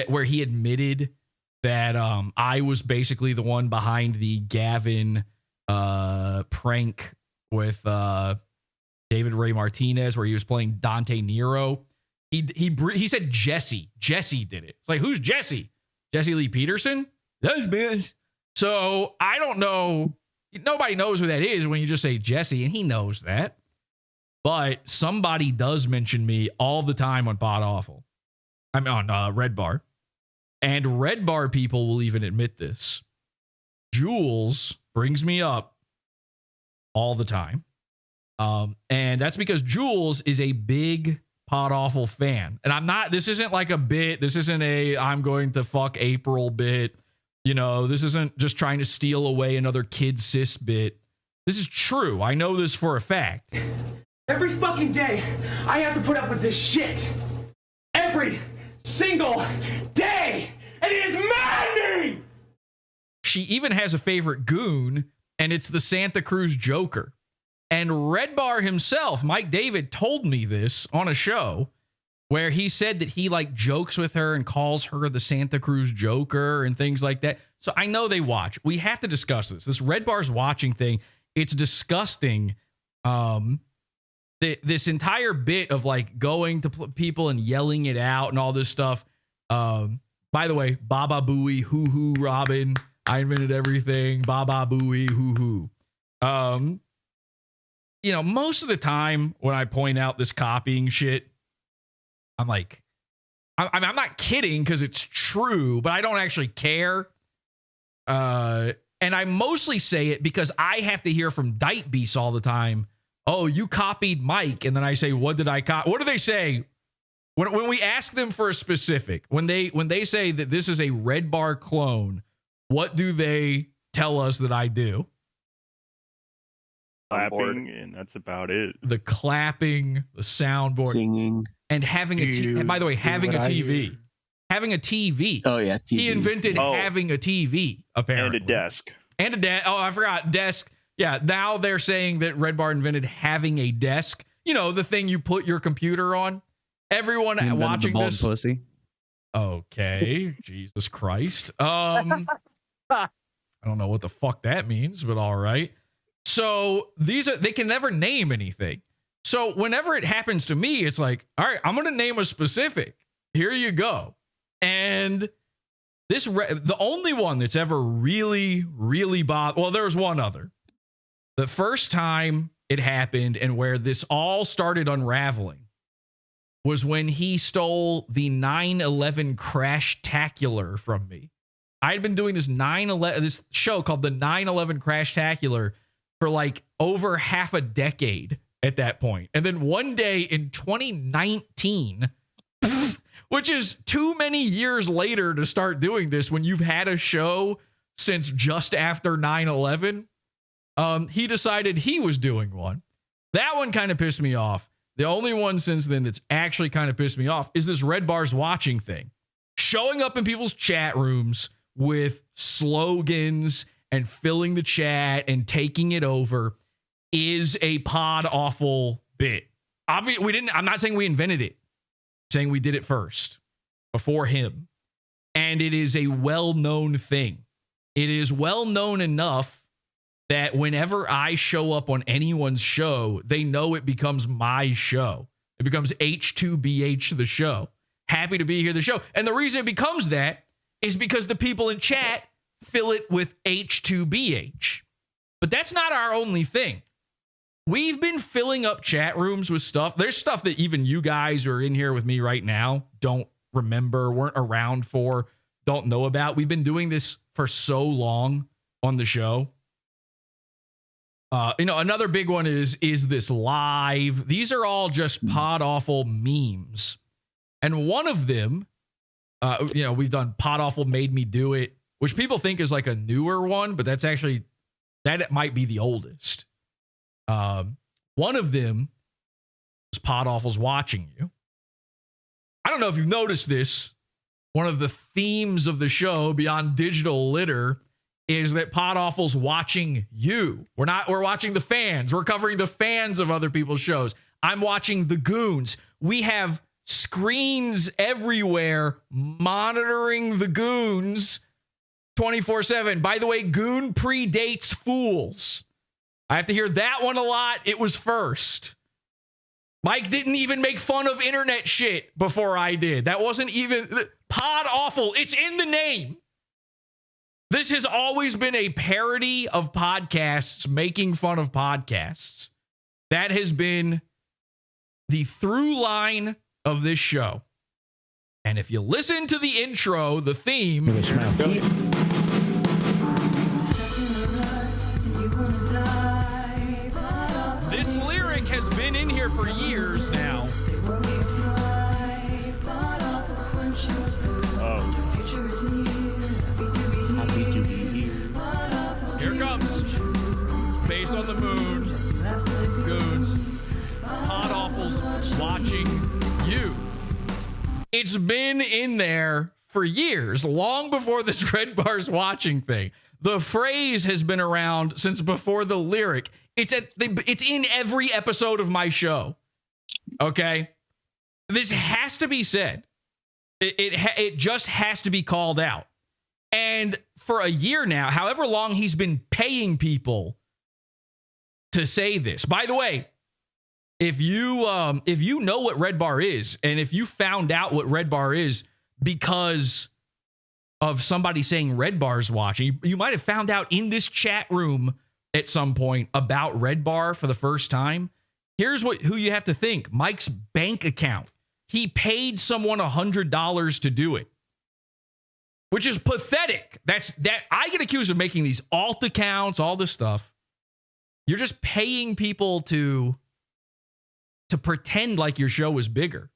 where he admitted that I was basically the one behind the Gavin prank with David Ray Martinez, where he was playing Dante Nero. He said Jesse did it. It's like, who's Jesse? Jesse Lee Peterson? That's me. So I don't know. Nobody knows who that is when you just say Jesse, and he knows that. But somebody does mention me all the time on PODAWFUL. I'm on Red Bar. And Red Bar people will even admit this. Jules brings me up all the time. And that's because Jules is a big PODAWFUL fan. And this isn't like a bit. This isn't I'm going to fuck April bit. You know, this isn't just trying to steal away another kid sis bit. This is true. I know this for a fact. Every fucking day, I have to put up with this shit. Every single day. And it is maddening! She even has a favorite goon, and it's the Santa Cruz Joker. And Red Bar himself, Mike David, told me this on a show where he said that he like jokes with her and calls her the Santa Cruz Joker and things like that. So I know they watch. We have to discuss this. This Red Bar's watching thing, it's disgusting. This entire bit of like going to people and yelling it out and all this stuff. By the way, Baba Booey, hoo hoo, Robin. I invented everything. Baba Booey, hoo hoo. You know, most of the time when I point out this copying shit, I'm like, I'm not kidding because it's true, but I don't actually care. And I mostly say it because I have to hear from Dite Beasts all the time. Oh, you copied Mike. And then I say, what did I copy? What do they say? When we ask them for a specific, when they say that this is a Red Bar clone, what do they tell us that I do? Clapping, and that's about it. The clapping, the soundboard, singing, and having a TV. And by the way, having a TV. Having a TV. Oh, yeah. TV. He invented having a TV, apparently. And a desk. And a desk. Oh, I forgot. Desk. Yeah, now they're saying that Red Bar invented having a desk. You know, the thing you put your computer on. Everyone watching this. Pussy. Okay. Jesus Christ. I don't know what the fuck that means, but all right. So they can never name anything. So whenever it happens to me, it's like, all right, I'm going to name a specific. Here you go. And the only one that's ever really, really bothered. Well, there was one other. The first time it happened and where this all started unraveling was when he stole the 9/11 Crash-tacular from me. I had been doing this show called the 9/11 Crash-tacular for like over half a decade at that point. And then one day in 2019, which is too many years later to start doing this when you've had a show since just after 9/11, he decided he was doing one. That one kind of pissed me off. The only one since then that's actually kind of pissed me off is this Red Bar's watching thing. Showing up in people's chat rooms with slogans and filling the chat and taking it over is a pod awful bit. I'm not saying we invented it. I'm saying we did it first before him. And it is a well-known thing. It is well-known enough that whenever I show up on anyone's show, they know it becomes my show. It becomes H2BH the show. Happy to be here, the show. And the reason it becomes that is because the people in chat fill it with H2BH. But that's not our only thing. We've been filling up chat rooms with stuff. There's stuff that even you guys who are in here with me right now don't remember, weren't around for, don't know about. We've been doing this for so long on the show. Another big one is this live? These are all just pod awful memes. And one of them, we've done pod awful made me do it, which people think is like a newer one, but that might be the oldest. One of them is pod awful's watching you. I don't know if you've noticed this. One of the themes of the show beyond digital litter is that pod awful's watching you. We're watching the fans. We're covering the fans of other people's shows. I'm watching the goons. We have screens everywhere monitoring the goons 24/7. By the way, goon predates fools. I have to hear that one a lot. It was first. Mike didn't even make fun of internet shit before I did. That wasn't even pod awful. It's in the name. This has always been a parody of podcasts, making fun of podcasts. That has been the through line of this show. And if you listen to the intro, the theme. This lyric has been in here for years now. Here comes Space on the Moon, Goons, Pod Awful's watching you. It's been in there for years, long before this Red Bar's watching thing. The phrase has been around since before the lyric. It's in every episode of my show. Okay? This has to be said. It just has to be called out. And for a year now, however long he's been paying people to say this. By the way, if you know what Red Bar is, and if you found out what Red Bar is because of somebody saying Red Bar's watching, you might have found out in this chat room at some point about Red Bar for the first time. Here's who you have to think. Mike's bank account. He paid someone $100 to do it, which is pathetic. I get accused of making these alt accounts, all this stuff. You're just paying people to pretend like your show is bigger.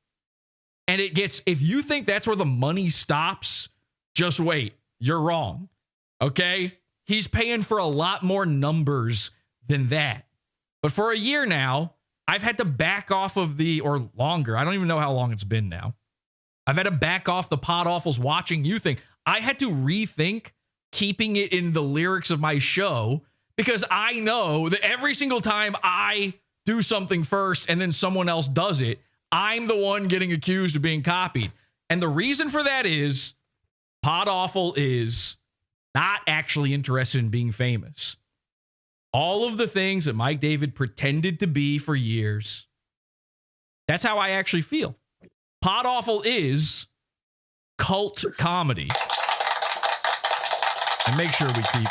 And if you think that's where the money stops, just wait. You're wrong. Okay? He's paying for a lot more numbers than that. But for a year now, I've had to back off of or longer. I don't even know how long it's been now. I've had to back off the Pod Awful's watching you thing. I had to rethink keeping it in the lyrics of my show because I know that every single time I do something first and then someone else does it, I'm the one getting accused of being copied. And the reason for that is Pod Awful is not actually interested in being famous. All of the things that Mike David pretended to be for years, that's how I actually feel. Pod Awful is cult comedy. And make sure we keep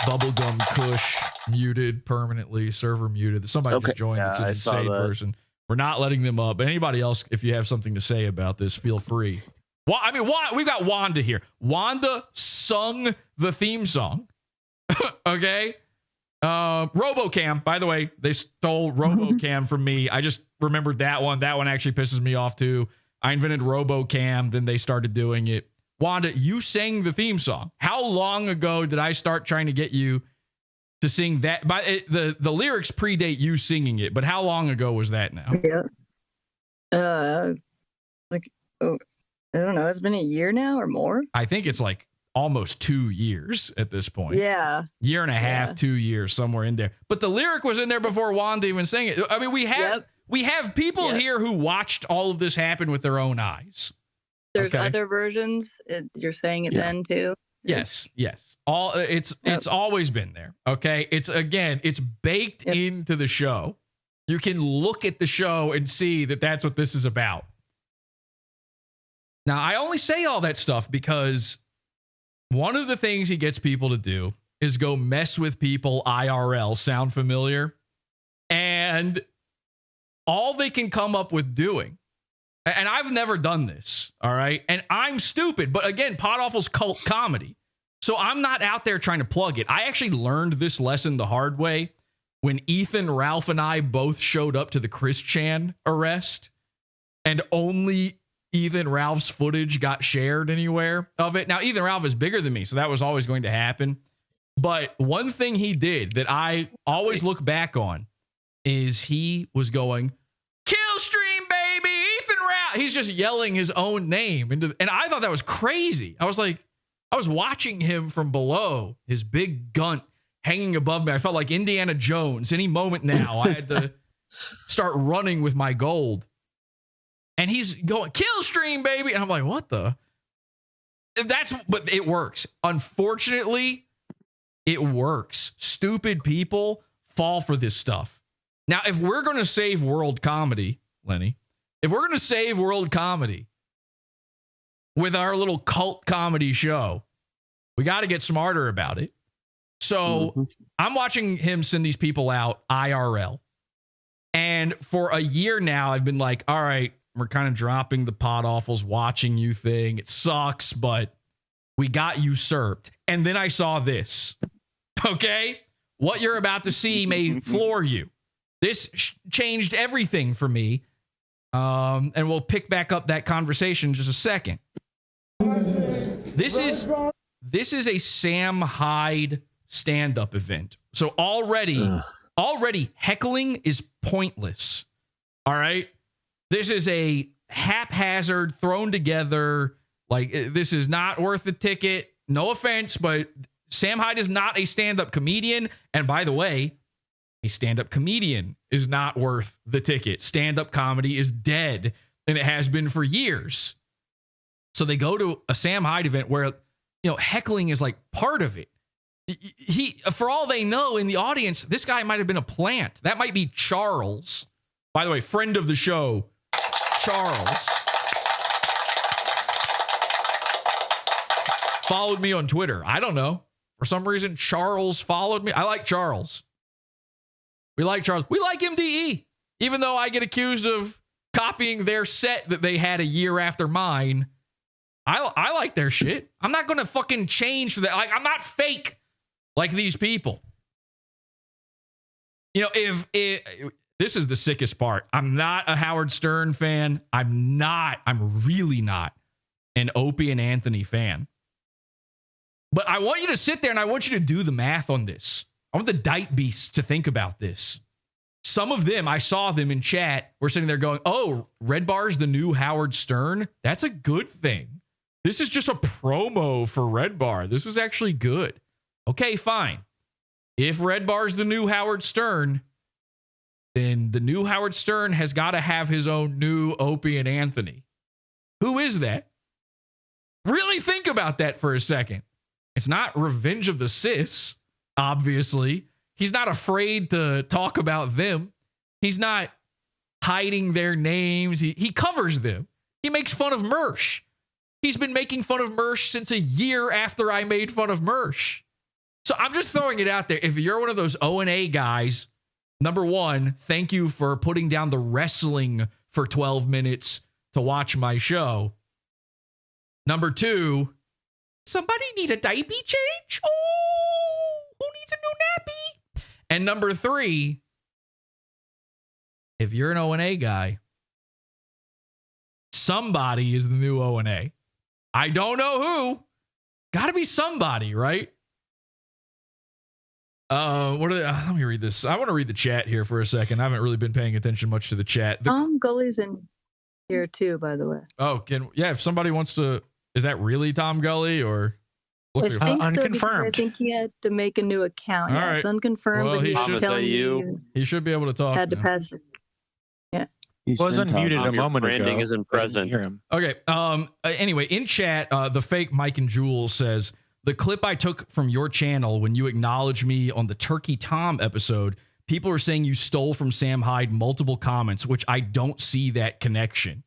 Bubblegum Kush muted permanently, server muted. Somebody just joined. It's an insane person. We're not letting them up. But anybody else, if you have something to say about this, feel free. Well, I mean, we've got Wanda here. Wanda sung the theme song. Okay. RoboCam, by the way, they stole RoboCam from me. I just remembered that one. That one actually pisses me off too. I invented RoboCam, then they started doing it. Wanda, you sang the theme song. How long ago did I start trying to get you to sing that? The lyrics predate you singing it, but how long ago was that now? Yeah. I don't know. It's been a year now or more. I think it's like almost 2 years at this point. Yeah. Year and a half, 2 years, somewhere in there. But the lyric was in there before Wanda even sang it. I mean, we have people here who watched all of this happen with their own eyes. There's other versions. You're saying it then too. Yes. It's always been there. Okay. It's baked into the show. You can look at the show and see that that's what this is about. Now, I only say all that stuff because one of the things he gets people to do is go mess with people IRL. Sound familiar? And all they can come up with doing, and I've never done this, all right? And I'm stupid, but again, PodAwful's cult comedy. So I'm not out there trying to plug it. I actually learned this lesson the hard way when Ethan, Ralph, and I both showed up to the Chris Chan arrest, and only Ethan Ralph's footage got shared anywhere of it. Now, Ethan Ralph is bigger than me, so that was always going to happen. But one thing he did that I always look back on is he was going, "Killstream, baby, Ethan Ralph." He's just yelling his own name. And I thought that was crazy. I was watching him from below, his big gun hanging above me. I felt like Indiana Jones. Any moment now, I had to start running with my gold. And he's going, "Killstream, baby." And I'm like, what the? But it works. Unfortunately, it works. Stupid people fall for this stuff. Now, if we're going to save world comedy, Lenny, if we're going to save world comedy with our little cult comedy show, we got to get smarter about it. So I'm watching him send these people out IRL. And for a year now, I've been like, all right, we're kind of dropping the PodAwful's watching you thing. It sucks, but we got usurped. And then I saw this. Okay? What you're about to see may floor you. This changed everything for me. And we'll pick back up that conversation in just a second. This is a Sam Hyde stand-up event. So already heckling is pointless. All right? This is a haphazard, thrown together, like, this is not worth the ticket. No offense, but Sam Hyde is not a stand-up comedian. And by the way, a stand-up comedian is not worth the ticket. Stand-up comedy is dead, and it has been for years. So they go to a Sam Hyde event where, heckling is like part of it. He, for all they know in the audience, this guy might have been a plant. That might be Charles. By the way, friend of the show, Charles. Followed me on Twitter. I don't know. For some reason, Charles followed me. I like Charles. We like Charles. We like MDE. Even though I get accused of copying their set that they had a year after mine, I like their shit. I'm not going to fucking change for that. Like, I'm not fake like these people. If this is the sickest part. I'm not a Howard Stern fan. I'm really not an Opie and Anthony fan. But I want you to sit there and I want you to do the math on this. I want the DIAPEBEASTS to think about this. Some of them, I saw them in chat, were sitting there going, "Oh, REDBAR's the new Howard Stern. That's a good thing. This is just a promo for REDBAR. This is actually good." Okay, fine. If REDBAR's the new Howard Stern, then the new Howard Stern has got to have his own new Opie and Anthony. Who is that? Really think about that for a second. It's not Revenge of the Sis, obviously. He's not afraid to talk about them. He's not hiding their names. He covers them. He makes fun of Mersh. He's been making fun of Mersh since a year after I made fun of Mersh. So I'm just throwing it out there. If you're one of those O&A guys, number one, thank you for putting down the wrestling for 12 minutes to watch my show. Number two, somebody need a diaper change? Oh, who needs a new nappy? And number three, if you're an O&A guy, somebody is the new O&A. I don't know who. Got to be somebody, right? Let me read this. I want to read the chat here for a second. I haven't really been paying attention much to the chat. Tom Gully's in here too, by the way. Oh, if somebody wants to, is that really Tom Gully or? I think so, unconfirmed. I think he had to make a new account. All Yeah, right. it's unconfirmed, Well, but he he's should- telling me He should be able to talk. had to now. pass it. Yeah. Was unmuted a moment ago. Branding isn't present. Hear him. Okay. Anyway, in chat, the fake Mike and Jules says, the clip I took from your channel when you acknowledged me on the Turkey Tom episode, people are saying you stole from Sam Hyde multiple comments, which I don't see that connection.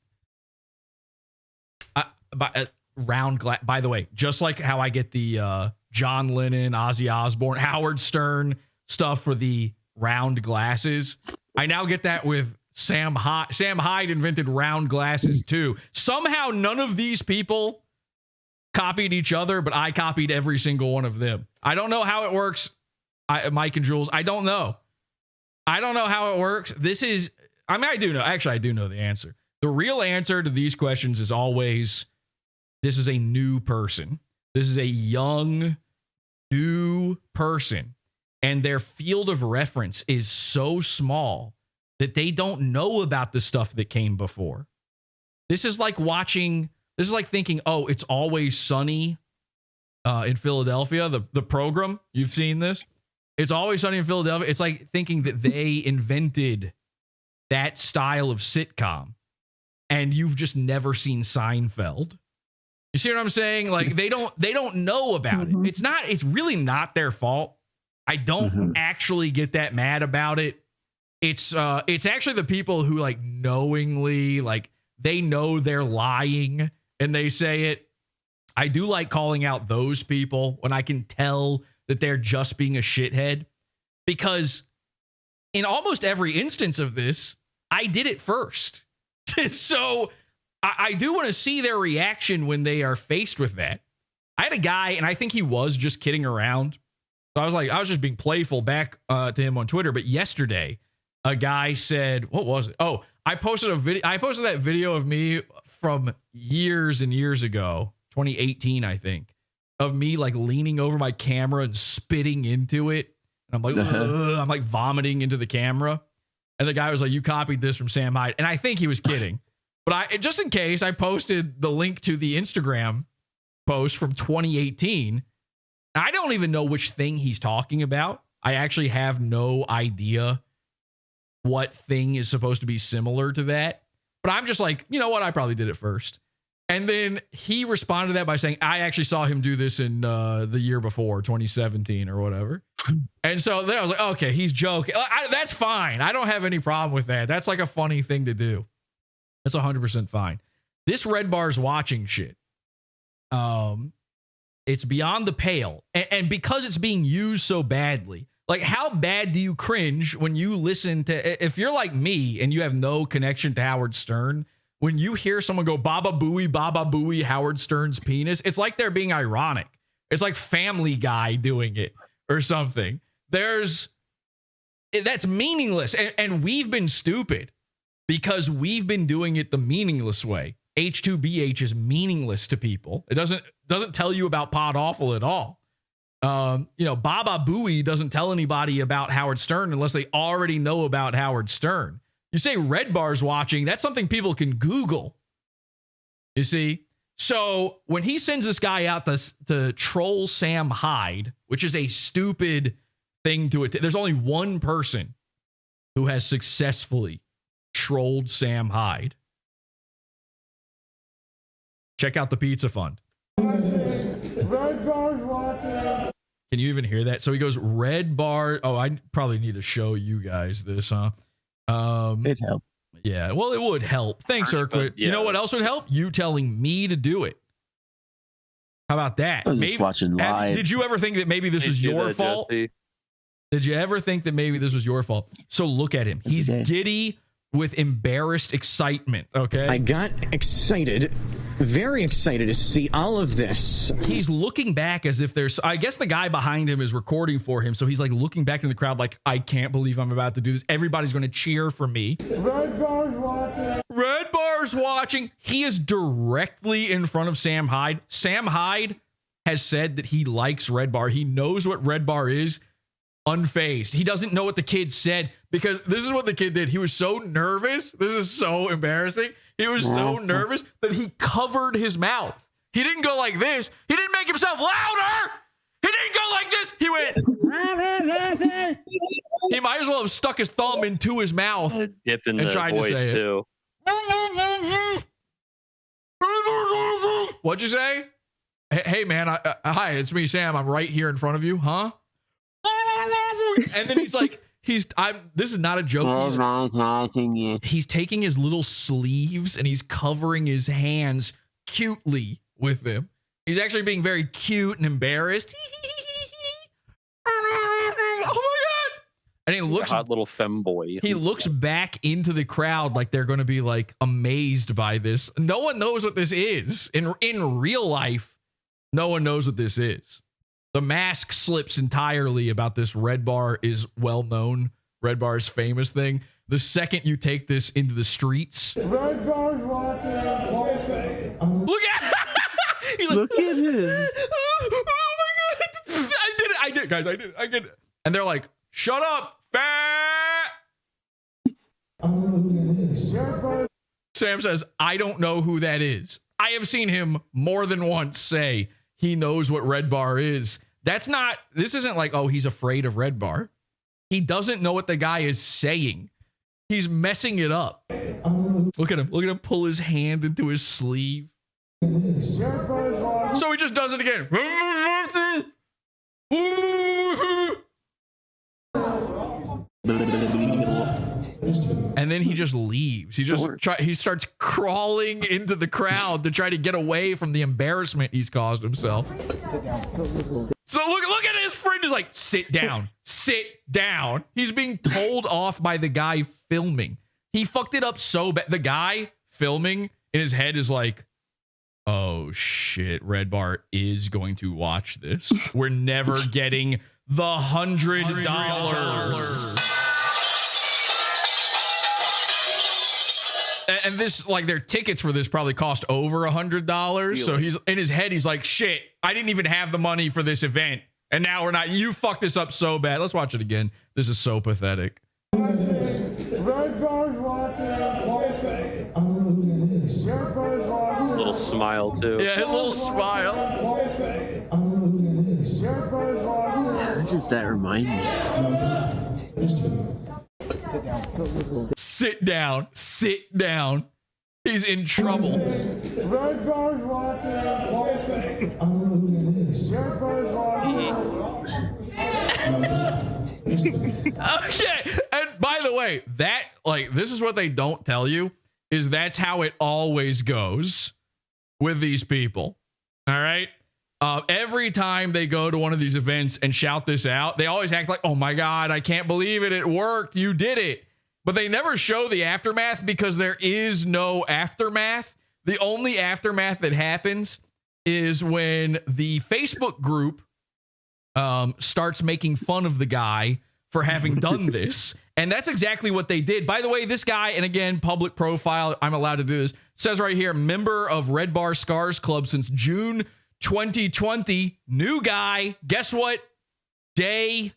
By the way, just like how I get the John Lennon, Ozzy Osbourne, Howard Stern stuff for the round glasses, I now get that with Sam Hyde. Sam Hyde invented round glasses too. Somehow none of these people copied each other, but I copied every single one of them. I don't know how it works, Mike and Jules. I don't know. I don't know how it works. I do know. Actually, I do know the answer. The real answer to these questions is always, this is a new person. This is a young, new person. And their field of reference is so small that they don't know about the stuff that came before. This is like thinking, oh, It's Always Sunny in Philadelphia, the program. You've seen this? It's Always Sunny in Philadelphia. It's like thinking that they invented that style of sitcom and you've just never seen Seinfeld. You see what I'm saying? Like they don't know about it. It's really not their fault. I don't actually get that mad about it. It's actually the people who like knowingly, like they know they're lying and they say it. I do like calling out those people when I can tell that they're just being a shithead, because in almost every instance of this, I did it first. So I do want to see their reaction when they are faced with that. I had a guy, and I think he was just kidding around. So I was just being playful back to him on Twitter. But yesterday, a guy said, what was it? Oh, I posted that video of me from years and years ago, 2018, I think, of me like leaning over my camera and spitting into it. And I'm like, I'm like vomiting into the camera. And the guy was like, you copied this from Sam Hyde. And I think he was kidding. But just in case, I posted the link to the Instagram post from 2018. I don't even know which thing he's talking about. I actually have no idea what thing is supposed to be similar to that. But I'm just like, you know what? I probably did it first. And then he responded to that by saying, I actually saw him do this in the year before, 2017 or whatever. And so then I was like, okay, he's joking. That's fine. I don't have any problem with that. That's like a funny thing to do. That's 100% fine. This REDBAR's watching shit. It's beyond the pale. And because it's being used so badly, like how bad do you cringe when you listen to, if you're like me and you have no connection to Howard Stern, when you hear someone go, Baba Booey, Howard Stern's penis, it's like they're being ironic. It's like Family Guy doing it or something. That's meaningless. And we've been stupid because we've been doing it the meaningless way. H2BH is meaningless to people. It doesn't tell you about PODAWFUL at all. Baba Booey doesn't tell anybody about Howard Stern unless they already know about Howard Stern. You say REDBAR's watching, that's something people can Google. You see? So when he sends this guy out to troll Sam Hyde, which is a stupid thing to it, there's only one person who has successfully trolled Sam Hyde. Check out the Pizza Fund. REDBAR's watching. Can you even hear that? So he goes, REDBAR. Oh, I probably need to show you guys this, huh? It'd help. Yeah, well, it would help. Thanks, Urquhart. Yeah. You know what else would help? You telling me to do it. How about that? I was just watching live. Did you ever think that maybe this was your fault? Jesse. Did you ever think that maybe this was your fault? So look at him. He's giddy with embarrassed excitement, okay? I got excited, very excited to see all of this. He's looking back as if there's, I guess the guy behind him is recording for him, so he's like looking back in the crowd like, I can't believe I'm about to do this. Everybody's going to cheer for me. Red Bar's watching. Red Bar's watching. He is directly in front of Sam Hyde. Sam Hyde has said that he likes Red Bar. He knows what Red Bar is. Unfazed. He doesn't know what the kid said because this is what the kid did. He was so nervous. This is so embarrassing. He was so nervous that he covered his mouth. He didn't go like this. He didn't make himself louder. He didn't go like this. He went. He might as well have stuck his thumb into his mouth Dipped in and the tried to voice say too. it. What'd you say? Hey man, hi, it's me, Sam. I'm right here in front of you, huh? And then he's like, this is not a joke. He's taking his little sleeves and he's covering his hands cutely with them. He's actually being very cute and embarrassed. Oh my God. And he looks hot little femboy. He looks back into the crowd like they're going to be like amazed by this. No one knows what this is. In real life, no one knows what this is. The mask slips entirely about this Red Bar is well known. Red Bar's famous thing. The second you take this into the streets. Red Bar's watching. Look at He's like, look at him. Oh my God. I did it, guys. I did it. And they're like, shut up, fat. Sam says, I don't know who that is. I have seen him more than once say he knows what Red Bar is. This isn't like, oh, he's afraid of Red Bar. He doesn't know what the guy is saying. He's messing it up. Look at him pull his hand into his sleeve. So he just does it again. And then he just leaves. He starts crawling into the crowd to try to get away from the embarrassment he's caused himself. So look at his friend is like, sit down, sit down. He's being told off by the guy filming. He fucked it up so bad. The guy filming in his head is like, oh shit, Red Bar is going to watch this. We're never getting the $100. And this, like, their tickets for this probably cost over $100. So he's in his head, he's like, shit, I didn't even have the money for this event. And now we're not, you fucked this up so bad. Let's watch it again. This is so pathetic. Red Bar's watching. His little smile too. Yeah, his little smile. What does that remind me of? Sit down. Sit down. He's in trouble. Red Bar's watching. Red Bar's watching. Okay. And by the way, this is what they don't tell you, is that's how it always goes with these people. All right. Every time they go to one of these events and shout this out, they always act like, oh my God, I can't believe it. It worked. You did it. But they never show the aftermath because there is no aftermath. The only aftermath that happens is when the Facebook group starts making fun of the guy for having done this. And that's exactly what they did. By the way, this guy, and again, public profile, I'm allowed to do this, says right here, member of Red Bar Scars Club since June 2020. New guy. Guess what day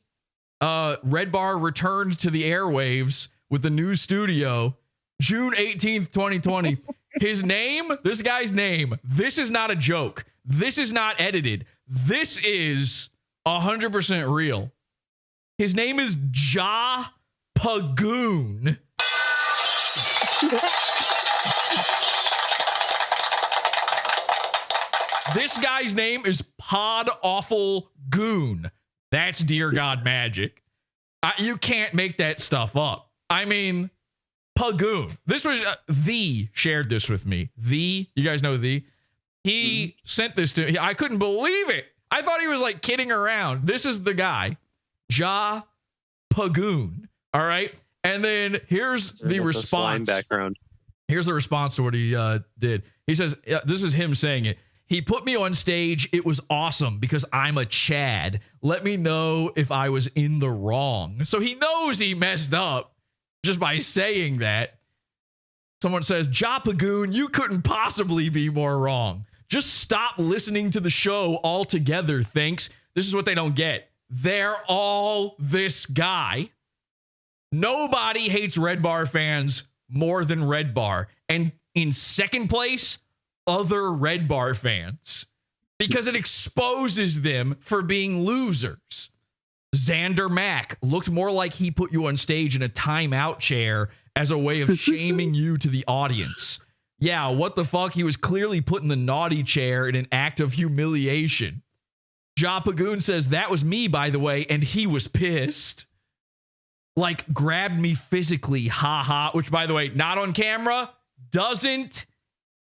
Red Bar returned to the airwaves with the new studio? June 18th, 2020. His name, this guy's name, this is not a joke. This is not edited. This is 100% real. His name is Ja Pagoon. This guy's name is PODAWFUL Goon. That's Dear God magic. You can't make that stuff up. I mean, Pagoon. This was The shared this with me. You guys know The? He sent this to me. I couldn't believe it. I thought he was like kidding around. This is the guy, Ja Pagoon. All right. And then here's the response. Background. Here's the response to what he did. He says, this is him saying it. He put me on stage. It was awesome because I'm a Chad. Let me know if I was in the wrong. So he knows he messed up just by saying that. Someone says, Ja Pagoon, you couldn't possibly be more wrong. Just stop listening to the show altogether, thanks. This is what they don't get. They're all this guy. Nobody hates Red Bar fans more than Red Bar. And in second place, other Red Bar fans. Because it exposes them for being losers. Xander Mack looked more like he put you on stage in a timeout chair as a way of shaming you to the audience. Yeah, what the fuck? He was clearly put in the naughty chair in an act of humiliation. Ja Pagoon says, that was me, by the way, and he was pissed. Like, grabbed me physically, haha, which, by the way, not on camera, doesn't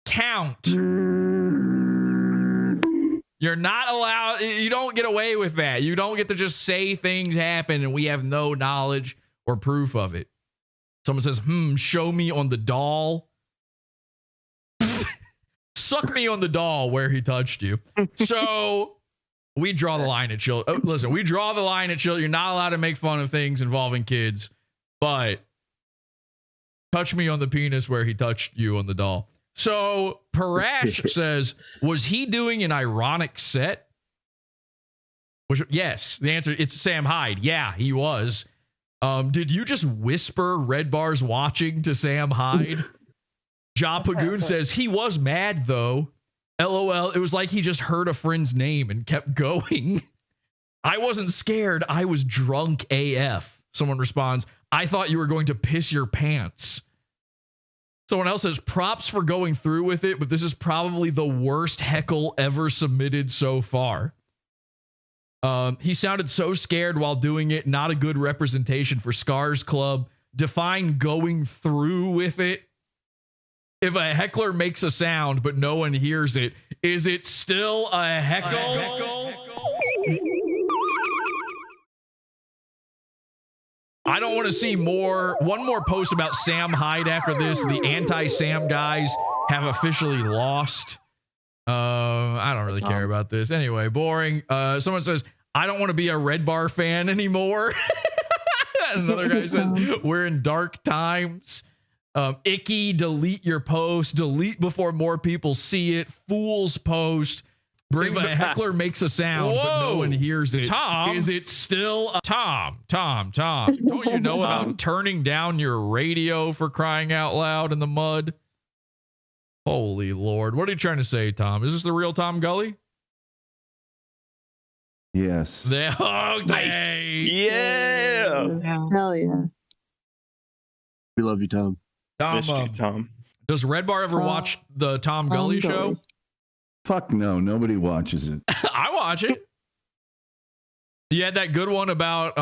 count. You're not allowed, you don't get away with that. You don't get to just say things happen and we have no knowledge or proof of it. Someone says, show me on the doll. Suck me on the doll where he touched you. So we draw the line at children. Oh, listen, we draw the line at children. You're not allowed to make fun of things involving kids, but touch me on the penis where he touched you on the doll. So Parash says, was he doing an ironic set? Which, yes, the answer, it's Sam Hyde. Yeah, he was. Did you just whisper Red Bar's watching to Sam Hyde? Ja Pagoon says, he was mad though. LOL, it was like he just heard a friend's name and kept going. I wasn't scared. I was drunk AF. Someone responds, I thought you were going to piss your pants. Someone else says, props for going through with it, but this is probably the worst heckle ever submitted so far. He sounded so scared while doing it. Not a good representation for Scars Club. Define going through with it. If a heckler makes a sound, but no one hears it, is it still a heckle? I don't want to see one more post about Sam Hyde after this. The anti-Sam guys have officially lost. I don't really care about this. Anyway, boring. Someone says, I don't want to be a Red Bar fan anymore. Another guy says, we're in dark times. Icky, delete your post. Delete before more people see it. Fool's post. If a heckler makes a sound, but no one hears it. Tom, is it still a Tom? Don't you know about turning down your radio for crying out loud in the mud? Holy Lord. What are you trying to say, Tom? Is this the real Tom Gully? Yes. Okay. Nice. Yeah. Hell yeah. We love you, Tom. Tom. Does Red Bar ever watch the Tom Gully show? Fuck no, nobody watches it. I watch it. You had that good one about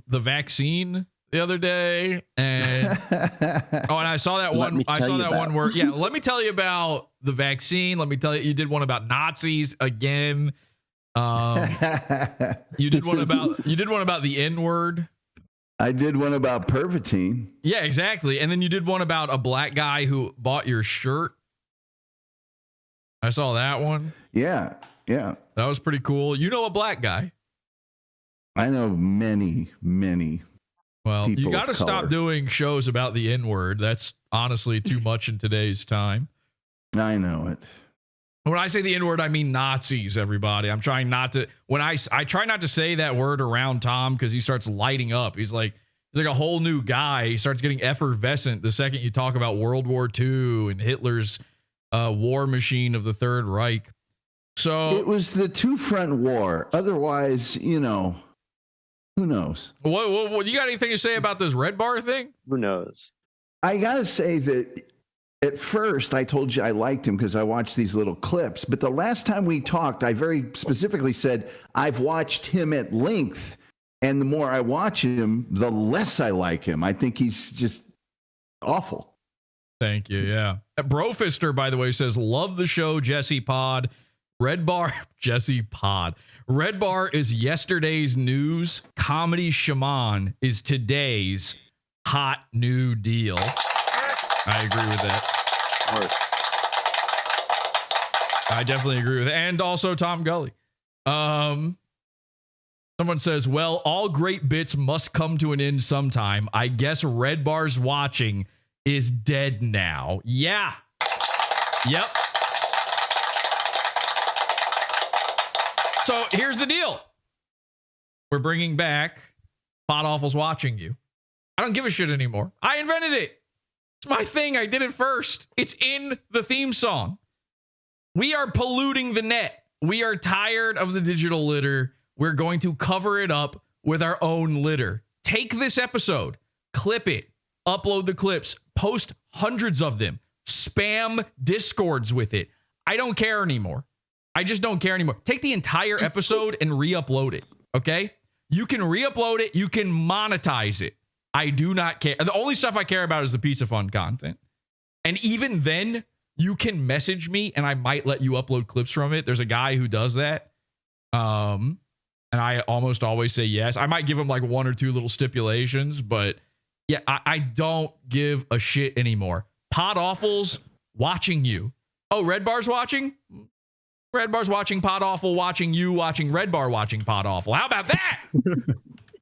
the vaccine the other day, and and I saw that one. I saw that one where let me tell you about the vaccine. Let me tell you, you did one about Nazis again. You did one about the N-word. I did one about Pervitine. Yeah, exactly. And then you did one about a black guy who bought your shirt. I saw that one. Yeah. That was pretty cool. You know a black guy. I know many. Well, you got to color. stop doing shows about the N-word. That's honestly too much in today's time. I know it. When I say the N-word, I mean Nazis, everybody. I'm trying not to, I try not to say that word around Tom because he starts lighting up. He's like a whole new guy. He starts getting effervescent the second you talk about World War II and Hitler's war machine of the Third Reich. So it was the two-front war. Otherwise, who knows? What you got anything to say about this Red Bar thing? Who knows? I gotta say that at first I told you I liked him because I watched these little clips. But the last time we talked, I very specifically said I've watched him at length, and the more I watch him, the less I like him. I think he's just awful. Thank you. Yeah. Brofister, by the way, says, love the show, Jesse Pod. REDBAR, Jesse Pod. REDBAR is yesterday's news. Comedy Shaman is today's hot new deal. I agree with that. Of course. I definitely agree with it. And also Tom Gully. Someone says, well, all great bits must come to an end sometime. I guess REDBAR's watching is dead now. Yeah. Yep. So here's the deal. We're bringing back PodAwful's Watching You. I don't give a shit anymore. I invented it. It's my thing. I did it first. It's in the theme song. We are polluting the net. We are tired of the digital litter. We're going to cover it up with our own litter. Take this episode, clip it, upload the clips, post hundreds of them, spam Discords with it. I don't care anymore. I just don't care anymore. Take the entire episode and re-upload it, okay? You can re-upload it. You can monetize it. I do not care. The only stuff I care about is the Pizza Fund content. And even then, you can message me and I might let you upload clips from it. There's a guy who does that. And I almost always say yes. I might give him like one or two little stipulations, but yeah, I don't give a shit anymore. PodAwful's watching you. Oh, REDBAR's watching? REDBAR's watching PodAwful, watching you, watching REDBAR, watching PodAwful. How about that?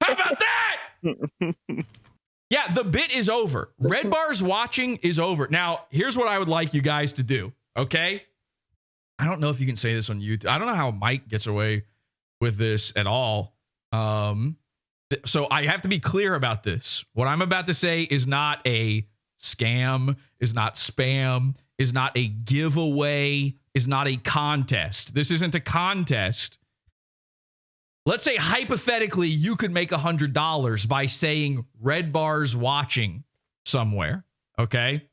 How about that? Yeah, the bit is over. REDBAR's watching is over. Now, here's what I would like you guys to do, okay? I don't know if you can say this on YouTube. I don't know how Mike gets away with this at all. So I have to be clear about this. What I'm about to say is not a scam, is not spam, is not a giveaway, is not a contest. This isn't a contest. Let's say hypothetically you could make $100 by saying REDBAR's watching somewhere, okay?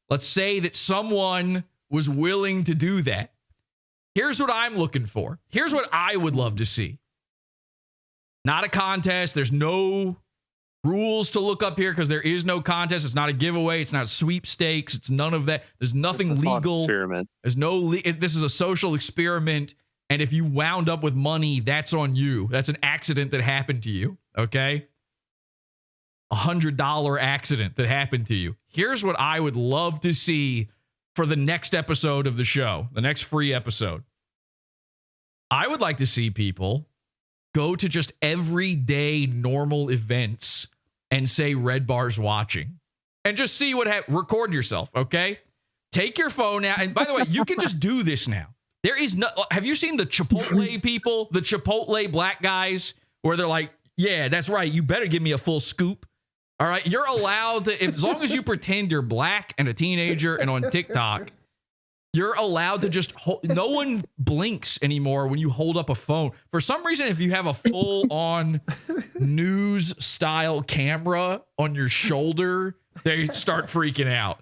Let's say that someone was willing to do that. Here's what I'm looking for. Here's what I would love to see. Not a contest. There's no rules to look up here because there is no contest. It's not a giveaway. It's not sweepstakes. It's none of that. There's nothing legal. There's no. This is a social experiment. And if you wound up with money, that's on you. That's an accident that happened to you. Okay. $100 accident that happened to you. Here's what I would love to see for the next episode of the show, the next free episode. I would like to see people go to just everyday normal events and say REDBAR's watching and just see what record yourself. Okay. Take your phone out. And by the way, you can just do this now. There is no, have you seen the Chipotle people, the Chipotle black guys where they're like, yeah, that's right. You better give me a full scoop. All right. You're allowed to, as long as you pretend you're black and a teenager and on TikTok, you're allowed to just no one blinks anymore when you hold up a phone. For some reason, if you have a full-on news-style camera on your shoulder, they start freaking out.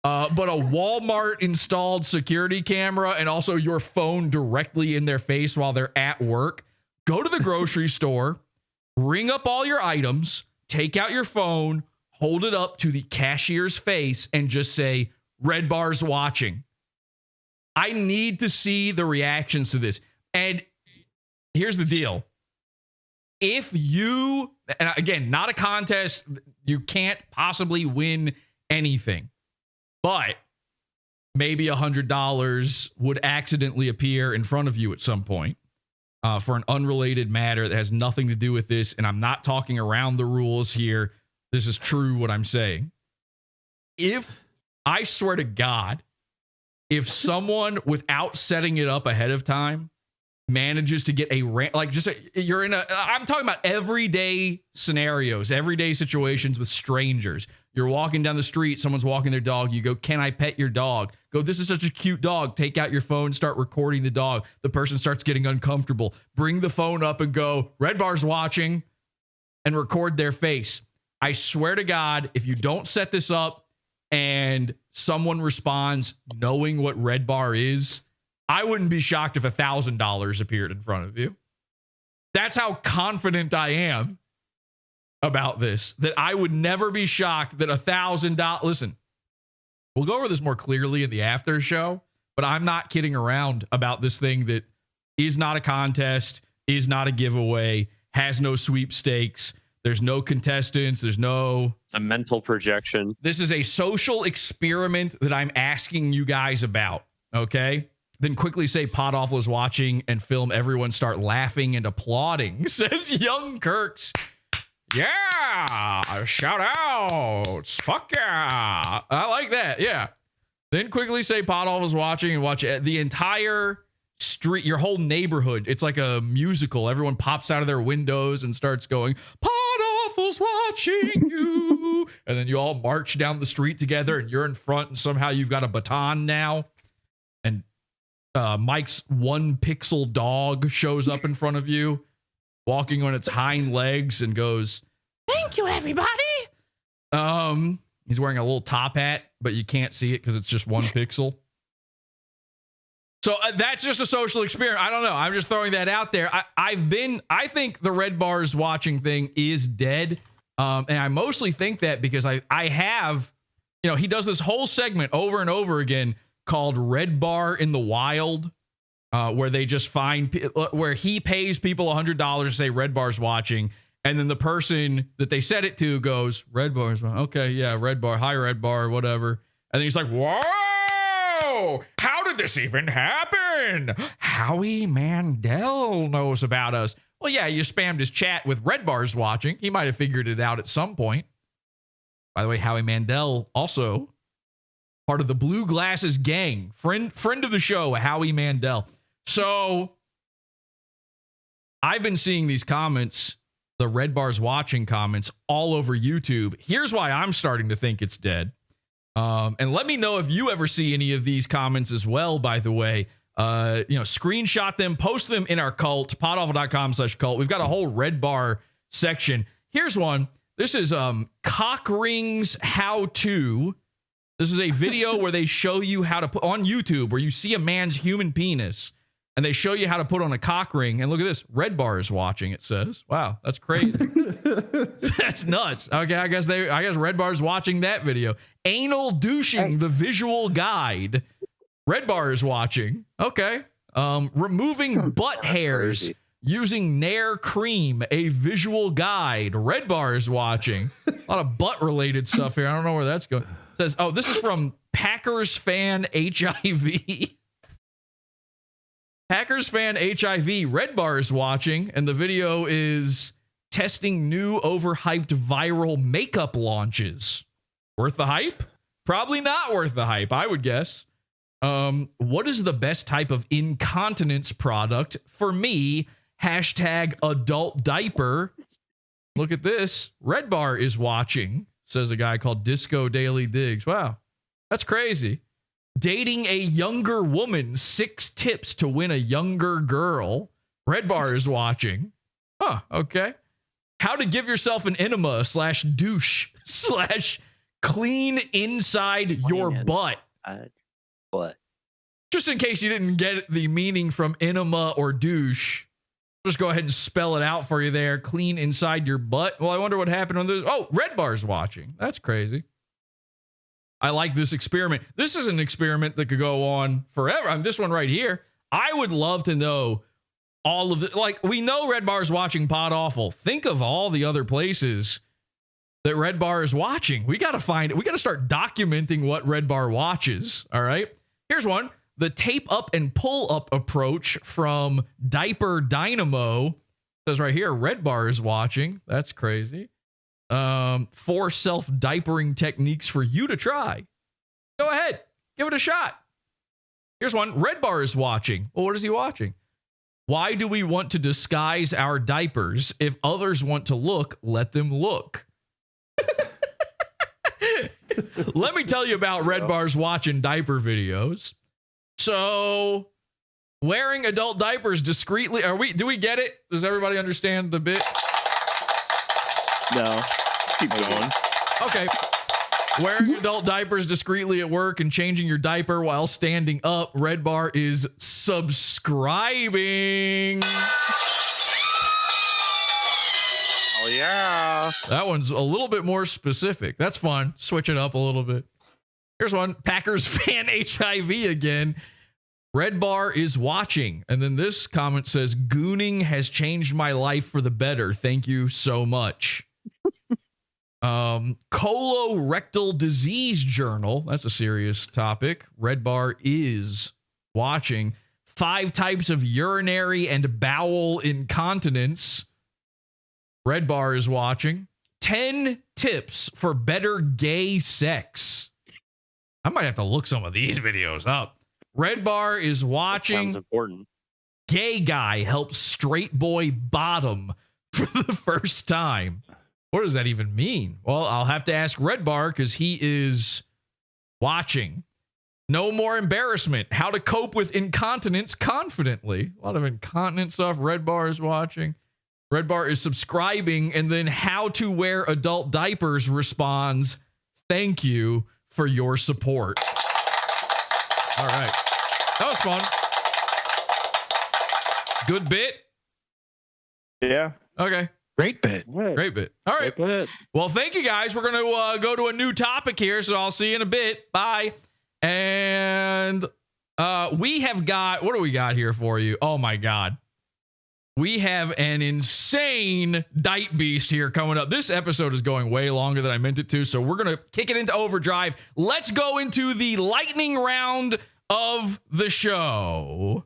But a Walmart-installed security camera and also your phone directly in their face while they're at work, go to the grocery store, ring up all your items, take out your phone, hold it up to the cashier's face, and just say, REDBAR's watching. I need to see the reactions to this. And here's the deal. If you, and again, not a contest, you can't possibly win anything, but maybe $100 would accidentally appear in front of you at some point for an unrelated matter that has nothing to do with this. And I'm not talking around the rules here. This is true what I'm saying. If, I swear to God, if someone, without setting it up ahead of time, manages to get I'm talking about everyday scenarios, everyday situations with strangers. You're walking down the street, someone's walking their dog. You go, can I pet your dog? Go, this is such a cute dog. Take out your phone, start recording the dog. The person starts getting uncomfortable. Bring the phone up and go, REDBAR's watching, and record their face. I swear to God, if you don't set this up, and someone responds knowing what REDBAR is, I wouldn't be shocked if $1,000 appeared in front of you. That's how confident I am about this, that I would never be shocked that $1,000. Listen, We'll go over this more clearly in the after show, but I'm not kidding around about this thing that is not a contest, is not a giveaway, has no sweepstakes. There's no contestants. There's no... A mental projection. This is a social experiment that I'm asking you guys about, okay? Then quickly say PodAwful is watching and film everyone start laughing and applauding, says Young Kirks. Yeah, shout outs. Fuck yeah. I like that. Yeah. Then quickly say PodAwful is watching and watch the entire street, your whole neighborhood. It's like a musical. Everyone pops out of their windows and starts going, PodAwful's watching you. And then you all march down the street together and you're in front and somehow you've got a baton now. And Mike's 1 pixel dog shows up in front of you, walking on its hind legs and goes, "Thank you, everybody." He's wearing a little top hat, but you can't see it because it's just 1 pixel. So that's just a social experiment. I don't know. I'm just throwing that out there. I think the Red Bar's watching thing is dead. And I mostly think that because I have, he does this whole segment over and over again called Red Bar in the Wild, where they just where he pays people $100 to say Red Bar's watching. And then the person that they said it to goes, Red Bar's, okay, yeah, Red Bar, hi, Red Bar, whatever. And then he's like, whoa, how did this even happen? Howie Mandel knows about us. Well, yeah, you spammed his chat with Red Bar's watching. He might have figured it out at some point. By the way, Howie Mandel, also part of the Blue Glasses gang, friend of the show, Howie Mandel. So I've been seeing these comments, the Red Bar's watching comments, all over YouTube. Here's why I'm starting to think it's dead. And let me know if you ever see any of these comments as well, by the way. Screenshot them, post them in our cult, podawful.com/cult. We've got a whole Red Bar section. Here's one. This is cock rings how to. This is a video where they show you how to put on YouTube, where you see a man's human penis and they show you how to put on a cock ring. And look at this. Red Bar is watching, it says. Wow, that's crazy. That's nuts. Okay, I guess Red Bar's watching that video. Anal douching, the visual guide. Red Bar is watching. Okay. Removing butt hairs using Nair cream, a visual guide. Red Bar is watching. A lot of butt related stuff here. I don't know where that's going. It says, oh, this is from Packers fan HIV. Packers fan HIV. Red Bar is watching, and the video is testing new overhyped viral makeup launches. Worth the hype? Probably not worth the hype, I would guess. What is the best type of incontinence product? For me, hashtag adult diaper. Look at this. Red Bar is watching, says a guy called Disco Daily Diggs. Wow, that's crazy. Dating a younger woman, 6 tips to win a younger girl. Red Bar is watching. Huh, okay. How to give yourself an enema /douche / clean inside your butt. What? Just in case you didn't get the meaning from enema or douche, just go ahead and spell it out for you there. Clean inside your butt. Well, I wonder what happened on those. Oh, Red Bar's watching. That's crazy. I like this experiment. This is an experiment that could go on forever. I mean, this one right here. I would love to know all of it. Like, we know Red Bar's watching PodAwful. Think of all the other places that Red Bar is watching. We got to find it. We got to start documenting what Red Bar watches. All right. Here's one. The tape up and pull up approach from Diaper Dynamo. It says right here, Red Bar is watching. That's crazy. 4 self-diapering techniques for you to try. Go ahead. Give it a shot. Here's one. Red Bar is watching. Well, what is he watching? Why do we want to disguise our diapers? If others want to look, let them look. Let me tell you about Red Bar's watching diaper videos. So, wearing adult diapers discreetly. Do we get it? Does everybody understand the bit? No. Keep going. Okay. Wearing adult diapers discreetly at work and changing your diaper while standing up. Red Bar is subscribing. Oh, yeah. That one's a little bit more specific. That's fun. Switch it up a little bit. Here's one. Packers fan HIV again. REDBAR is watching. And then this comment says, gooning has changed my life for the better. Thank you so much. Colorectal disease journal. That's a serious topic. REDBAR is watching. 5 types of urinary and bowel incontinence. REDBAR is watching. 10 tips for better gay sex. I might have to look some of these videos up. REDBAR is watching. Sounds important. Gay guy helps straight boy bottom for the first time. What does that even mean? Well, I'll have to ask REDBAR because he is watching. No more embarrassment. How to cope with incontinence confidently. A lot of incontinence stuff. REDBAR is watching. REDBAR is subscribing. And then how to wear adult diapers responds, thank you for your support. All right. That was fun. Good bit? Yeah. Okay. Great bit. Great bit. All right. Well, thank you guys. We're going to go to a new topic here, so I'll see you in a bit. Bye. And we have got, what do we got here for you? Oh my God. We have an insane Diet Beast here coming up. This episode is going way longer than I meant it to, so we're going to kick it into overdrive. Let's go into the lightning round of the show.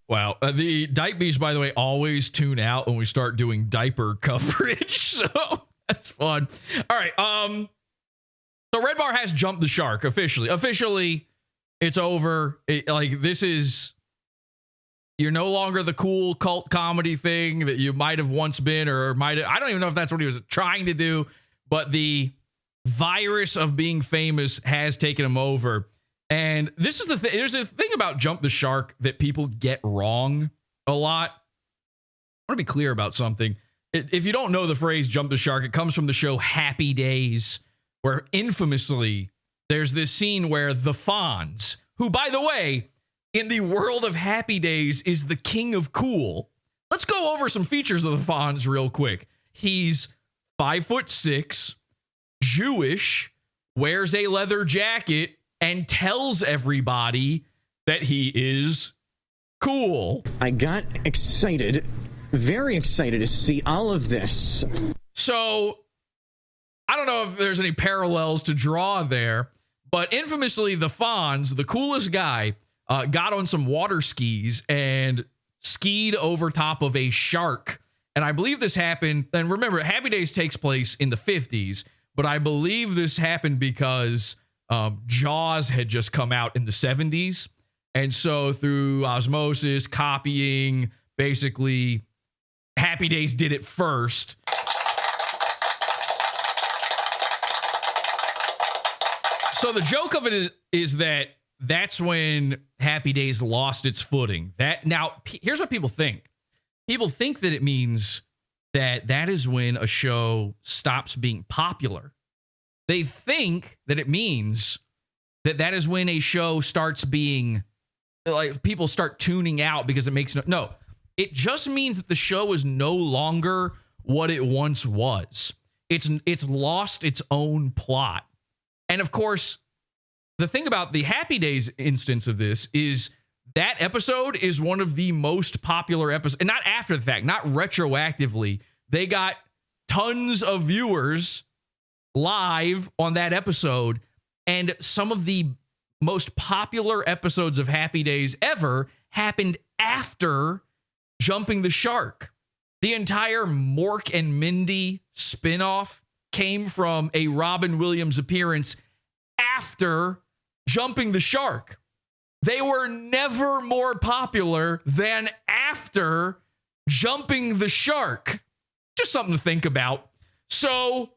Wow. The Diet Beasts, by the way, always tune out when we start doing diaper coverage. So that's fun. All right. So REDBAR has jumped the shark officially. Officially, it's over. You're no longer the cool cult comedy thing that you might have once been, or might have, I don't even know if that's what he was trying to do, but the virus of being famous has taken him over. And this is the thing. There's a thing about Jump the Shark that people get wrong a lot. I want to be clear about something. If you don't know the phrase Jump the Shark, it comes from the show Happy Days, where infamously there's this scene where the Fonz, who, by the way, in the world of Happy Days is the king of cool. Let's go over some features of the Fonz real quick. He's 5'6", Jewish, wears a leather jacket, and tells everybody that he is cool. I got excited, very excited to see all of this. So, I don't know if there's any parallels to draw there, but infamously, the Fonz, the coolest guy, got on some water skis and skied over top of a shark. And I believe this happened, and remember, Happy Days takes place in the 50s, but I believe this happened because Jaws had just come out in the 70s. And so through osmosis, copying, basically, Happy Days did it first. So the joke of it is that that's when Happy Days lost its footing. Here's what people think. People think that it means that is when a show stops being popular. They think that it means that is when a show starts being, like, people start tuning out because it makes no. It just means that the show is no longer what it once was. It's lost its own plot. And of course, the thing about the Happy Days instance of this is that episode is one of the most popular episodes, and not after the fact, not retroactively. They got tons of viewers live on that episode, and some of the most popular episodes of Happy Days ever happened after Jumping the Shark. The entire Mork and Mindy spinoff came from a Robin Williams appearance after Jumping the Shark. They were never more popular than after jumping the shark. Just something to think about. So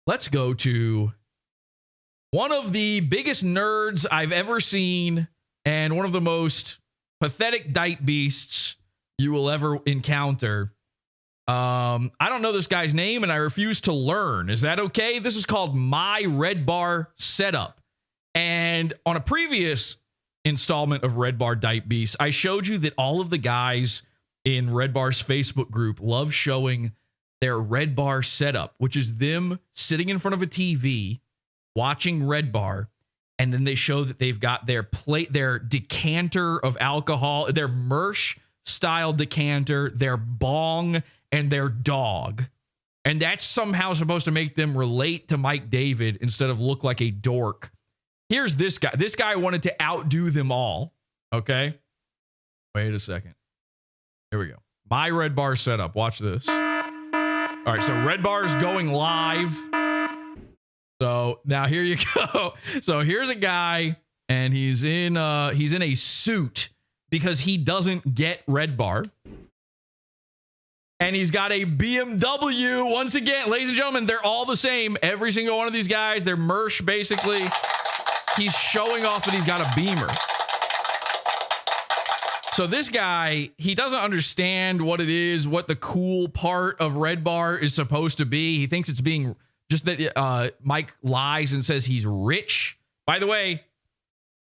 let's go to one of the biggest nerds I've ever seen and one of the most pathetic dyke beasts you will ever encounter. I don't know this guy's name and I refuse to learn. Is that okay? This is called My REDBAR Setup. And on a previous installment of REDBAR Dyke Beasts, I showed you that all of the guys in REDBAR's Facebook group love showing their REDBAR setup, which is them sitting in front of a TV watching REDBAR, and then they show that they've got their plate, their decanter of alcohol, their Mersh style decanter, their bong, and their dog. And that's somehow supposed to make them relate to Mike David instead of look like a dork. Here's this guy. This guy wanted to outdo them all. Okay. Wait a second. Here we go. My REDBAR setup. Watch this. All right. So REDBAR is going live. So now here you go. So here's a guy and he's in a suit because he doesn't get REDBAR. And he's got a BMW. Once again, ladies and gentlemen, they're all the same. Every single one of these guys, they're Mersh, basically. He's showing off that he's got a Beamer. So this guy, he doesn't understand what it is, what the cool part of REDBAR is supposed to be. He thinks it's being just that Mike lies and says he's rich. By the way,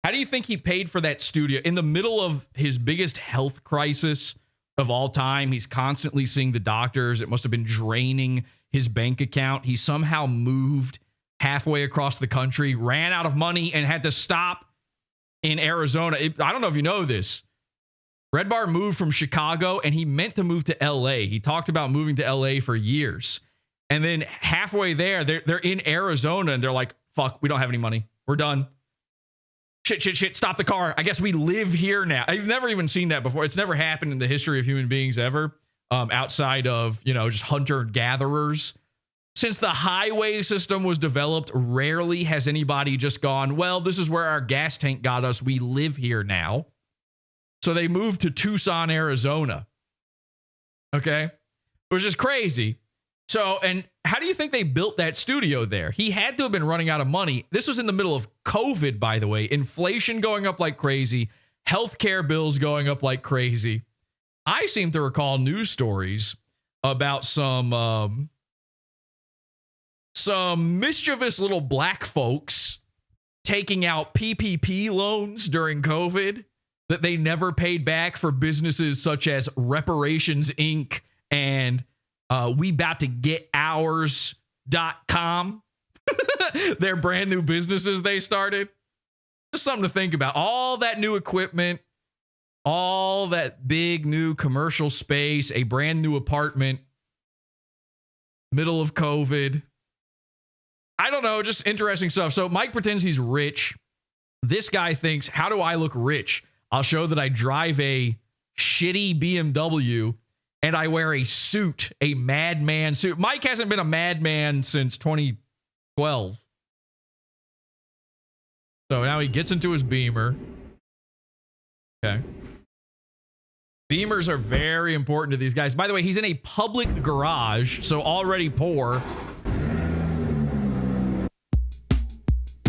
how do you think he paid for that studio? In the middle of his biggest health crisis of all time, he's constantly seeing the doctors. It must have been draining his bank account. He somehow moved halfway across the country, ran out of money, and had to stop in Arizona. I don't know if you know this. REDBAR moved from Chicago, and he meant to move to LA. He talked about moving to LA for years. And then halfway there, they're in Arizona, and they're like, fuck, we don't have any money. We're done. Shit, stop the car. I guess we live here now. I've never even seen that before. It's never happened in the history of human beings ever, outside of, just hunter-gatherers. Since the highway system was developed, rarely has anybody just gone, well, this is where our gas tank got us. We live here now. So they moved to Tucson, Arizona. Okay? Which is crazy. So, and how do you think they built that studio there? He had to have been running out of money. This was in the middle of COVID, by the way. Inflation going up like crazy. Healthcare bills going up like crazy. I seem to recall news stories about some mischievous little black folks taking out PPP loans during COVID that they never paid back for businesses such as Reparations Inc. and we about to get ours.com. They're brand new businesses they started. Just something to think about. All that new equipment, all that big new commercial space, a brand new apartment, middle of COVID. I don't know, just interesting stuff. So Mike pretends he's rich. This guy thinks, how do I look rich? I'll show that I drive a shitty BMW and I wear a suit, a madman suit. Mike hasn't been a madman since 2012. So now he gets into his Beamer. Okay. Beamers are very important to these guys. By the way, he's in a public garage, so already poor.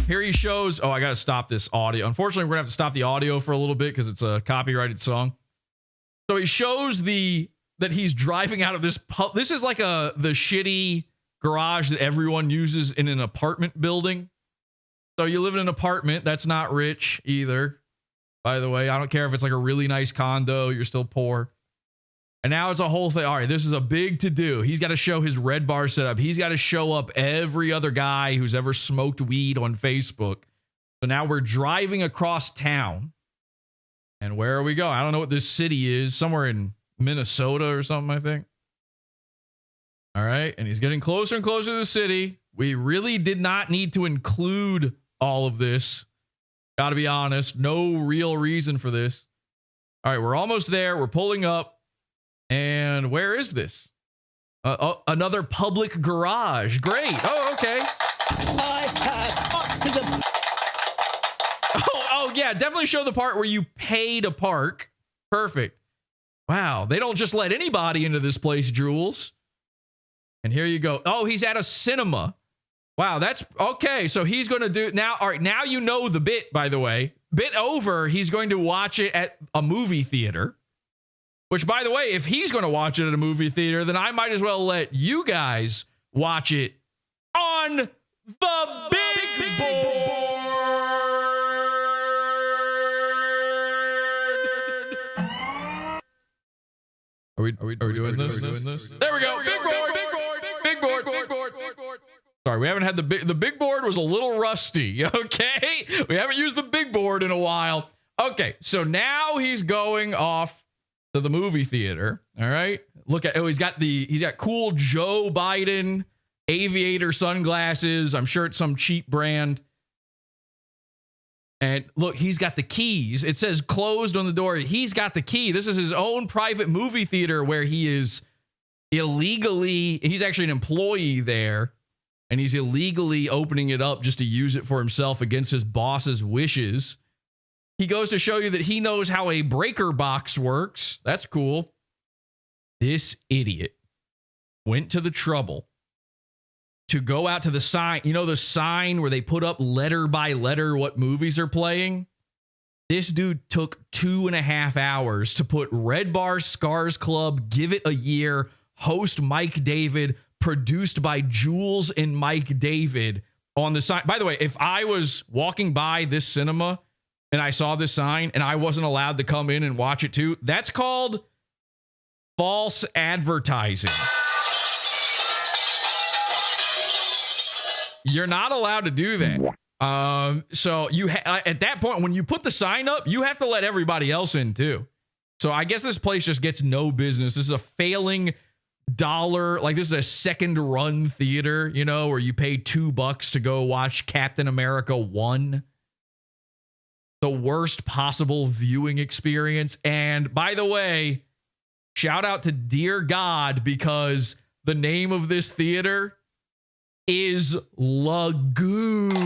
Here he shows, I got to stop this audio. Unfortunately, we're going to have to stop the audio for a little bit because it's a copyrighted song. So he shows that he's driving out of this this is like the shitty garage that everyone uses in an apartment building. So you live in an apartment, that's not rich either. By the way, I don't care if it's like a really nice condo, you're still poor. And now it's a whole thing. All right, this is a big to-do. He's got to show his REDBAR setup. He's got to show up every other guy who's ever smoked weed on Facebook. So now we're driving across town. And where are we going? I don't know what this city is. Somewhere in Minnesota or something, I think. All right, and he's getting closer and closer to the city. We really did not need to include all of this. Got to be honest. No real reason for this. All right, we're almost there. We're pulling up. And where is this? Another public garage. Great. Oh, okay. Oh, yeah, definitely show the part where you pay to park. Perfect. Wow, they don't just let anybody into this place, Jules. And here you go. Oh, he's at a cinema. Wow, that's okay. So he's going to do now. All right, now you know the bit, by the way. Bit over, he's going to watch it at a movie theater. Which, by the way, if he's going to watch it at a movie theater, then I might as well let you guys watch it on the big board. Are we doing this? There we go. Big board. Sorry, we haven't had the big board was a little rusty. Okay, we haven't used the big board in a while. Okay, so now he's going off to the movie theater. All right, look at he's got cool Joe Biden aviator sunglasses. I'm sure it's some cheap brand. And look, he's got the keys. It says closed on the door. He's got the key. This is his own private movie theater where he is illegally, he's actually an employee there, and he's illegally opening it up just to use it for himself against his boss's wishes. He goes to show you that he knows how a breaker box works. That's cool. This idiot went to the trouble to go out to the sign, the sign where they put up letter by letter what movies are playing. This dude took 2.5 hours to put REDBAR, Scars Club, Give It a Year, host Mike David, produced by Jules and Mike David on the sign. By the way, if I was walking by this cinema and I saw this sign and I wasn't allowed to come in and watch it too, that's called false advertising. You're not allowed to do that. So you at that point, when you put the sign up, you have to let everybody else in too. So I guess this place just gets no business. This is a failing dollar. Like, this is a second run theater, where you pay $2 to go watch Captain America 1. The worst possible viewing experience. And by the way, shout out to Dear God, because the name of this theater is Lagoon.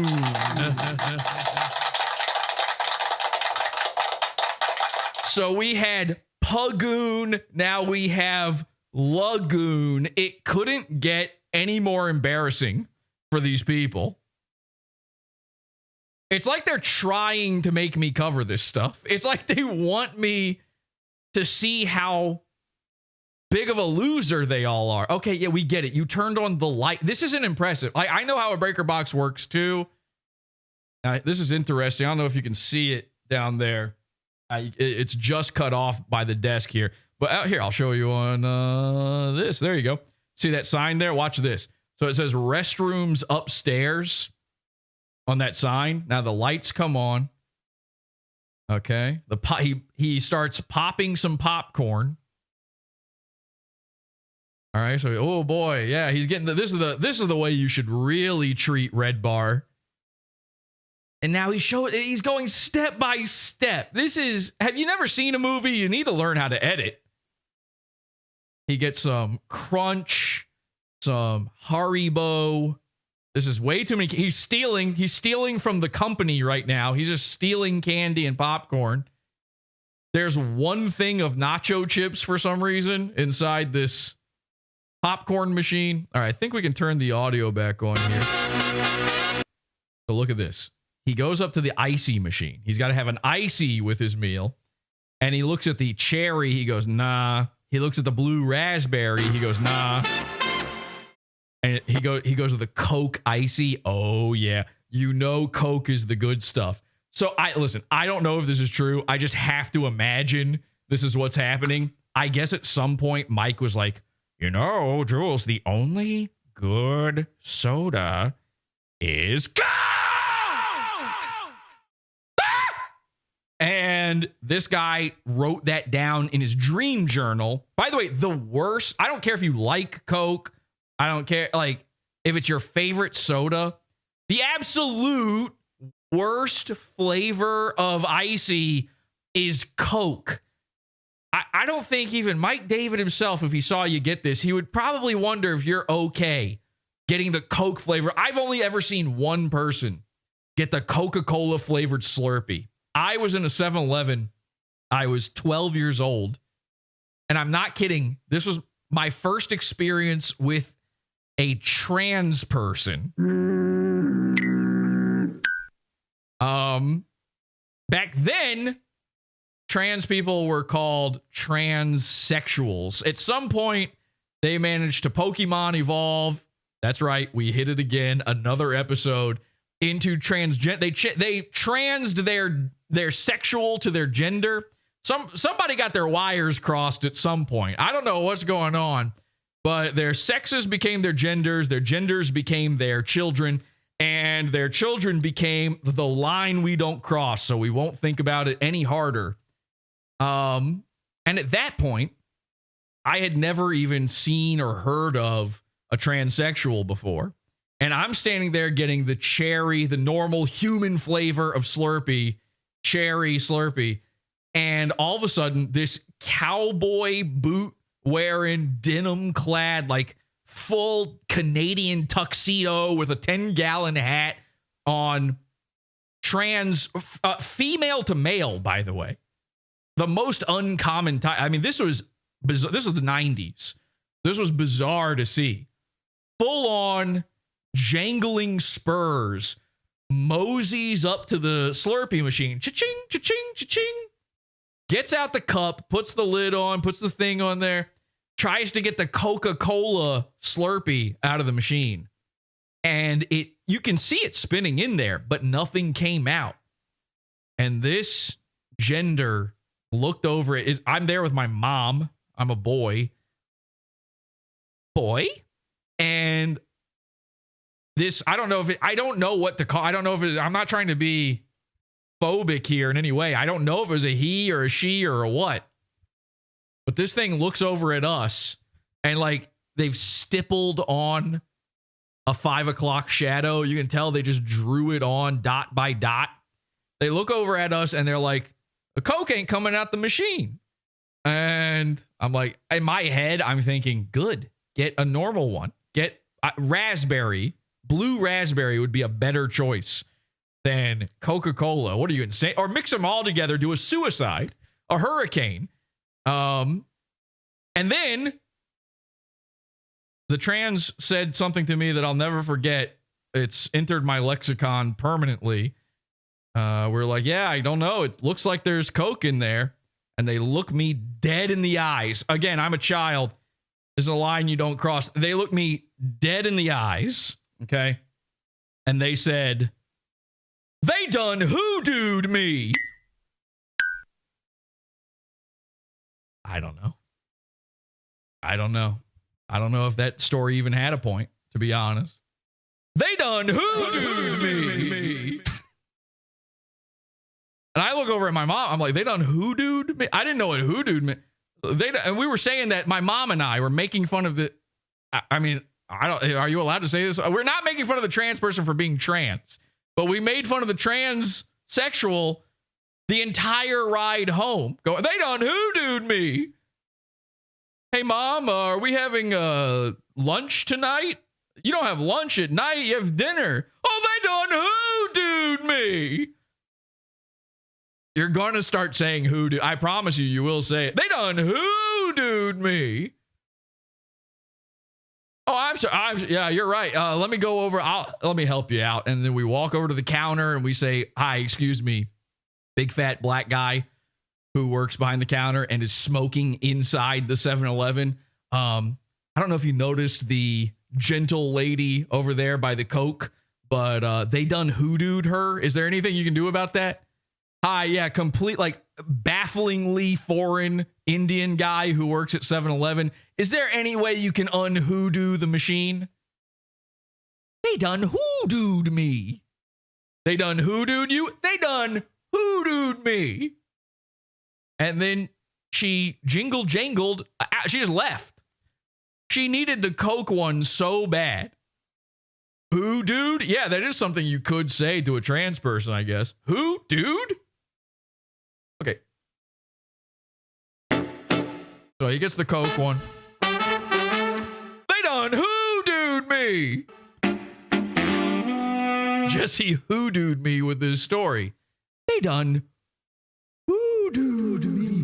So we had Pagoon, now we have Lagoon. It couldn't get any more embarrassing for these people. It's like they're trying to make me cover this stuff. It's like they want me to see how big of a loser they all are. Okay, yeah, we get it. You turned on the light. This isn't impressive. I know how a breaker box works too. This is interesting. I don't know if you can see it down there. It's just cut off by the desk here. But out here, I'll show you on this. There you go. See that sign there? Watch this. So it says restrooms upstairs on that sign. Now the lights come on. Okay. He starts popping some popcorn. All right, so oh boy, yeah, he's getting this is the way you should really treat REDBAR. And now he's going step by step. Have you never seen a movie? You need to learn how to edit. He gets some Crunch, some Haribo. This is way too many. He's stealing from the company right now. He's just stealing candy and popcorn. There's one thing of nacho chips for some reason inside this popcorn machine. All right, I think we can turn the audio back on here. So look at this. He goes up to the icy machine. He's got to have an icy with his meal. And he looks at the cherry. He goes, nah. He looks at the blue raspberry. He goes, nah. And he goes with the Coke icy. Oh, yeah. Coke is the good stuff. So I don't know if this is true. I just have to imagine this is what's happening. I guess at some point, Mike was like, Jules, the only good soda is Coke! And this guy wrote that down in his dream journal. By the way, the worst, I don't care if you like Coke. I don't care, if it's your favorite soda. The absolute worst flavor of icy is Coke. I don't think even Mike David himself, if he saw you get this, he would probably wonder if you're okay getting the Coke flavor. I've only ever seen one person get the Coca-Cola flavored Slurpee. I was in a 7-Eleven. I was 12 years old. And I'm not kidding. This was my first experience with a trans person. Back then, trans people were called transsexuals. At some point, they managed to Pokemon evolve. That's right. We hit it again. Another episode into transgender. They transed their sexual to their gender. Somebody got their wires crossed at some point. I don't know what's going on, but their sexes became their genders became their children, and their children became the line we don't cross, so we won't think about it any harder. And at that point, I had never even seen or heard of a transsexual before. And I'm standing there getting the cherry, the normal human flavor of Slurpee, cherry Slurpee. And all of a sudden, this cowboy boot wearing, denim clad, like full Canadian tuxedo with a 10-gallon hat on, trans, female to male, by the way. The most uncommon type. I mean, this was the 90s. This was bizarre to see. Full on jangling spurs, moseys up to the Slurpee machine. Cha-ching, cha-ching, cha-ching. Gets out the cup, puts the lid on, puts the thing on there, tries to get the Coca-Cola Slurpee out of the machine. And you can see it spinning in there, but nothing came out. And this gender looked over it. I'm there with my mom. I'm a boy. And this, I don't know what to call. I don't know if I'm not trying to be phobic here in any way. I don't know if it was a he or a she or a what. But this thing looks over at us and like they've stippled on a 5 o'clock shadow. You can tell they just drew it on dot by dot. They look over at us and they're like, the Coke ain't coming out the machine. And I'm like, in my head, I'm thinking, good, get a normal one. Get raspberry. Blue raspberry would be a better choice than Coca-Cola. What are you, insane? Or mix them all together, do a suicide, a hurricane. And then the trans said something to me that I'll never forget. It's entered my lexicon permanently. We're like, yeah, I don't know. It looks like there's Coke in there. And they look me dead in the eyes. Again, I'm a child. There's a line you don't cross. They look me dead in the eyes. Okay. And they said, they done hoodooed me. I don't know. I don't know if that story even had a point, to be honest. They done hoodooed me. And I look over at my mom. I'm like, they done hoodooed me? I didn't know what hoodooed meant. And we were saying that my mom and I were making fun of the... I mean, are you allowed to say this? We're not making fun of the trans person for being trans. But we made fun of the transsexual the entire ride home. Going, they done hoodooed me. Hey, Mom, are we having lunch tonight? You don't have lunch at night. You have dinner. Oh, they done hoodooed me. You're going to start saying hoodoo. I promise you will say it. They done hoodooed me. Oh, I'm sorry. Yeah, you're right. Let me go over. Let me help you out. And then we walk over to the counter and we say, hi, excuse me, big fat black guy who works behind the counter and is smoking inside the 7-Eleven. I don't know if you noticed the gentle lady over there by the Coke, but they done hoodooed her. Is there anything you can do about that? Hi, yeah, complete, like, bafflingly foreign Indian guy who works at 7-Eleven. Is there any way you can unhoodoo the machine? They done hoodooed me. They done hoodooed you? They done hoodooed me. And then she jangled. She just left. She needed the Coke one so bad. Hoodooed? Yeah, that is something you could say to a trans person, I guess. Who, dude? Okay. So he gets the Coke one. They done hoodooed me. Jesse hoodooed me with this story. They done do to me?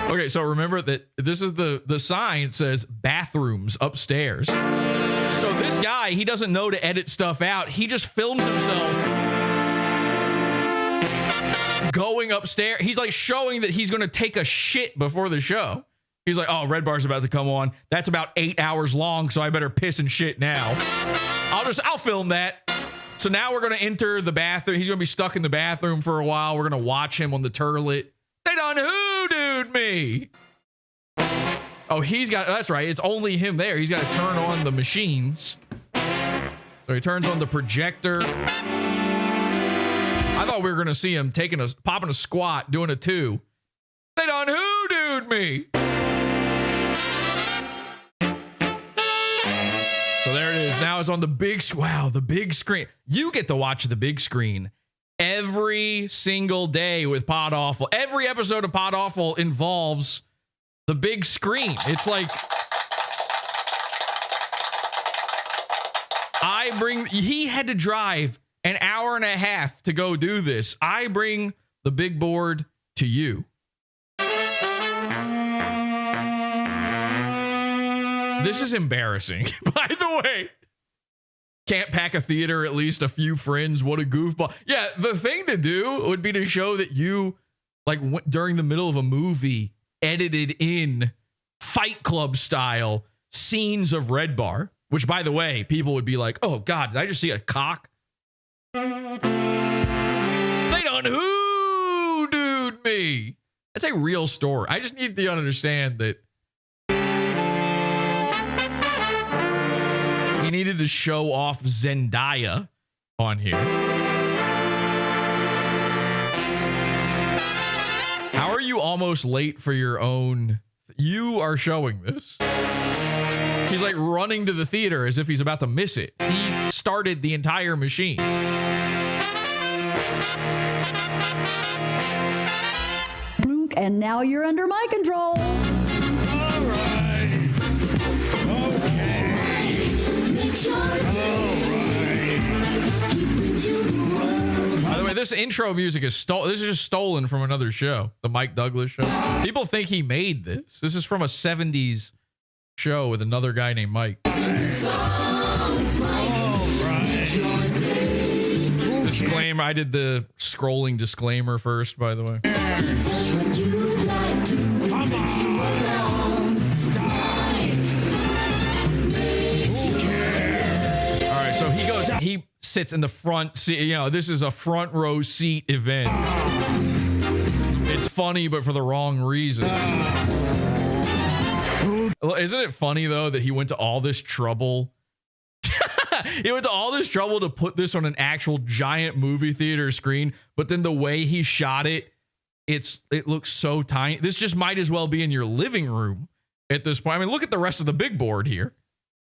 Okay, so remember that this is the sign says bathrooms upstairs. So this guy, he doesn't know to edit stuff out. He just films himself going upstairs. He's like showing that he's going to take a shit before the show. He's like, oh, Red Bar's about to come on. That's about 8 hours long, so I better piss and shit now. I'll film that. So now we're going to enter the bathroom. He's going to be stuck in the bathroom for a while. We're going to watch him on the turlet. They done hoodooed me. Oh, that's right. It's only him there. He's got to turn on the machines. So he turns on the projector. I thought we were going to see him popping a squat, doing a 2. They done hoodooed me. So there it is. Now it's on the big, wow, the big screen. You get to watch the big screen every single day with PodAwful. Every episode of PodAwful involves the big screen. It's like he had to drive an hour and a half to go do this. I bring the big board to you. This is embarrassing, by the way. Can't pack a theater, at least a few friends. What a goofball. Yeah, the thing to do would be to show that you, like, during the middle of a movie, edited in Fight Club style scenes of Red Bar, which, by the way, people would be like, oh, God, did I just see a cock? They done hoodooed me. That's a real story. I just need to understand that he needed to show off Zendaya on here. How are you almost late for your own? You are showing this. He's like running to the theater as if he's about to miss it. He started the entire machine. And now you're under my control. All right. Okay. By the way, this intro music is this is just stolen from another show, the Mike Douglas show. People think he made this. This is from a 70s show with another guy named Mike. Disclaimer, I did the scrolling disclaimer first, by the way. All right, so he sits in the front seat. You know, this is a front row seat event. It's funny, but for the wrong reason. Isn't it funny, though, that he went to all this trouble? He went to all this trouble to put this on an actual giant movie theater screen, but then the way he shot it, it looks so tiny. This just might as well be in your living room at this point. I mean, look at the rest of the big board here.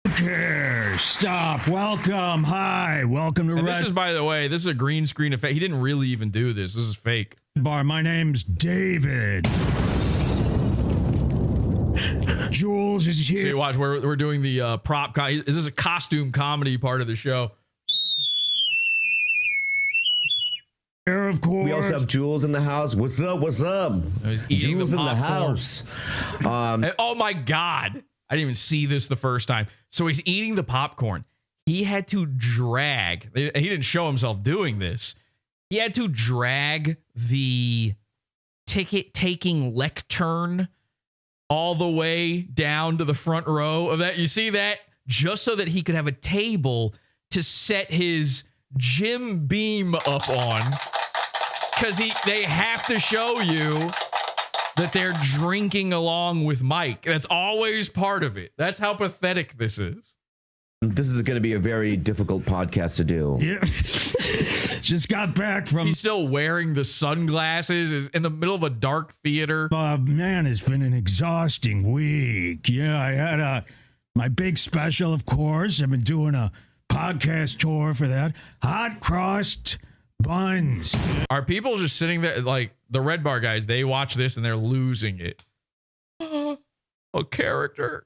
Okay, stop. Welcome. Hi. Welcome to And Red. this is, by the way, this is a green screen effect. He didn't really even do this. This is fake. Bar. My name's David. Jules is here. See, watch. We're doing the prop. This is a costume comedy part of the show. Here, of course. We also have Jules in the house. What's up? What's up? Jules in the house. Oh my God. I didn't even see this the first time. So he's eating the popcorn. He had to drag. He didn't show himself doing this. He had to drag the ticket-taking lectern all the way down to the front row of that. You see that? Just so that he could have a table to set his Jim Beam up on. Because they have to show you that they're drinking along with Mike. That's always part of it. That's how pathetic this is. This is going to be a very difficult podcast to do. Yeah. Just got back from... He's still wearing the sunglasses, is in the middle of a dark theater. Man, it's been an exhausting week. Yeah, I had my big special, of course. I've been doing a podcast tour for that. Hot crossed buns. Are people just sitting there, like the Red Bar guys, they watch this and they're losing it. A character.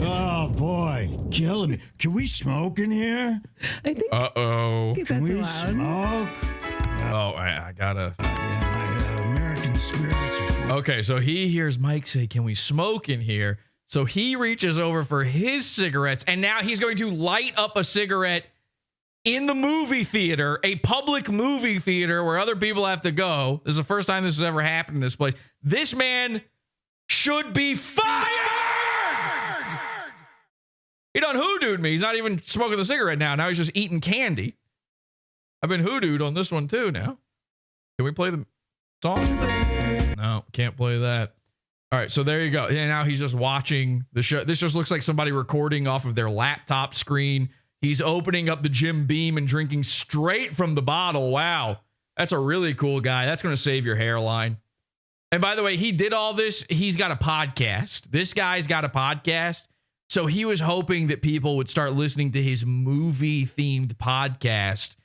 Oh boy, killing me. Can we smoke in here? I think. Uh-oh. That's Can we allowed. smoke? Oh, I gotta. Yeah, my American spirits. Okay, so he hears Mike say, "Can we smoke in here?" So he reaches over for his cigarettes, and now he's going to light up a cigarette in the movie theater, a public movie theater where other people have to go. This is the first time this has ever happened in this place. This man should be fired! He done hoodooed me. He's not even smoking the cigarette now. Now he's just eating candy. I've been hoodooed on this one too now. Can we play the song? No, can't play that. All right, so there you go. Yeah, now he's just watching the show. This just looks like somebody recording off of their laptop screen. He's opening up the Jim Beam and drinking straight from the bottle. Wow, that's a really cool guy. That's going to save your hairline. And by the way, he did all this. He's got a podcast. This guy's got a podcast. So he was hoping that people would start listening to his movie-themed podcast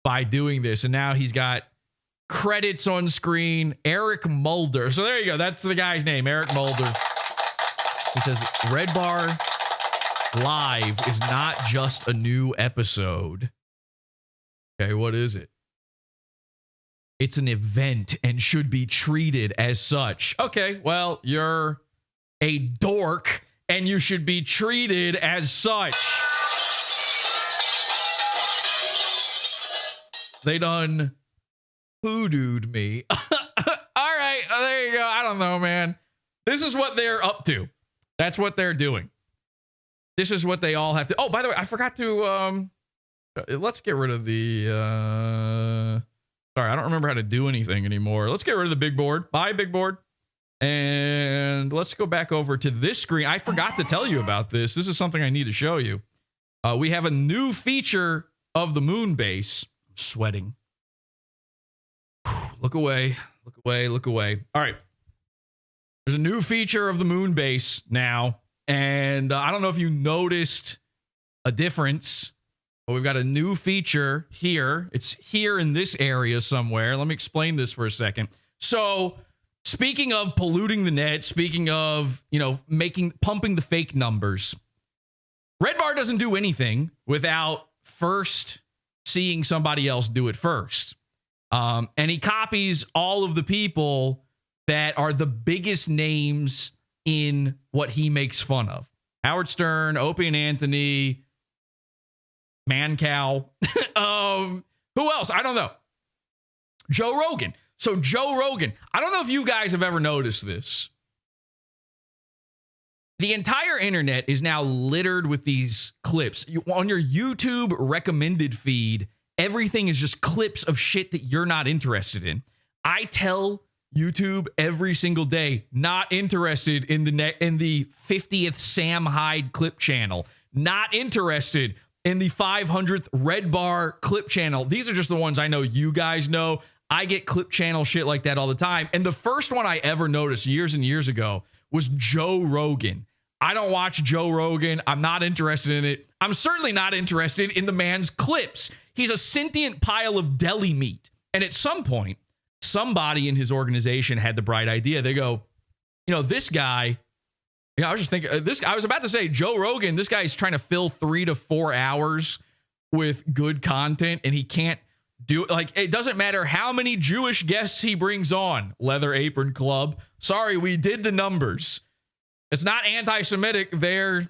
by doing this. And now he's got credits on screen. Eric Mulder. So there you go. That's the guy's name, Eric Mulder. He says, REDBAR Live is not just a new episode. Okay, what is it? It's an event and should be treated as such. Okay, well, you're a dork and you should be treated as such. They done hoodooed me. All right, there you go. I don't know, man. This is what they're up to. That's what they're doing. This is what they all have to. Oh, by the way, I forgot to let's get rid of the sorry, I don't remember how to do anything anymore. Let's get rid of the big board. Bye, big board. And let's go back over to this screen. I forgot to tell you about this. This is something I need to show you. We have a new feature of the moon base. I'm sweating. Look away. Look away. Look away. All right. There's a new feature of the moon base now. And I don't know if you noticed a difference, but we've got a new feature here. It's here in this area somewhere. Let me explain this for a second. So speaking of polluting the net, speaking of, pumping the fake numbers, REDBAR doesn't do anything without first seeing somebody else do it first. And he copies all of the people that are the biggest names in what he makes fun of. Howard Stern, Opie and Anthony, Mancow. Who else? I don't know. Joe Rogan. So Joe Rogan, I don't know if you guys have ever noticed this. The entire internet is now littered with these clips. On your YouTube recommended feed, everything is just clips of shit that you're not interested in. I tell YouTube every single day, not interested in the 50th Sam Hyde clip channel, not interested in the 500th REDBAR clip channel. These are just the ones I know you guys know. I get clip channel shit like that all the time. And the first one I ever noticed years and years ago was Joe Rogan. I don't watch Joe Rogan. I'm not interested in it. I'm certainly not interested in the man's clips. He's a sentient pile of deli meat. And at some point, somebody in his organization had the bright idea. They go, this guy, I was just thinking, I was about to say Joe Rogan, this guy's trying to fill 3 to 4 hours with good content and he can't do it. Like, it doesn't matter how many Jewish guests he brings on. Leather Apron Club. Sorry, we did the numbers. It's not anti-Semitic. The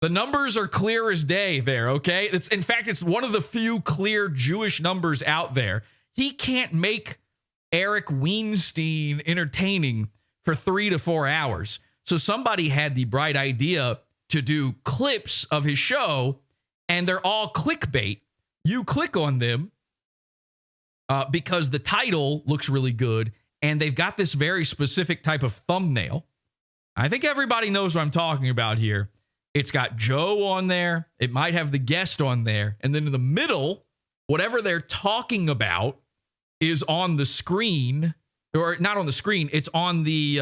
numbers are clear as day there, okay? In fact, it's one of the few clear Jewish numbers out there. He can't make Eric Weinstein entertaining for 3 to 4 hours. So somebody had the bright idea to do clips of his show, and they're all clickbait. You click on them because the title looks really good, and they've got this very specific type of thumbnail. I think everybody knows what I'm talking about here. It's got Joe on there. It might have the guest on there. And then in the middle, whatever they're talking about is on the screen, or not on the screen. It's on the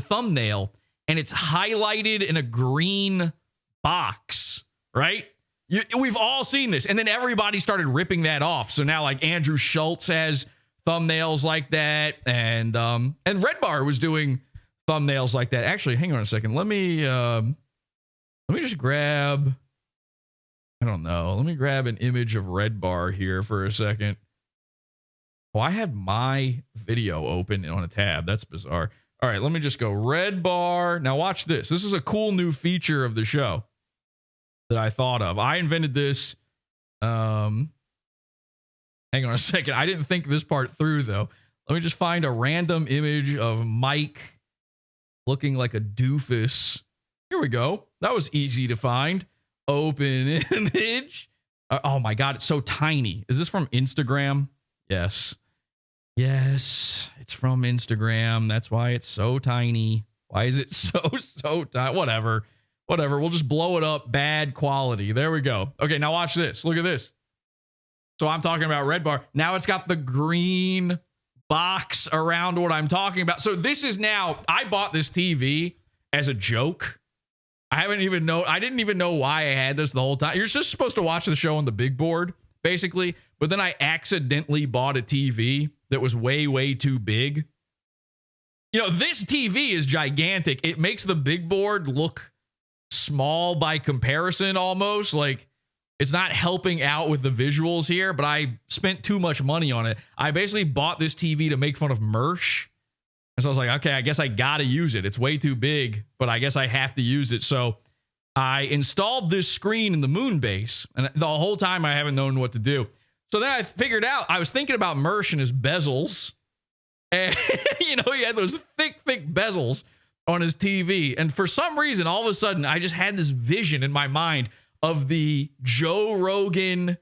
thumbnail, and it's highlighted in a green box, right? We've all seen this. And then everybody started ripping that off. So now like Andrew Schultz has thumbnails like that. And REDBAR was doing thumbnails like that. Actually, hang on a second. Let me Let me just grab, I don't know. Let me grab an image of REDBAR here for a second. Oh, I had my video open on a tab. That's bizarre. All right, let me just go REDBAR. Now watch this. This is a cool new feature of the show that I thought of. I invented this. Hang on a second. I didn't think this part through, though. Let me just find a random image of Mike looking like a doofus. Here we go. That was easy to find. Open image. Oh my God, it's so tiny. Is this from Instagram? Yes. Yes, it's from Instagram. That's why it's so tiny. Why is it so tiny? Whatever. We'll just blow it up. Bad quality. There we go. Okay, now watch this. Look at this. So I'm talking about REDBAR. Now it's got the green box around what I'm talking about. So this is now, I bought this TV as a joke. I didn't even know why I had this the whole time. You're just supposed to watch the show on the big board, basically. But then I accidentally bought a TV that was way, way too big. You know, this TV is gigantic. It makes the big board look small by comparison almost. Like, it's not helping out with the visuals here, but I spent too much money on it. I basically bought this TV to make fun of Mersh. And so I was like, okay, I guess I got to use it. It's way too big, but I guess I have to use it. So I installed this screen in the moon base, and the whole time I haven't known what to do. So then I figured out, I was thinking about Mersh and his bezels. And, you know, he had those thick bezels on his TV. And for some reason, all of a sudden, I just had this vision in my mind of the Joe Rogan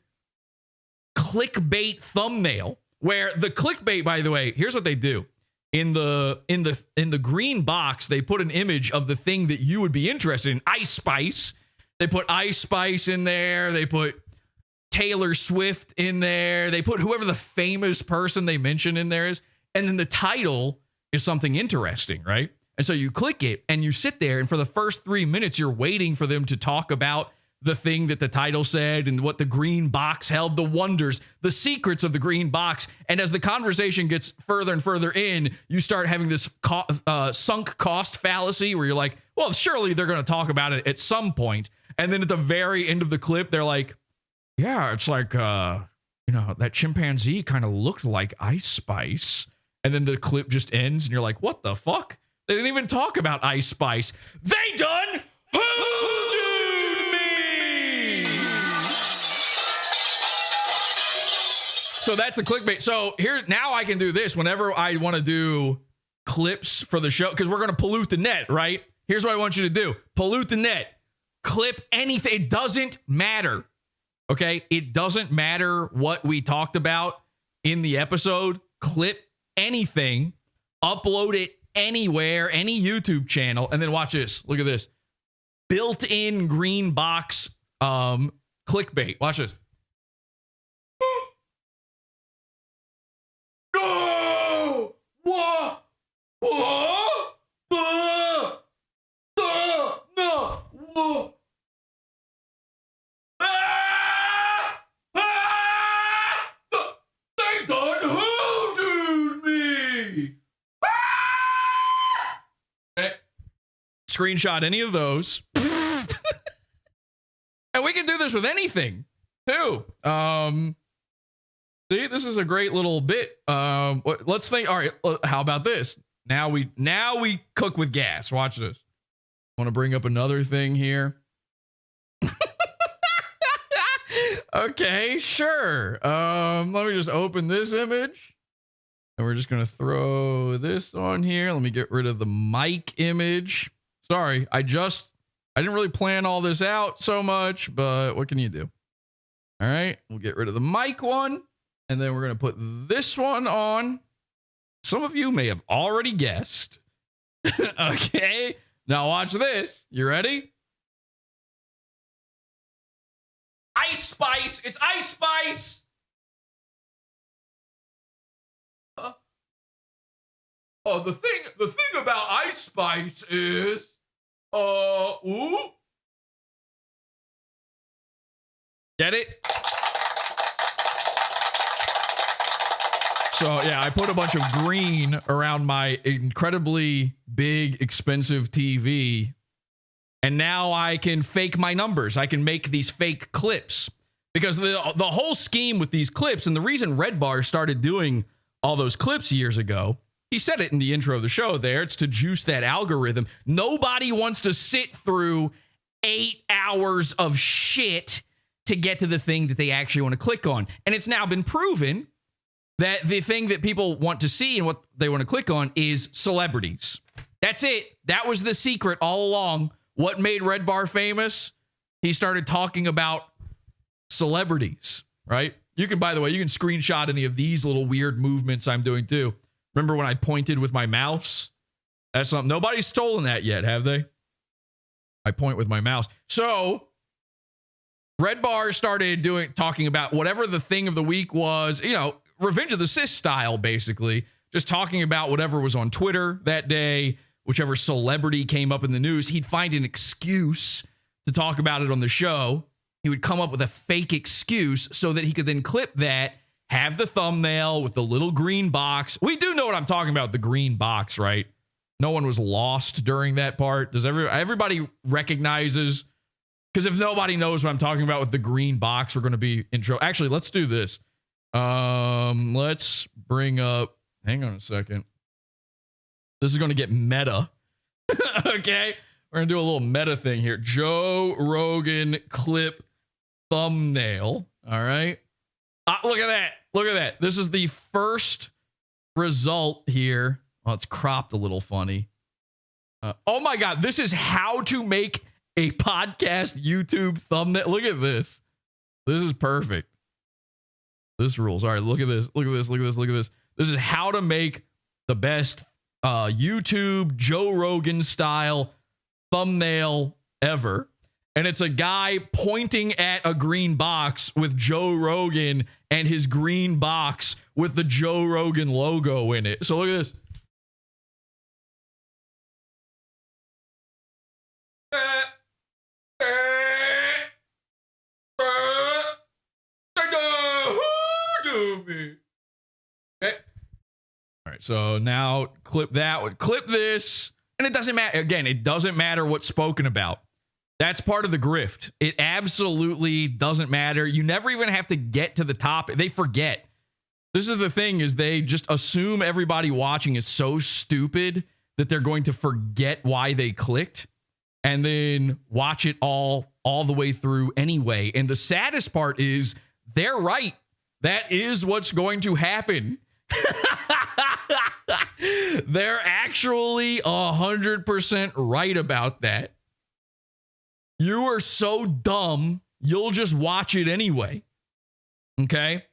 clickbait thumbnail, where the clickbait, by the way, here's what they do. In the green box, they put an image of the thing that you would be interested in. Ice Spice. They put Ice Spice in there. They put Taylor Swift in there. They put whoever the famous person they mention in there is. And then the title is something interesting, right? And so you click it and you sit there, and for the first 3 minutes, you're waiting for them to talk about the thing that the title said and what the green box held, the wonders, the secrets of the green box. And as the conversation gets further and further in, you start having this sunk cost fallacy where you're like, well, surely they're going to talk about it at some point. And then at the very end of the clip, they're like, yeah, it's like, you know, that chimpanzee kind of looked like Ice Spice. And then the clip just ends and you're like, what the fuck? They didn't even talk about Ice Spice. They done hoodooed me. So that's the clickbait. So here, now I can do this whenever I want to do clips for the show, because we're going to pollute the net, right? Here's what I want you to do. Pollute the net. Clip anything. It doesn't matter. Okay? It doesn't matter what we talked about in the episode. Clip anything. Upload it anywhere, any YouTube channel, and then watch this. Look at this. Built-in green box clickbait. Watch this. No! What? What? No! What? They done hoodooed me! Okay. Screenshot any of those. And we can do this with anything, too. See, this is a great little bit. Let's think. All right, how about this? Now we cook with gas. Watch this. I want to bring up another thing here. Okay, sure. Let me just open this image. And we're just going to throw this on here. Let me get rid of the mic image. Sorry, I didn't really plan all this out so much, but what can you do? All right, we'll get rid of the mic one. And then we're going to put this one on. Some of you may have already guessed. Okay, now watch this. You ready? Ice Spice. It's Ice Spice. Oh, the thing about Ice Spice is, ooh. Get it? So, yeah, I put a bunch of green around my incredibly big, expensive TV. And now I can fake my numbers. I can make these fake clips. Because the whole scheme with these clips, and the reason REDBAR started doing all those clips years ago, he said it in the intro of the show there, it's to juice that algorithm. Nobody wants to sit through 8 hours of shit to get to the thing that they actually want to click on. And it's now been proven that the thing that people want to see and what they want to click on is celebrities. That's it. That was the secret all along. What made REDBAR famous? He started talking about celebrities, right? You can, by the way, you can screenshot any of these little weird movements I'm doing too. Remember when I pointed with my mouse? That's something. Nobody's stolen that yet, have they? I point with my mouse. So REDBAR started talking about whatever the thing of the week was, you know, Revenge of the Sith style, basically. Just talking about whatever was on Twitter that day, whichever celebrity came up in the news. He'd find an excuse to talk about it on the show. He would come up with a fake excuse so that he could then clip that, have the thumbnail with the little green box. We do know what I'm talking about, the green box, right? No one was lost during that part. Does everybody recognizes? Because if nobody knows what I'm talking about with the green box, we're going to be intro. Actually, let's do this. Let's bring up, hang on a second. This is going to get meta. Okay. We're going to do a little meta thing here. Joe Rogan clip thumbnail. All right. Look at that. Look at that. This is the first result here. Oh, it's cropped a little funny. Oh my God. This is how to make a podcast YouTube thumbnail. Look at this. This is perfect. This rules. All right. Look at this. Look at this. Look at this. Look at this. This is how to make the best YouTube Joe Rogan style thumbnail ever. And it's a guy pointing at a green box with Joe Rogan and his green box with the Joe Rogan logo in it. So look at this. Okay. All right. So now clip that. Clip this. And it doesn't matter. Again, it doesn't matter what's spoken about. That's part of the grift. It absolutely doesn't matter. You never even have to get to the topic. They forget. This is the thing, is they just assume everybody watching is so stupid that they're going to forget why they clicked and then watch it all the way through anyway. And the saddest part is they're right. That is what's going to happen. They're actually 100% right about that. You are so dumb, you'll just watch it anyway. Okay?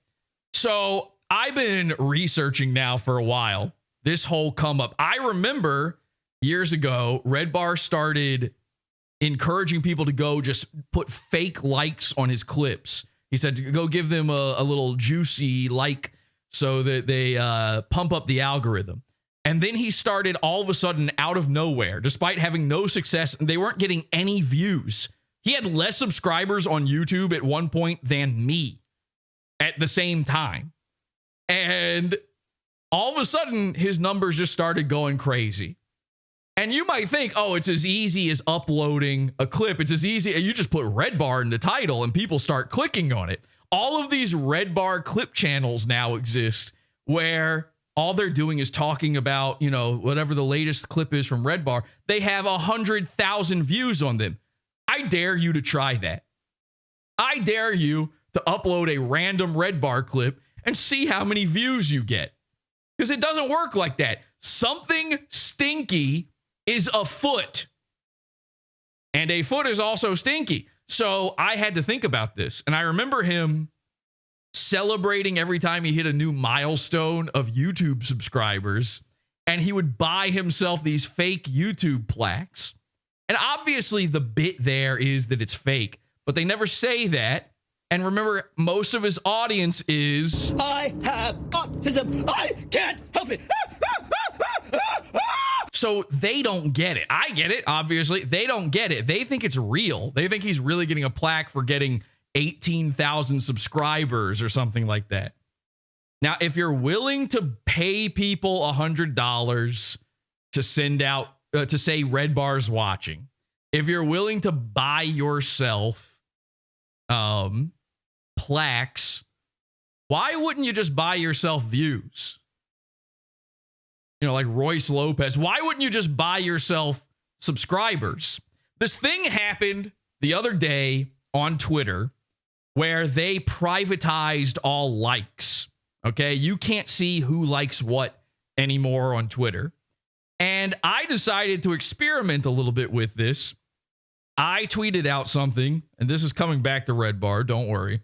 So I've been researching now for a while this whole come up. I remember years ago, REDBAR started encouraging people to go just put fake likes on his clips. He said, go give them a little juicy like so that they pump up the algorithm. And then he started all of a sudden out of nowhere, despite having no success. They weren't getting any views. He had less subscribers on YouTube at one point than me at the same time. And all of a sudden, his numbers just started going crazy. And you might think, oh, it's as easy as uploading a clip. It's as easy. You just put REDBAR in the title and people start clicking on it. All of these REDBAR clip channels now exist where all they're doing is talking about, you know, whatever the latest clip is from REDBAR. They have 100,000 views on them. I dare you to try that. I dare you to upload a random REDBAR clip and see how many views you get. Because it doesn't work like that. Something stinky is afoot. And a foot is also stinky. So I had to think about this. And I remember him celebrating every time he hit a new milestone of YouTube subscribers. And he would buy himself these fake YouTube plaques. And obviously the bit there is that it's fake. But they never say that. And remember, most of his audience is... I have autism. I can't help it. So they don't get it. I get it, obviously. They don't get it. They think it's real. They think he's really getting a plaque for getting 18,000 subscribers or something like that. Now, if you're willing to pay people $100 to send out, to say REDBAR's watching, if you're willing to buy yourself plaques, why wouldn't you just buy yourself views? You know, like Royce Lopez. Why wouldn't you just buy yourself subscribers? This thing happened the other day on Twitter where they privatized all likes. Okay, you can't see who likes what anymore on Twitter. And I decided to experiment a little bit with this. I tweeted out something, and this is coming back to REDBAR, don't worry.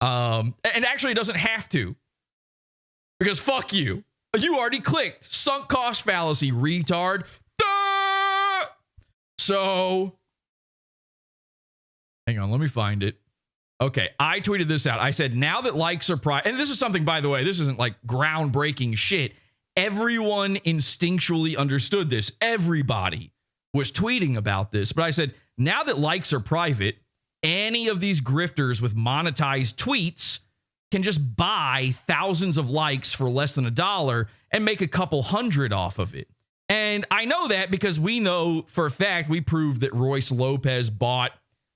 And actually, it doesn't have to, because fuck you. You already clicked. Sunk cost fallacy, retard. Duh! So, hang on, let me find it. Okay, I tweeted this out. I said, now that likes are private, and this is something, by the way, this isn't like groundbreaking shit. Everyone instinctually understood this. Everybody was tweeting about this. But I said, now that likes are private, any of these grifters with monetized tweets can just buy thousands of likes for less than $1 and make a couple hundred off of it. And I know that because we know for a fact, we proved that Royce Lopez bought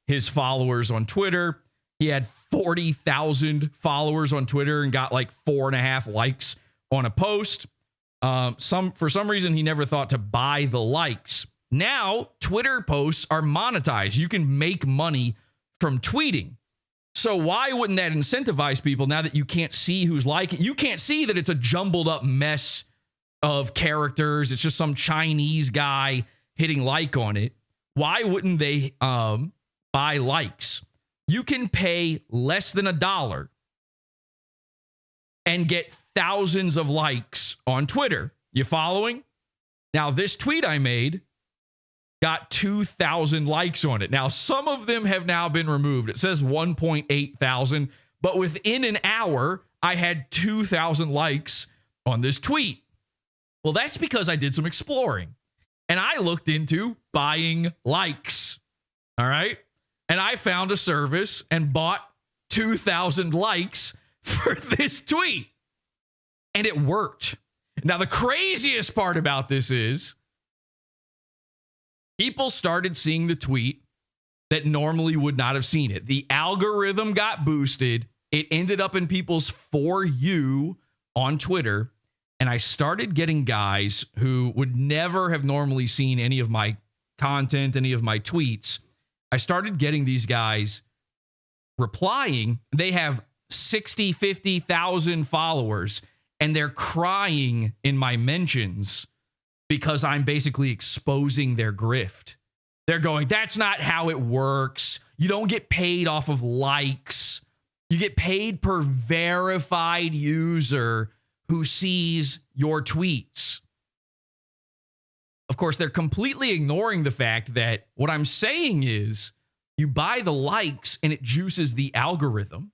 his followers on Twitter. He had 40,000 followers on Twitter and got like 4.5 likes on a post. For some reason, he never thought to buy the likes. Now, Twitter posts are monetized. You can make money from tweeting. So why wouldn't that incentivize people now that you can't see who's liking? You can't see that it's a jumbled up mess of characters. It's just some Chinese guy hitting like on it. Why wouldn't they buy likes? You can pay less than $1 and get thousands of likes on Twitter. You following? Now, this tweet I made got 2,000 likes on it. Now, some of them have now been removed. It says 1.8 thousand, but within an hour, I had 2,000 likes on this tweet. Well, that's because I did some exploring, and I looked into buying likes, all right? And I found a service and bought 2,000 likes for this tweet, and it worked. Now, the craziest part about this is people started seeing the tweet that normally would not have seen it. The algorithm got boosted. It ended up in people's For You on Twitter. And I started getting guys who would never have normally seen any of my content, any of my tweets. I started getting these guys replying. They have 60, 50,000 followers, and they're crying in my mentions because I'm basically exposing their grift. They're going, that's not how it works. You don't get paid off of likes. You get paid per verified user who sees your tweets. Of course, they're completely ignoring the fact that what I'm saying is you buy the likes and it juices the algorithm.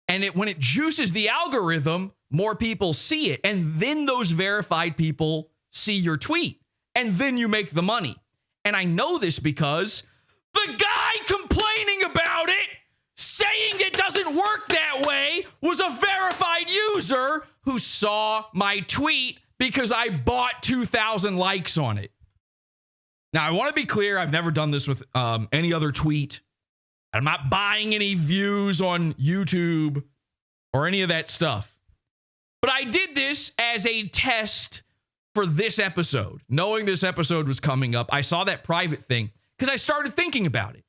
And when it juices the algorithm, more people see it. And then those verified people see your tweet. And then you make the money. And I know this because the guy complaining about it, saying it doesn't work that way, was a verified user who saw my tweet because I bought 2,000 likes on it. Now, I want to be clear. I've never done this with any other tweet. I'm not buying any views on YouTube or any of that stuff. But I did this as a test for this episode. Knowing this episode was coming up, I saw that private thing because I started thinking about it.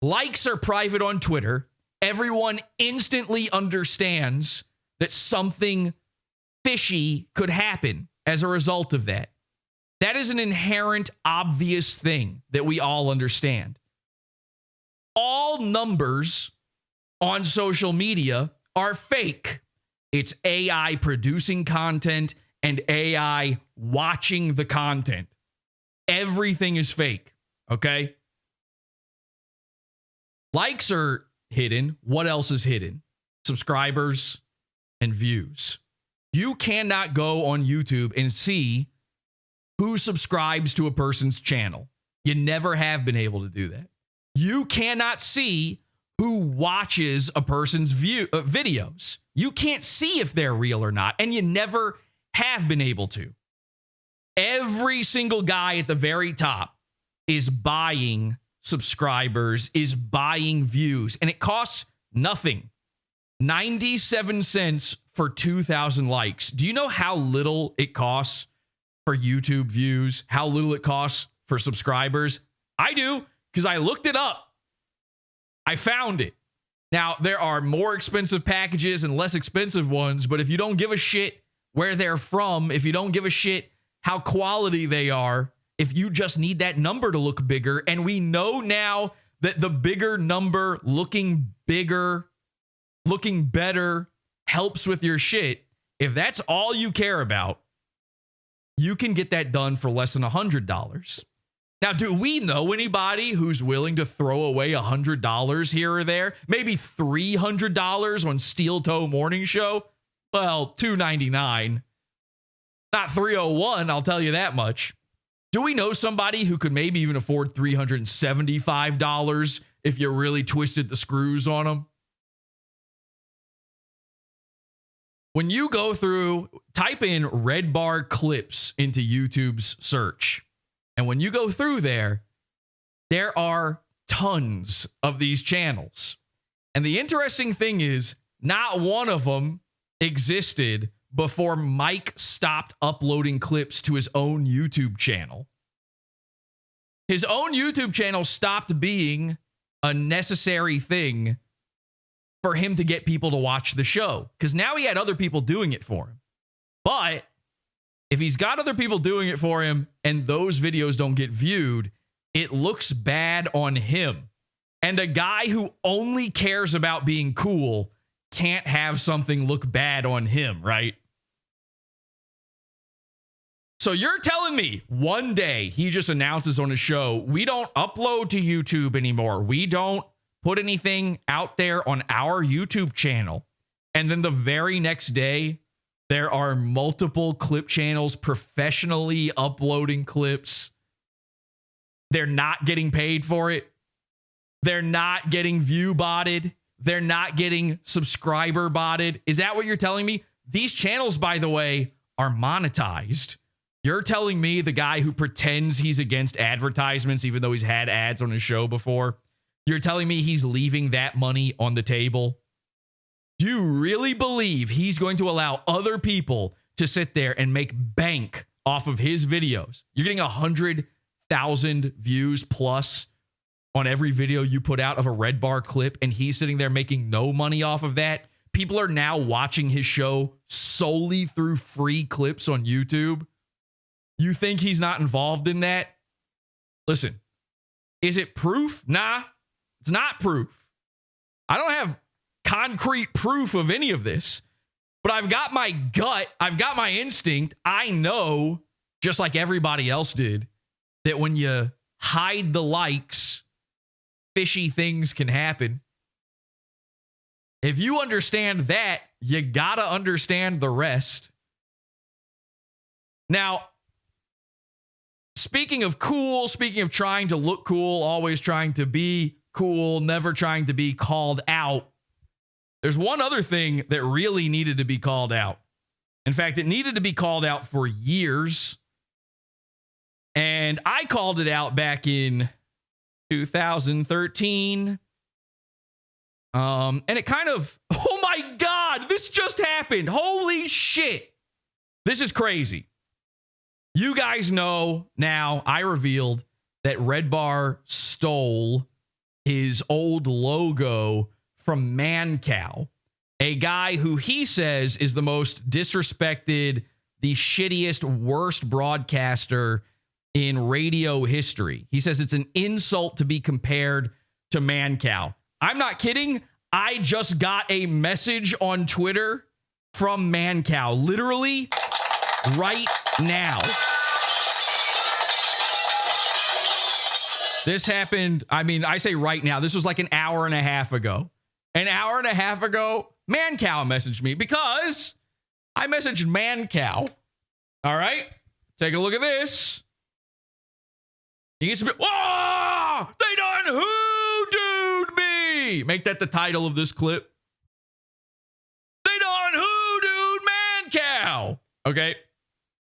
Likes are private on Twitter. Everyone instantly understands that something fishy could happen as a result of that. That is an inherent, obvious thing that we all understand. All numbers on social media are fake. It's AI producing content and AI watching the content. Everything is fake, okay? Likes are hidden. What else is hidden? Subscribers and views. You cannot go on YouTube and see who subscribes to a person's channel. You never have been able to do that. You cannot see who watches a person's videos. You can't see if they're real or not, and you never have been able to. Every single guy at the very top is buying subscribers, is buying views, and it costs nothing. 97 cents for 2,000 likes. Do you know how little it costs for YouTube views? How little it costs for subscribers? I do, because I looked it up. I found it. Now, there are more expensive packages and less expensive ones, but if you don't give a shit where they're from, if you don't give a shit how quality they are, if you just need that number to look bigger, and we know now that the bigger number looking bigger, looking better helps with your shit, if that's all you care about, you can get that done for less than $100. Now, do we know anybody who's willing to throw away $100 here or there? Maybe $300 on Steel Toe Morning Show? Well, $299. Not $301, I'll tell you that much. Do we know somebody who could maybe even afford $375 if you really twisted the screws on them? When you go through, type in REDBAR clips into YouTube's search. And when you go through there, there are tons of these channels. And the interesting thing is, not one of them existed before Mike stopped uploading clips to his own YouTube channel. His own YouTube channel stopped being a necessary thing for him to get people to watch the show, because now he had other people doing it for him. But if he's got other people doing it for him and those videos don't get viewed, it looks bad on him. And a guy who only cares about being cool can't have something look bad on him, right? So you're telling me one day he just announces on his show, we don't upload to YouTube anymore. We don't put anything out there on our YouTube channel. And then the very next day, there are multiple clip channels professionally uploading clips. They're not getting paid for it. They're not getting view botted. They're not getting subscriber botted. Is that what you're telling me? These channels, by the way, are monetized. You're telling me the guy who pretends he's against advertisements, even though he's had ads on his show before, you're telling me he's leaving that money on the table? Do you really believe he's going to allow other people to sit there and make bank off of his videos? You're getting 100,000 views plus on every video you put out of a REDBAR clip, and he's sitting there making no money off of that. People are now watching his show solely through free clips on YouTube. You think he's not involved in that? Listen, is it proof? Nah, it's not proof. I don't have concrete proof of any of this, but I've got my gut. I've got my instinct. I know, just like everybody else did, that when you hide the likes, fishy things can happen. If you understand that, you gotta understand the rest. Now, speaking of cool, speaking of trying to look cool, always trying to be cool, never trying to be called out, there's one other thing that really needed to be called out. In fact, it needed to be called out for years. And I called it out back in 2013. And it kind of, oh my God, this just happened. Holy shit. This is crazy. You guys know now, I revealed that REDBAR stole his old logo from ManCow, a guy who he says is the most disrespected, the shittiest, worst broadcaster in radio history. He says it's an insult to be compared to ManCow. I'm not kidding. I just got a message on Twitter from ManCow, literally right now. This happened, I mean, I say right now, this was like an hour and a half ago. An hour and a half ago, ManCow messaged me because I messaged ManCow. All right, take a look at this. He gets to be, whoa, they done hoodooed me. Make that the title of this clip. They done hoodooed ManCow. Okay,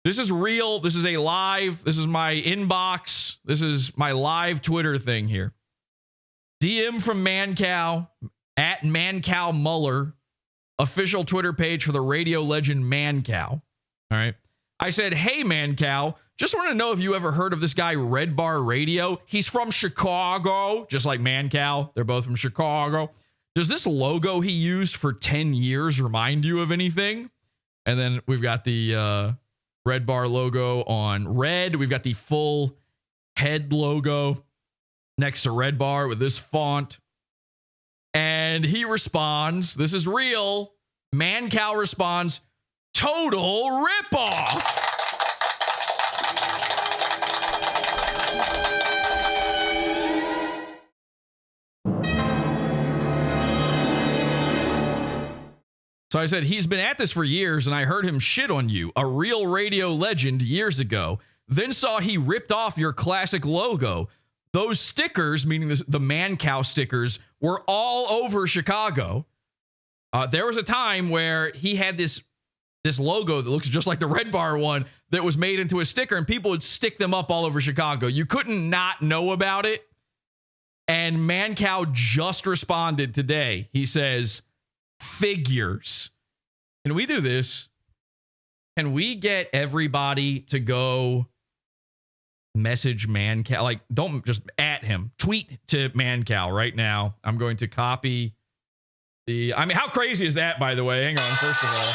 This is real. This is a live. This is my inbox. This is my live Twitter thing here. DM from Mancow at Mancow Muller, official Twitter page for the radio legend Mancow. All right. I said, hey, Mancow, just want to know if you ever heard of this guy, REDBAR Radio. He's from Chicago, just like Mancow. They're both from Chicago. Does this logo he used for 10 years remind you of anything? And then we've got the REDBAR logo on red. We've got the full head logo next to REDBAR with this font. And he responds, this is real. Mancow responds, total ripoff. So I said, he's been at this for years, and I heard him shit on you, a real radio legend years ago. Then saw he ripped off your classic logo. Those stickers, meaning the Mancow stickers, were all over Chicago. There was a time where he had this logo that looks just like the REDBAR one that was made into a sticker, and people would stick them up all over Chicago. You couldn't not know about it. And Mancow just responded today. He says, figures. Can we do this? Can we get everybody to go message Mancow? Like, don't just at him. Tweet to Mancow right now. I'm going to copy the... I mean, how crazy is that, by the way? Hang on, first of all.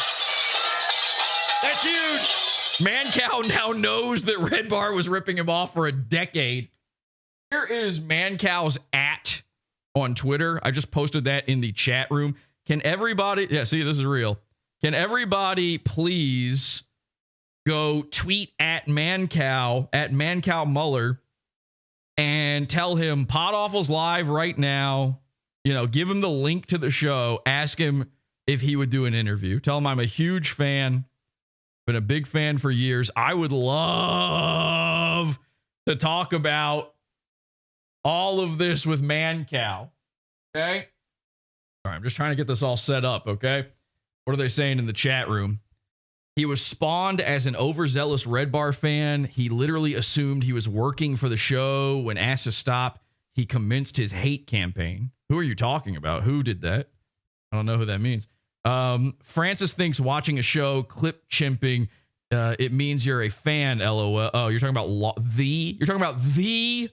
That's huge. Mancow now knows that REDBAR was ripping him off for a decade. Here is Mancow's @ on Twitter. I just posted that in the chat room. Can everybody... Yeah, see, this is real. Can everybody please go tweet at Mancow Muller, and tell him PodAwful's live right now. You know, give him the link to the show. Ask him if he would do an interview. Tell him I'm a huge fan. Been a big fan for years. I would love to talk about all of this with Mancow. Okay? All right, I'm just trying to get this all set up, okay? What are they saying in the chat room? He was spawned as an overzealous REDBAR fan. He literally assumed he was working for the show. When asked to stop, he commenced his hate campaign. Who are you talking about? Who did that? I don't know who that means. Francis thinks watching a show clip chimping, it means you're a fan, LOL. Oh, you're talking about you're talking about the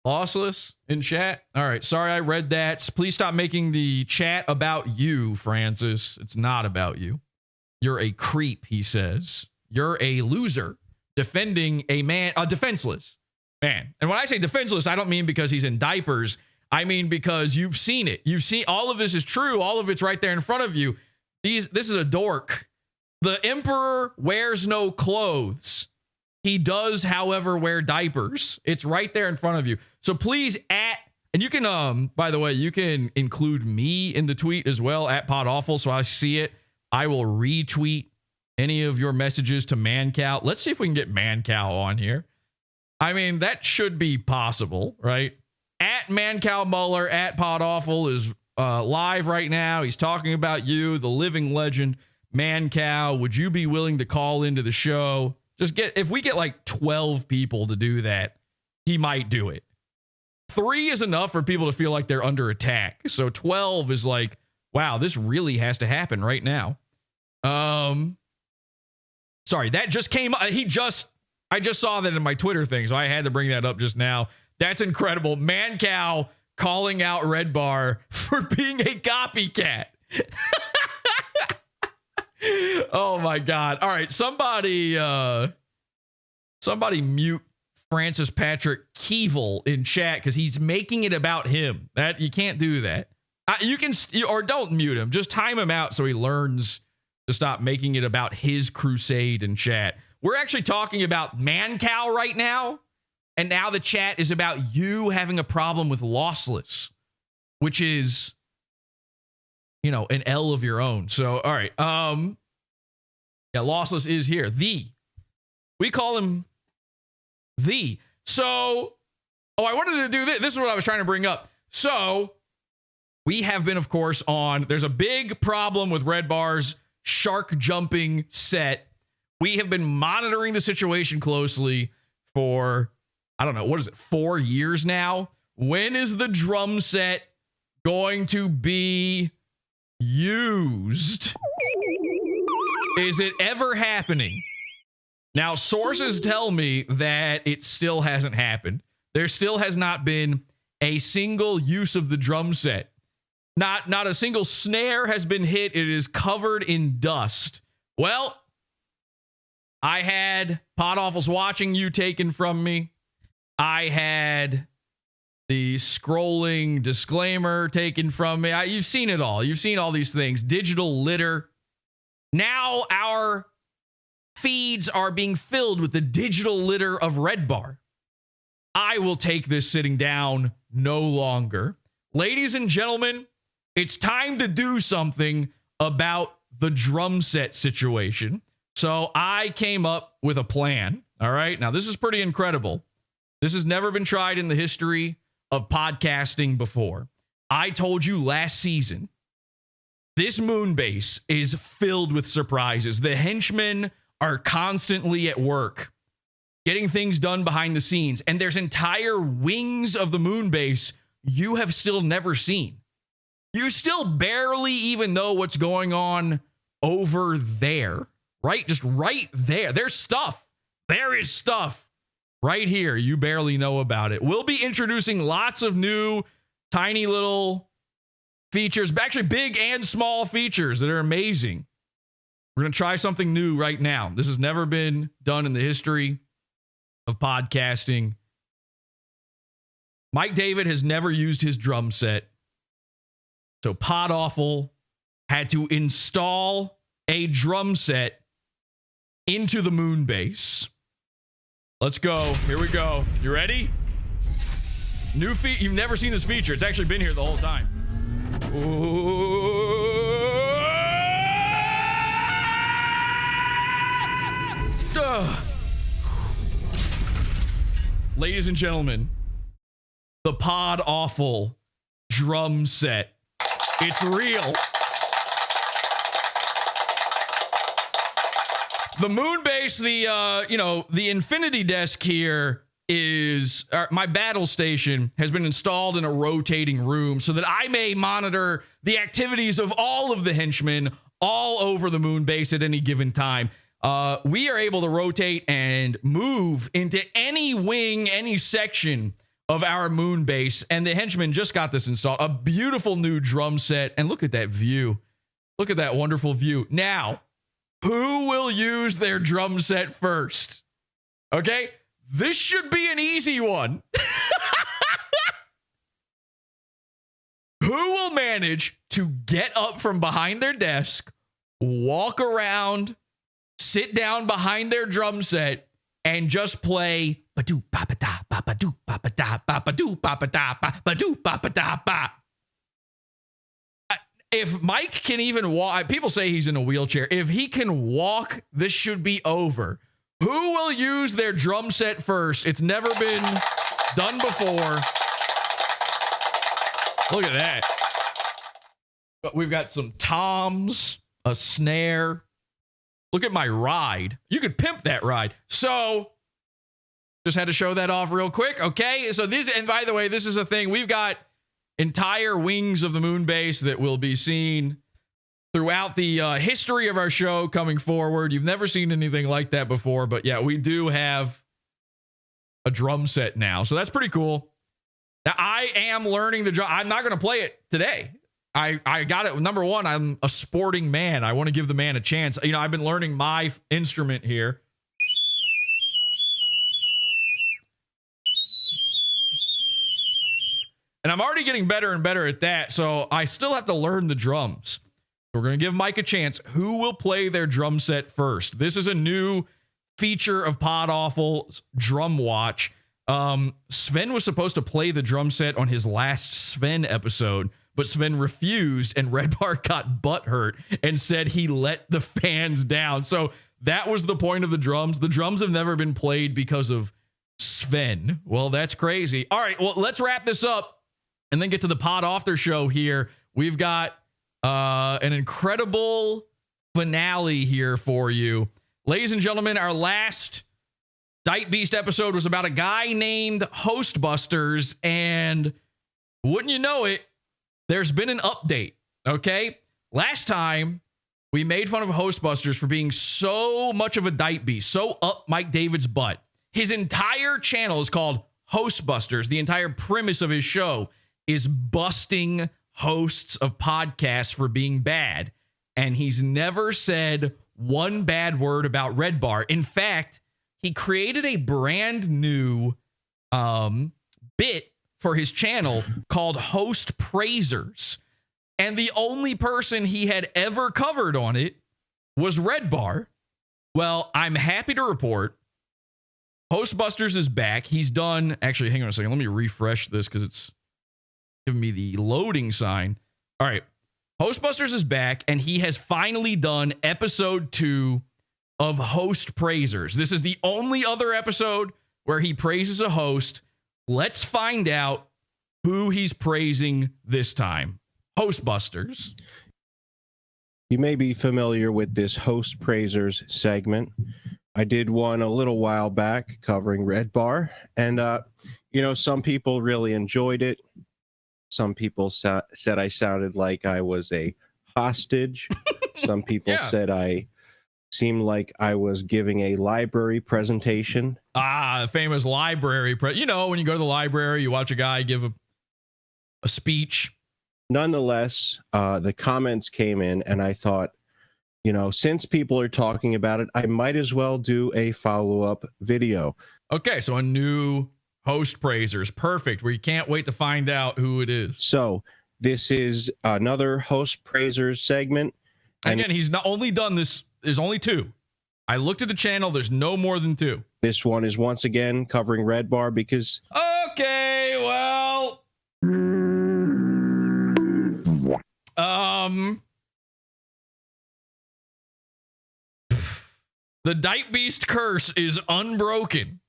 lossless in chat? All right, sorry I read that. Please stop making the chat about you, Francis. It's not about you. You're a creep, he says. You're a loser defending a defenseless man. And when I say defenseless, I don't mean because he's in diapers. I mean because you've seen it. You've seen all of this is true. All of it's right there in front of you. This is a dork. The emperor wears no clothes. He does, however, wear diapers. It's right there in front of you. So please and you can, by the way, you can include me in the tweet as well at PodAwful, so I see it. I will retweet any of your messages to Mancow. Let's see if we can get Mancow on here. I mean, that should be possible, right? At Mancow Muller, at PodAwful is live right now. He's talking about you, the living legend. Mancow, would you be willing to call into the show? If we get like 12 people to do that, he might do it. 3 is enough for people to feel like they're under attack. So 12 is like, wow, this really has to happen right now. Sorry, that just came. I just saw that in my Twitter thing, so I had to bring that up just now. That's incredible. Mancow calling out REDBAR for being a copycat. Oh my God. All right. Somebody mute Francis Patrick Keevil in chat because he's making it about him. That you can't do that. You can, or don't mute him. Just time him out so he learns to stop making it about his crusade in chat. We're actually talking about Mancow right now. And now the chat is about you having a problem with lossless, which is, you know, an L of your own. So, all right. Yeah, lossless is here. We call him the. So, I wanted to do this. This is what I was trying to bring up. So, we have been, of course, there's a big problem with REDBAR's shark jumping set We have been monitoring the situation closely for, I don't know, what is it, 4 years now? When is the drum set going to be used? Is it ever happening? Now, sources tell me that it still hasn't happened. There still has not been a single use of the drum set. Not a single snare has been hit. It is covered in dust. Well, I had PodAwful's Watching You taken from me. I had the scrolling disclaimer taken from me. You've seen it all. You've seen all these things. Digital litter. Now our feeds are being filled with the digital litter of REDBAR. I will take this sitting down no longer. Ladies and gentlemen, it's time to do something about the drum set situation. So I came up with a plan. All right. Now, this is pretty incredible. This has never been tried in the history of podcasting before. I told you last season, this moon base is filled with surprises. The henchmen are constantly at work, getting things done behind the scenes. And there's entire wings of the moon base you have still never seen. You still barely even know what's going on over there, right? Just right there. There's stuff. There is stuff right here. You barely know about it. We'll be introducing lots of new, tiny little features, actually big and small features that are amazing. We're going to try something new right now. This has never been done in the history of podcasting. Mike David has never used his drum set. So PodAwful had to install a drum set into the moon base. Let's go. Here we go. You ready? New feature. You've never seen this feature. It's actually been here the whole time. Ladies and gentlemen, the PodAwful drum set. It's real. The moon base, the infinity desk here is my battle station has been installed in a rotating room so that I may monitor the activities of all of the henchmen all over the moon base at any given time. We are able to rotate and move into any wing, any section of our moon base, and the henchmen just got this installed. A beautiful new drum set, and look at that view. Look at that wonderful view. Now, who will use their drum set first? Okay, this should be an easy one. Who will manage to get up from behind their desk, walk around, sit down behind their drum set, and just play ba-doo ba-ba-da ba-ba-doo ba-ba-da ba-ba-doo ba-ba-da ba-ba-doo ba-ba-da ba. If Mike can even walk, people say he's in a wheelchair. If he can walk, this should be over. Who will use their drum set first? It's never been done before. Look at that. But we've got some toms, a snare. Look at my ride. You could pimp that ride. So just had to show that off real quick. Okay. So this, and by the way, this is a thing. We've got entire wings of the moon base that will be seen throughout the history of our show coming forward. You've never seen anything like that before, but yeah, we do have a drum set now. So that's pretty cool. Now I am learning the drum. I'm not going to play it today. I got it. Number one, I'm a sporting man. I want to give the man a chance. You know, I've been learning my instrument here. And I'm already getting better and better at that. So I still have to learn the drums. We're going to give Mike a chance. Who will play their drum set first? This is a new feature of PodAwful's Drum Watch. Sven was supposed to play the drum set on his last Sven episode, but Sven refused, and REDBAR got butthurt and said he let the fans down. So that was the point of the drums. The drums have never been played because of Sven. Well, that's crazy. All right, well, let's wrap this up and then get to the PodAwful show here. We've got an incredible finale here for you. Ladies and gentlemen, our last Diet Beast episode was about a guy named Hostbusters, and wouldn't you know it, there's been an update, okay? Last time, we made fun of Hostbusters for being so much of a Diet Beast, so up Mike David's butt. His entire channel is called Hostbusters. The entire premise of his show is busting hosts of podcasts for being bad, and he's never said one bad word about REDBAR. In fact, he created a brand new bit for his channel called Host Praisers. And the only person he had ever covered on it was REDBAR. Well, I'm happy to report Hostbusters is back. He's done, actually, hang on a second. Let me refresh this because it's giving me the loading sign. All right. Hostbusters is back, and he has finally done episode 2 of Host Praisers. This is the only other episode where he praises a host. Let's find out who he's praising this time. Hostbusters. You may be familiar with this Host Praisers segment. I did one a little while back covering REDBAR, and some people really enjoyed it. Some people said I sounded like I was a hostage. Some people said I seemed like I was giving a library presentation. The famous library. When you go to the library, you watch a guy give a speech. Nonetheless, the comments came in, and I thought, since people are talking about it, I might as well do a follow-up video. Okay, so a new Host Praisers. Perfect. We can't wait to find out who it is. So this is another Host Praisers segment. And again, he's not only done this, there's only 2. I looked at the channel, there's no more than 2. This one is once again covering REDBAR because... Okay, well... The Diet Beast curse is unbroken.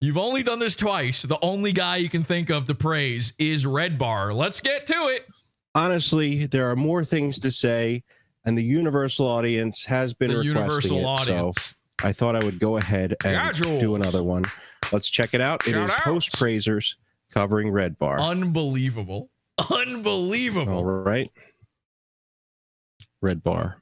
You've only done this twice. The only guy you can think of to praise is REDBAR. Let's get to it. Honestly, there are more things to say, and the universal audience has been requesting it. Audience. So I thought I would go ahead and do another one. Let's check it out. It is Host Praisers covering REDBAR. Unbelievable. Unbelievable. All right. REDBAR.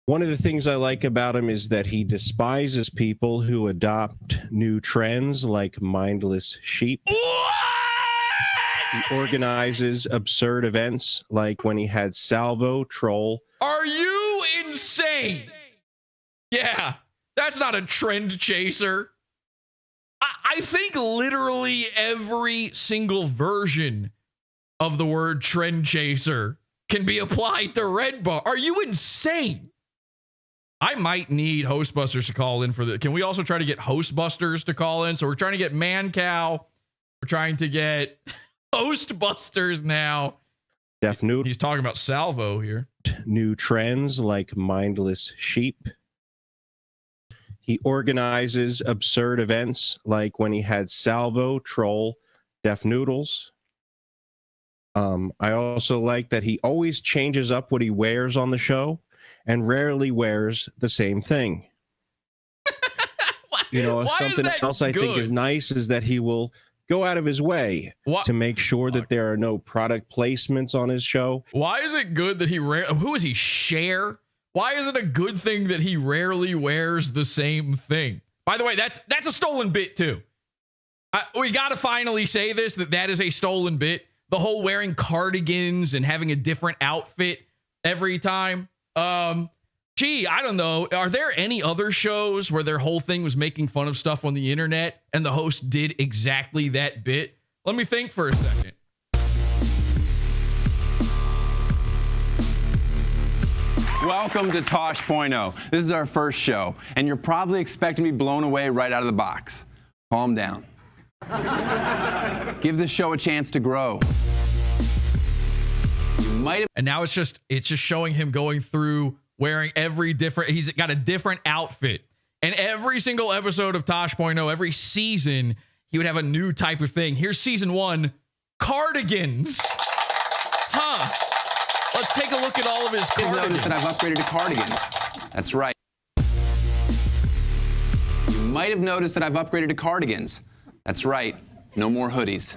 One of the things I like about him is that he despises people who adopt new trends like mindless sheep. What? He organizes absurd events like when he had Salvo troll. Are you insane? Yeah, that's not a trend chaser. I think literally every single version of the word trend chaser can be applied to REDBAR. Are you insane? I might need Hostbusters to call in for the. Can we also try to get Hostbusters to call in? So we're trying to get Man Cow. We're trying to get Hostbusters now. Def Noodle. He's talking about Salvo here. New trends like mindless sheep. He organizes absurd events like when he had Salvo troll Def Noodles. I also like that he always changes up what he wears on the show and rarely wears the same thing. Something else I think is nice is that he will go out of his way to make sure that there are no product placements on his show. Why is it good that who is he, Cher? Why is it a good thing that he rarely wears the same thing? By the way, that's a stolen bit too. We got to finally say this, that is a stolen bit. The whole wearing cardigans and having a different outfit every time. I don't know. Are there any other shows where their whole thing was making fun of stuff on the internet and the host did exactly that bit? Let me think for a second. Welcome to Tosh.0. This is our first show, and you're probably expecting to be blown away right out of the box. Calm down. Give this show a chance to grow. And now it's just showing him going through wearing he's got a different outfit. And every single episode of Tosh.0, every season, he would have a new type of thing. Here's season 1, cardigans. Huh. Let's take a look at all of his cardigans. Notice that I've upgraded to cardigans. That's right. You might have noticed that I've upgraded to cardigans. That's right. No more hoodies.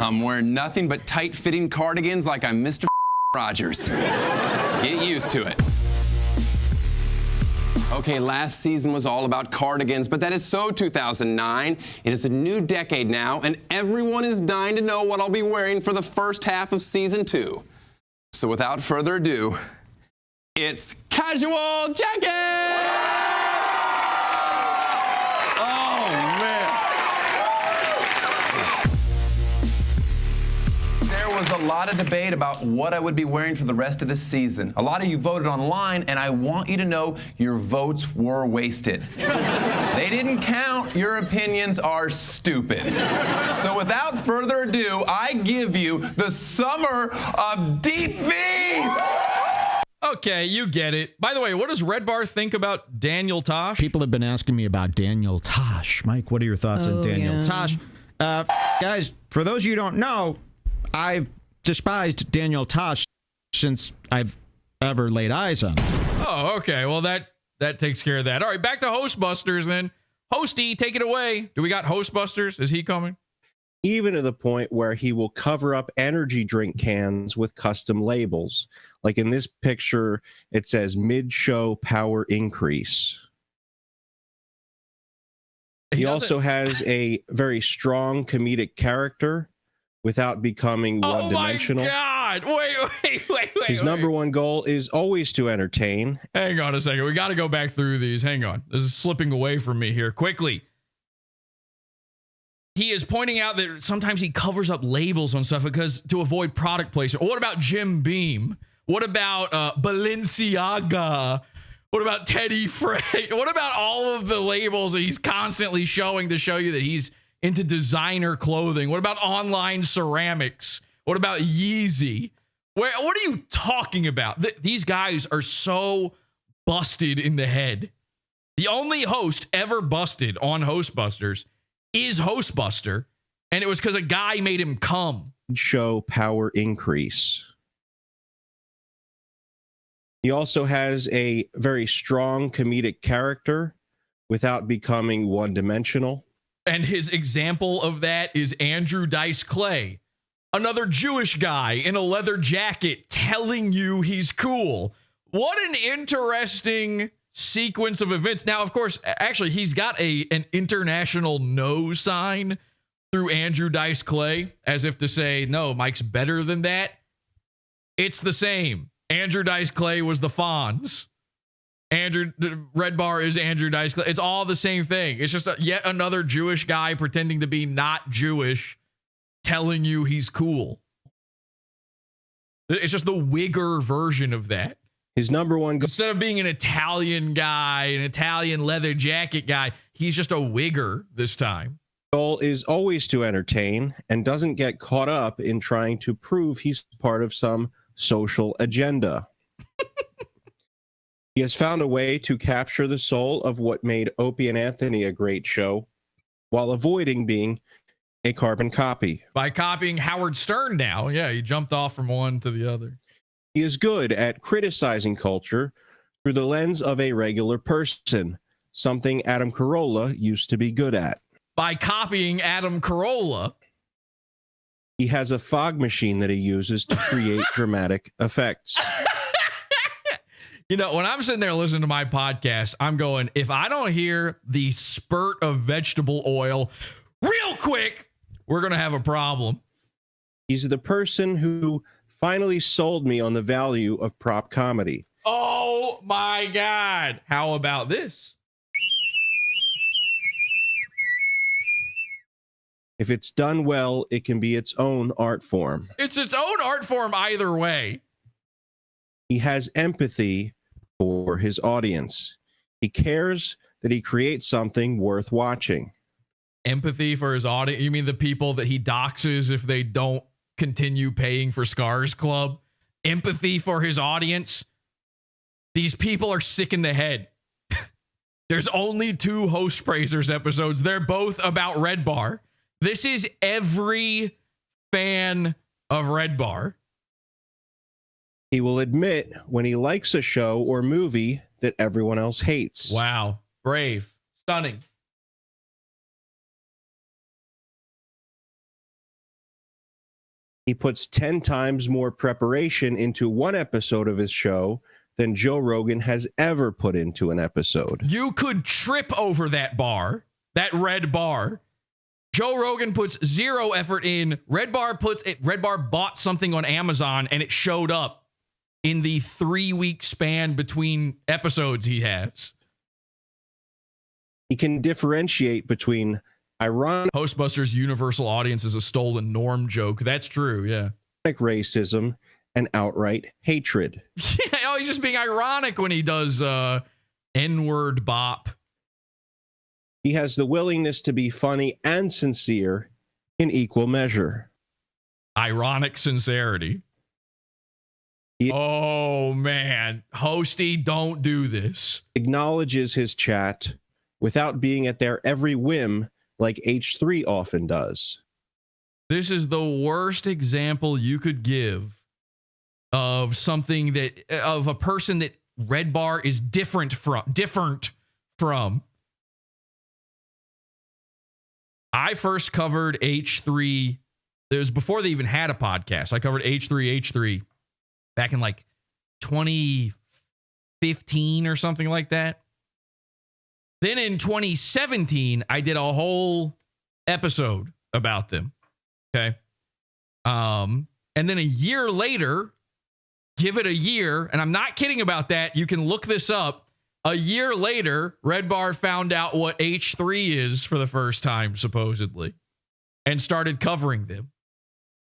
I'm wearing nothing but tight-fitting cardigans like I'm Mr. Rogers. Get used to it. Okay, last season was all about cardigans, but that is so 2009. It is a new decade now, and everyone is dying to know what I'll be wearing for the first half of season 2. So without further ado, it's casual jacket! Oh, man. There was a lot of debate about what I would be wearing for the rest of this season. A lot of you voted online, and I want you to know your votes were wasted. They didn't count. Your opinions are stupid. So without further ado, I give you the Summer of Deep V's! Okay, you get it. By the way, what does REDBAR think about Daniel Tosh? People have been asking me about Daniel Tosh. Mike, what are your thoughts on Daniel Tosh? Guys, for those of you who don't know, I've despised Daniel Tosh since I've ever laid eyes on him. Oh, okay. Well, that takes care of that. All right, back to Hostbusters then. Hosty, take it away. Do we got Hostbusters? Is he coming? Even to the point where he will cover up energy drink cans with custom labels. Like in this picture, it says mid-show power increase. He also has a very strong comedic character without becoming one-dimensional. Oh my God! Wait. His number one goal is always to entertain. Hang on a second. We got to go back through these. Hang on. This is slipping away from me here. Quickly. He is pointing out that sometimes he covers up labels on stuff because to avoid product placement. What about Jim Beam? What about Balenciaga? What about Teddy Fresh? What about all of the labels that he's constantly showing to show you that he's into designer clothing? What about online ceramics? What about Yeezy? What are you talking about? These guys are so busted in the head. The only host ever busted on Hostbusters is Hostbuster, and it was because a guy made him come. Show power increase. He also has a very strong comedic character without becoming one-dimensional. And his example of that is Andrew Dice Clay, another Jewish guy in a leather jacket telling you he's cool. What an interesting sequence of events. Now, of course, actually, he's got an international no sign through Andrew Dice Clay, as if to say, no, Mike's better than that. It's the same. Andrew Dice Clay was the Fonz. REDBAR is Andrew Dice Clay. It's all the same thing. It's just yet another Jewish guy pretending to be not Jewish, telling you he's cool. It's just the wigger version of that. His number one goal, instead of being an Italian guy, an Italian leather jacket guy, he's just a wigger this time. Goal is always to entertain and doesn't get caught up in trying to prove he's part of some social agenda. He has found a way to capture the soul of what made Opie and Anthony a great show while avoiding being a carbon copy. By copying Howard Stern now. Yeah, he jumped off from one to the other. He is good at criticizing culture through the lens of a regular person, something Adam Carolla used to be good at. By copying Adam Carolla. He has a fog machine that he uses to create dramatic effects. You know, when I'm sitting there listening to my podcast, I'm going, if I don't hear the spurt of vegetable oil real quick, we're going to have a problem. He's the person who finally sold me on the value of prop comedy. Oh my God. How about this? If it's done well, it can be its own art form. It's its own art form either way. He has empathy for his audience. He cares that he creates something worth watching. Empathy for his audience? You mean the people that he doxes if they don't continue paying for Scars Club? Empathy for his audience? These people are sick in the head. There's only 2 Host Praisers episodes. They're both about REDBAR. This is every fan of REDBAR. He will admit when he likes a show or movie that everyone else hates. Wow. Brave. Stunning. He puts 10 times more preparation into one episode of his show than Joe Rogan has ever put into an episode. You could trip over that bar, that red bar. Joe Rogan puts zero effort in. RedBar bought something on Amazon and it showed up in the 3-week span between episodes he has. He can differentiate between ironic Hostbusters universal audience is a stolen norm joke. That's true, yeah. racism and outright hatred. Yeah, oh, he's just being ironic when he does N-word bop. He has the willingness to be funny and sincere in equal measure. Ironic sincerity. Oh, man. Hosty, don't do this. Acknowledges his chat without being at their every whim like H3 often does. This is the worst example you could give of something that, of a person that RedBar is different from. I first covered H3. It was before they even had a podcast. I covered H3 back in like 2015 or something like that. Then in 2017, I did a whole episode about them. Okay. And then a year later, give it a year, and I'm not kidding about that. You can look this up. A year later, RedBar found out what H3 is for the first time, supposedly, and started covering them.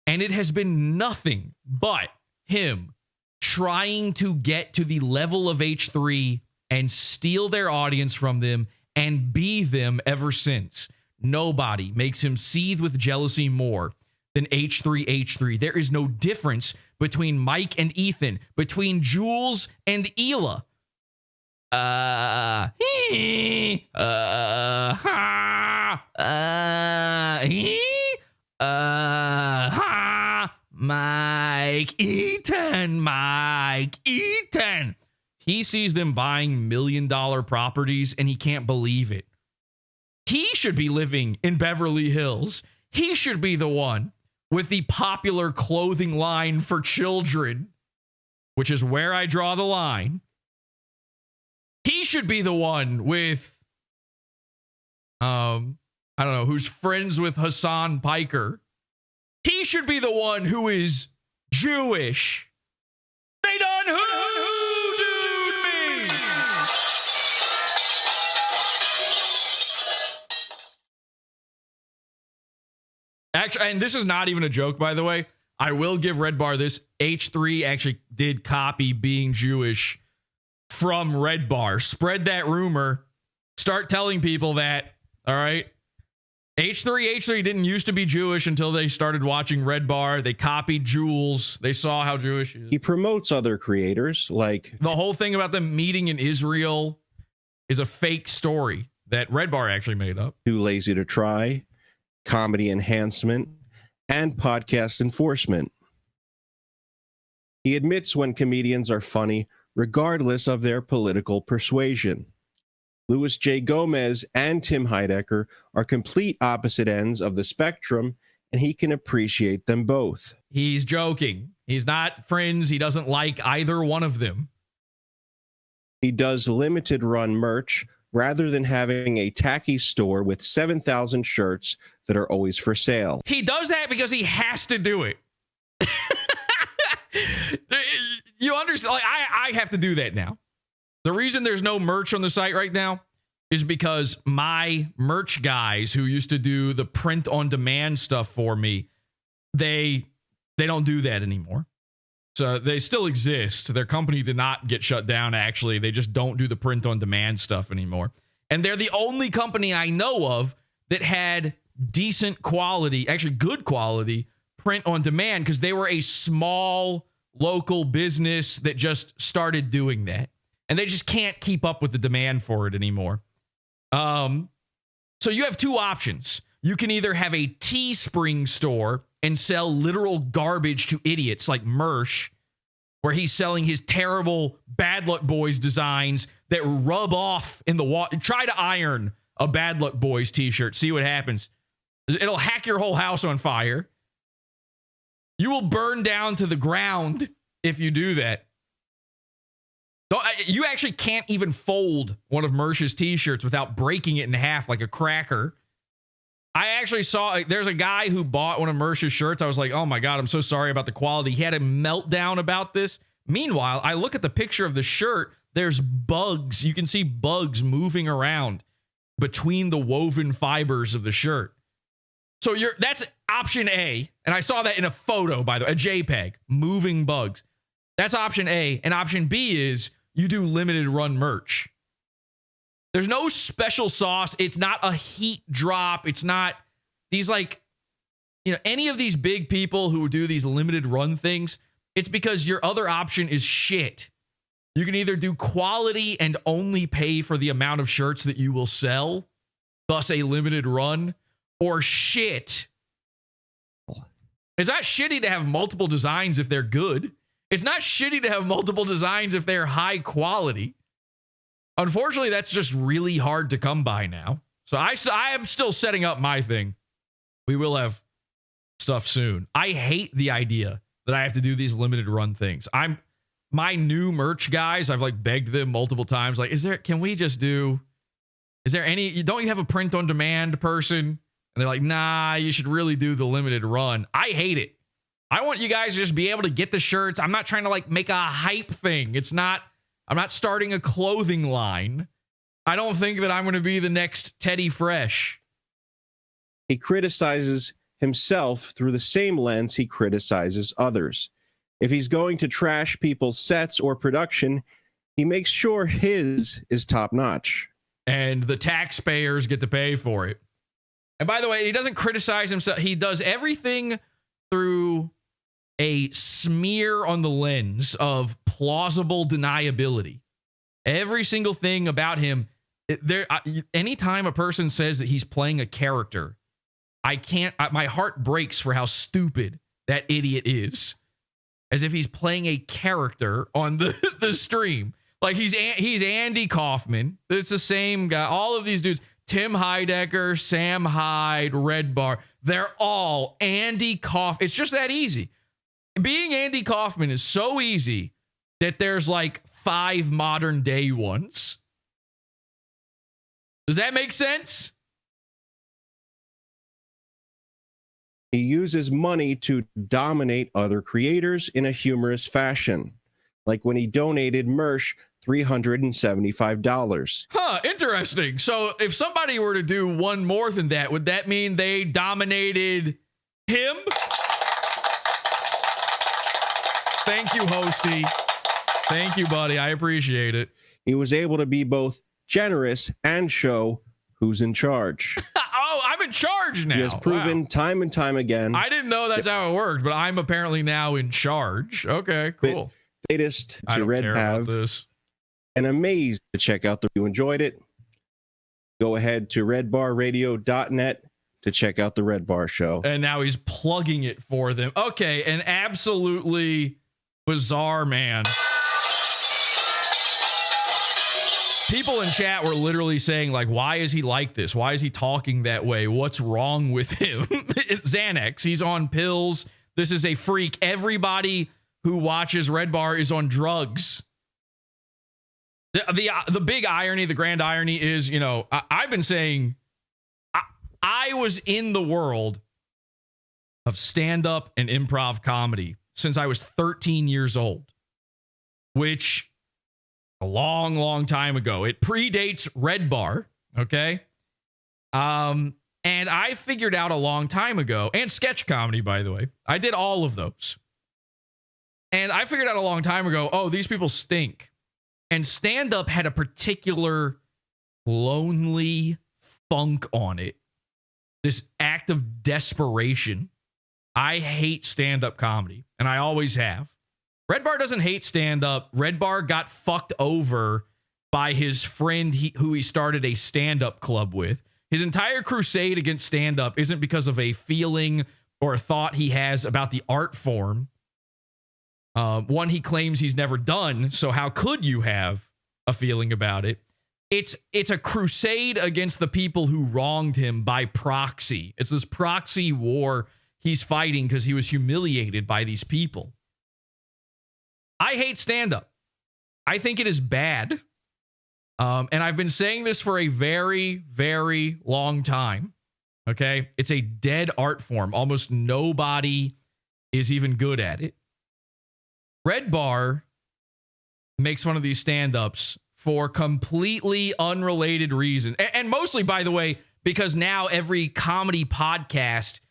And it has been nothing but him trying to get to the level of H3 and steal their audience from them and be them ever since. Nobody makes him seethe with jealousy more than H3. There is no difference between Mike and Ethan, between Jules and Hila. Mike Eaton. He sees them buying $1 million properties and he can't believe it. He should be living in Beverly Hills. He should be the one with the popular clothing line for children, which is where I draw the line. He should be the one with, I don't know, who's friends with Hassan Piker. He should be the one who is Jewish. They done hoodooed me. Actually, and this is not even a joke, by the way. I will give RedBar this. H3 actually did copy being Jewish from RedBar. Spread that rumor. Start telling people that. All right. H3 didn't used to be Jewish until they started watching RedBar. They copied Jules. They saw how Jewish he is. He promotes other creators like the whole thing about them meeting in Israel is a fake story that RedBar actually made up. Too Lazy to Try, Comedy Enhancement, and Podcast Enforcement. He admits when comedians are funny, regardless of their political persuasion. Louis J. Gomez and Tim Heidecker are complete opposite ends of the spectrum, and he can appreciate them both. He's joking. He's not friends. He doesn't like either one of them. He does limited run merch rather than having a tacky store with 7,000 shirts that are always for sale. He does that because he has to do it. You understand? Like, I have to do that now. The reason there's no merch on the site right now is because my merch guys who used to do the print on demand stuff for me, they don't do that anymore. So they still exist. Their company did not get shut down, actually. They just don't do the print on demand stuff anymore. And they're the only company I know of that had decent quality, actually good quality, print on demand, because they were a small local business that just started doing that. And they just can't keep up with the demand for it anymore. So you have two options. You can either have a Teespring store and sell literal garbage to idiots like Mersh, where he's selling his terrible Bad Luck Boys designs that rub off in the water. Try to iron a Bad Luck Boys t-shirt. See what happens. It'll hack your whole house on fire. You will burn down to the ground if you do that. You actually can't even fold one of Mersh's t-shirts without breaking it in half like a cracker. I actually saw, there's a guy who bought one of Mersh's shirts. I was like, oh my God, I'm so sorry about the quality. He had a meltdown about this. Meanwhile, I look at the picture of the shirt. There's bugs. You can see bugs moving around between the woven fibers of the shirt. So that's option A. And I saw that in a photo, by the way, a JPEG, moving bugs. That's option A. And option B is you do limited run merch. There's no special sauce. It's not a heat drop. It's not these any of these big people who do these limited run things. It's because your other option is shit. You can either do quality and only pay for the amount of shirts that you will sell, thus a limited run, or shit. It's not shitty to have multiple designs if they're good. It's not shitty to have multiple designs if they're high quality. Unfortunately, that's just really hard to come by now. So I am still setting up my thing. We will have stuff soon. I hate the idea that I have to do these limited run things. My new merch guys, I've begged them multiple times. Don't you have a print on demand person? And they're like, nah, you should really do the limited run. I hate it. I want you guys to just be able to get the shirts. I'm not trying to make a hype thing. I'm not starting a clothing line. I don't think that I'm going to be the next Teddy Fresh. He criticizes himself through the same lens he criticizes others. If he's going to trash people's sets or production, he makes sure his is top notch. And the taxpayers get to pay for it. And by the way, he doesn't criticize himself. He does everything through a smear on the lens of plausible deniability. Every single thing about him, anytime a person says that he's playing a character, my heart breaks for how stupid that idiot is. As if he's playing a character on the stream. He's Andy Kaufman. It's the same guy. All of these dudes, Tim Heidecker, Sam Hyde, REDBAR, they're all Andy Kaufman. It's just that easy. Being Andy Kaufman is so easy that there's 5 modern day ones. Does that make sense? He uses money to dominate other creators in a humorous fashion, like when he donated Mersh $375. Huh, interesting. So if somebody were to do one more than that, would that mean they dominated him? Thank you, Hosty. Thank you, buddy. I appreciate it. He was able to be both generous and show who's in charge. Oh, I'm in charge now. He has proven time and time again. I didn't know that's how it worked, but I'm apparently now in charge. Okay, cool. Latest to RedBav. And amazed to check out you enjoyed it. Go ahead to redbarradio.net to check out the REDBAR show. And now he's plugging it for them. Okay, an absolutely bizarre man. People in chat were literally saying, why is he like this? Why is he talking that way? What's wrong with him? It's Xanax. He's on pills. This is a freak. Everybody who watches REDBAR is on drugs. The big irony, the grand irony is, I've been saying I was in the world of stand-up and improv comedy since I was 13 years old, which a long, long time ago. It predates REDBAR, okay? And I figured out a long time ago, and sketch comedy, by the way. I did all of those. And I figured out a long time ago, oh, these people stink. And stand-up had a particular lonely funk on it. This act of desperation. I hate stand-up comedy, and I always have. REDBAR doesn't hate stand-up. REDBAR got fucked over by his friend who he started a stand-up club with. His entire crusade against stand-up isn't because of a feeling or a thought he has about the art form. One he claims he's never done, so how could you have a feeling about it? It's a crusade against the people who wronged him by proxy. It's this proxy war he's fighting because he was humiliated by these people. I hate stand-up. I think it is bad. And I've been saying this for a very, very long time. Okay? It's a dead art form. Almost nobody is even good at it. REDBAR makes fun of these stand-ups for completely unrelated reasons. And mostly, by the way, because now every comedy podcast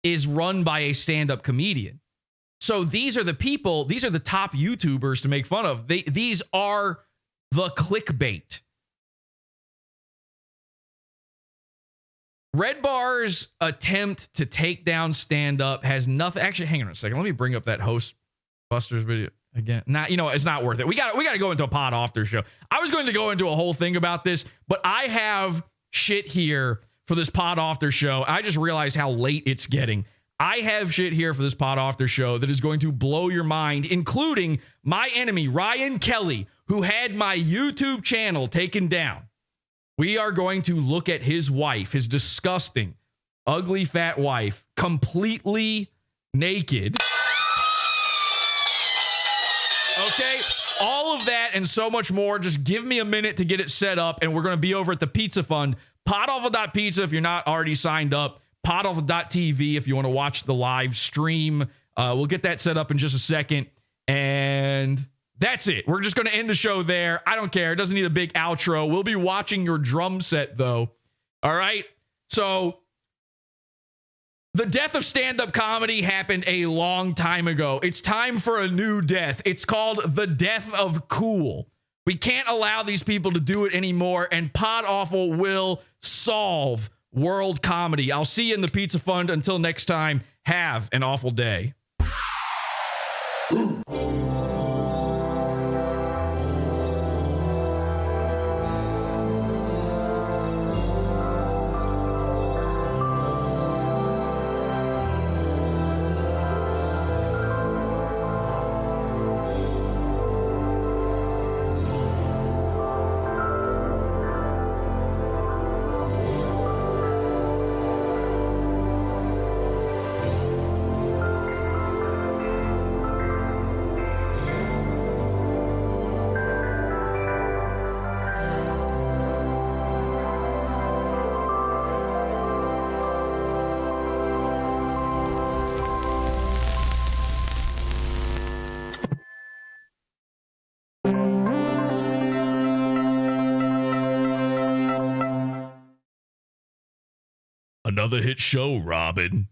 is run by a stand-up comedian. So these are the people, these are the top YouTubers to make fun of. These are the clickbait. REDBAR's attempt to take down stand-up has nothing. Actually, hang on a second. Let me bring up that Host Busters video again. You know, it's not worth it. We got to go into a pod after show. I was going to go into a whole thing about this, but I have shit here for this pod after show. I just realized how late it's getting. I have shit here for this pod after show that is going to blow your mind, including my enemy, Ryan Kelly, who had my YouTube channel taken down. We are going to look at his wife, his disgusting, ugly, fat wife, completely naked. Okay? All of that and so much more. Just give me a minute to get it set up, and we're going to be over at the Pizza Fund. PodAwful.pizza if you're not already signed up. PodAwful.tv if you want to watch the live stream. We'll get that set up in just a second. And that's it. We're just going to end the show there. I don't care. It doesn't need a big outro. We'll be watching your drum set, though. All right? So the death of stand-up comedy happened a long time ago. It's time for a new death. It's called the death of cool. We can't allow these people to do it anymore, and PodAwful will solve world comedy. I'll see you in the Pizza Fund. Until next time, have an awful day. Another hit show, Robin.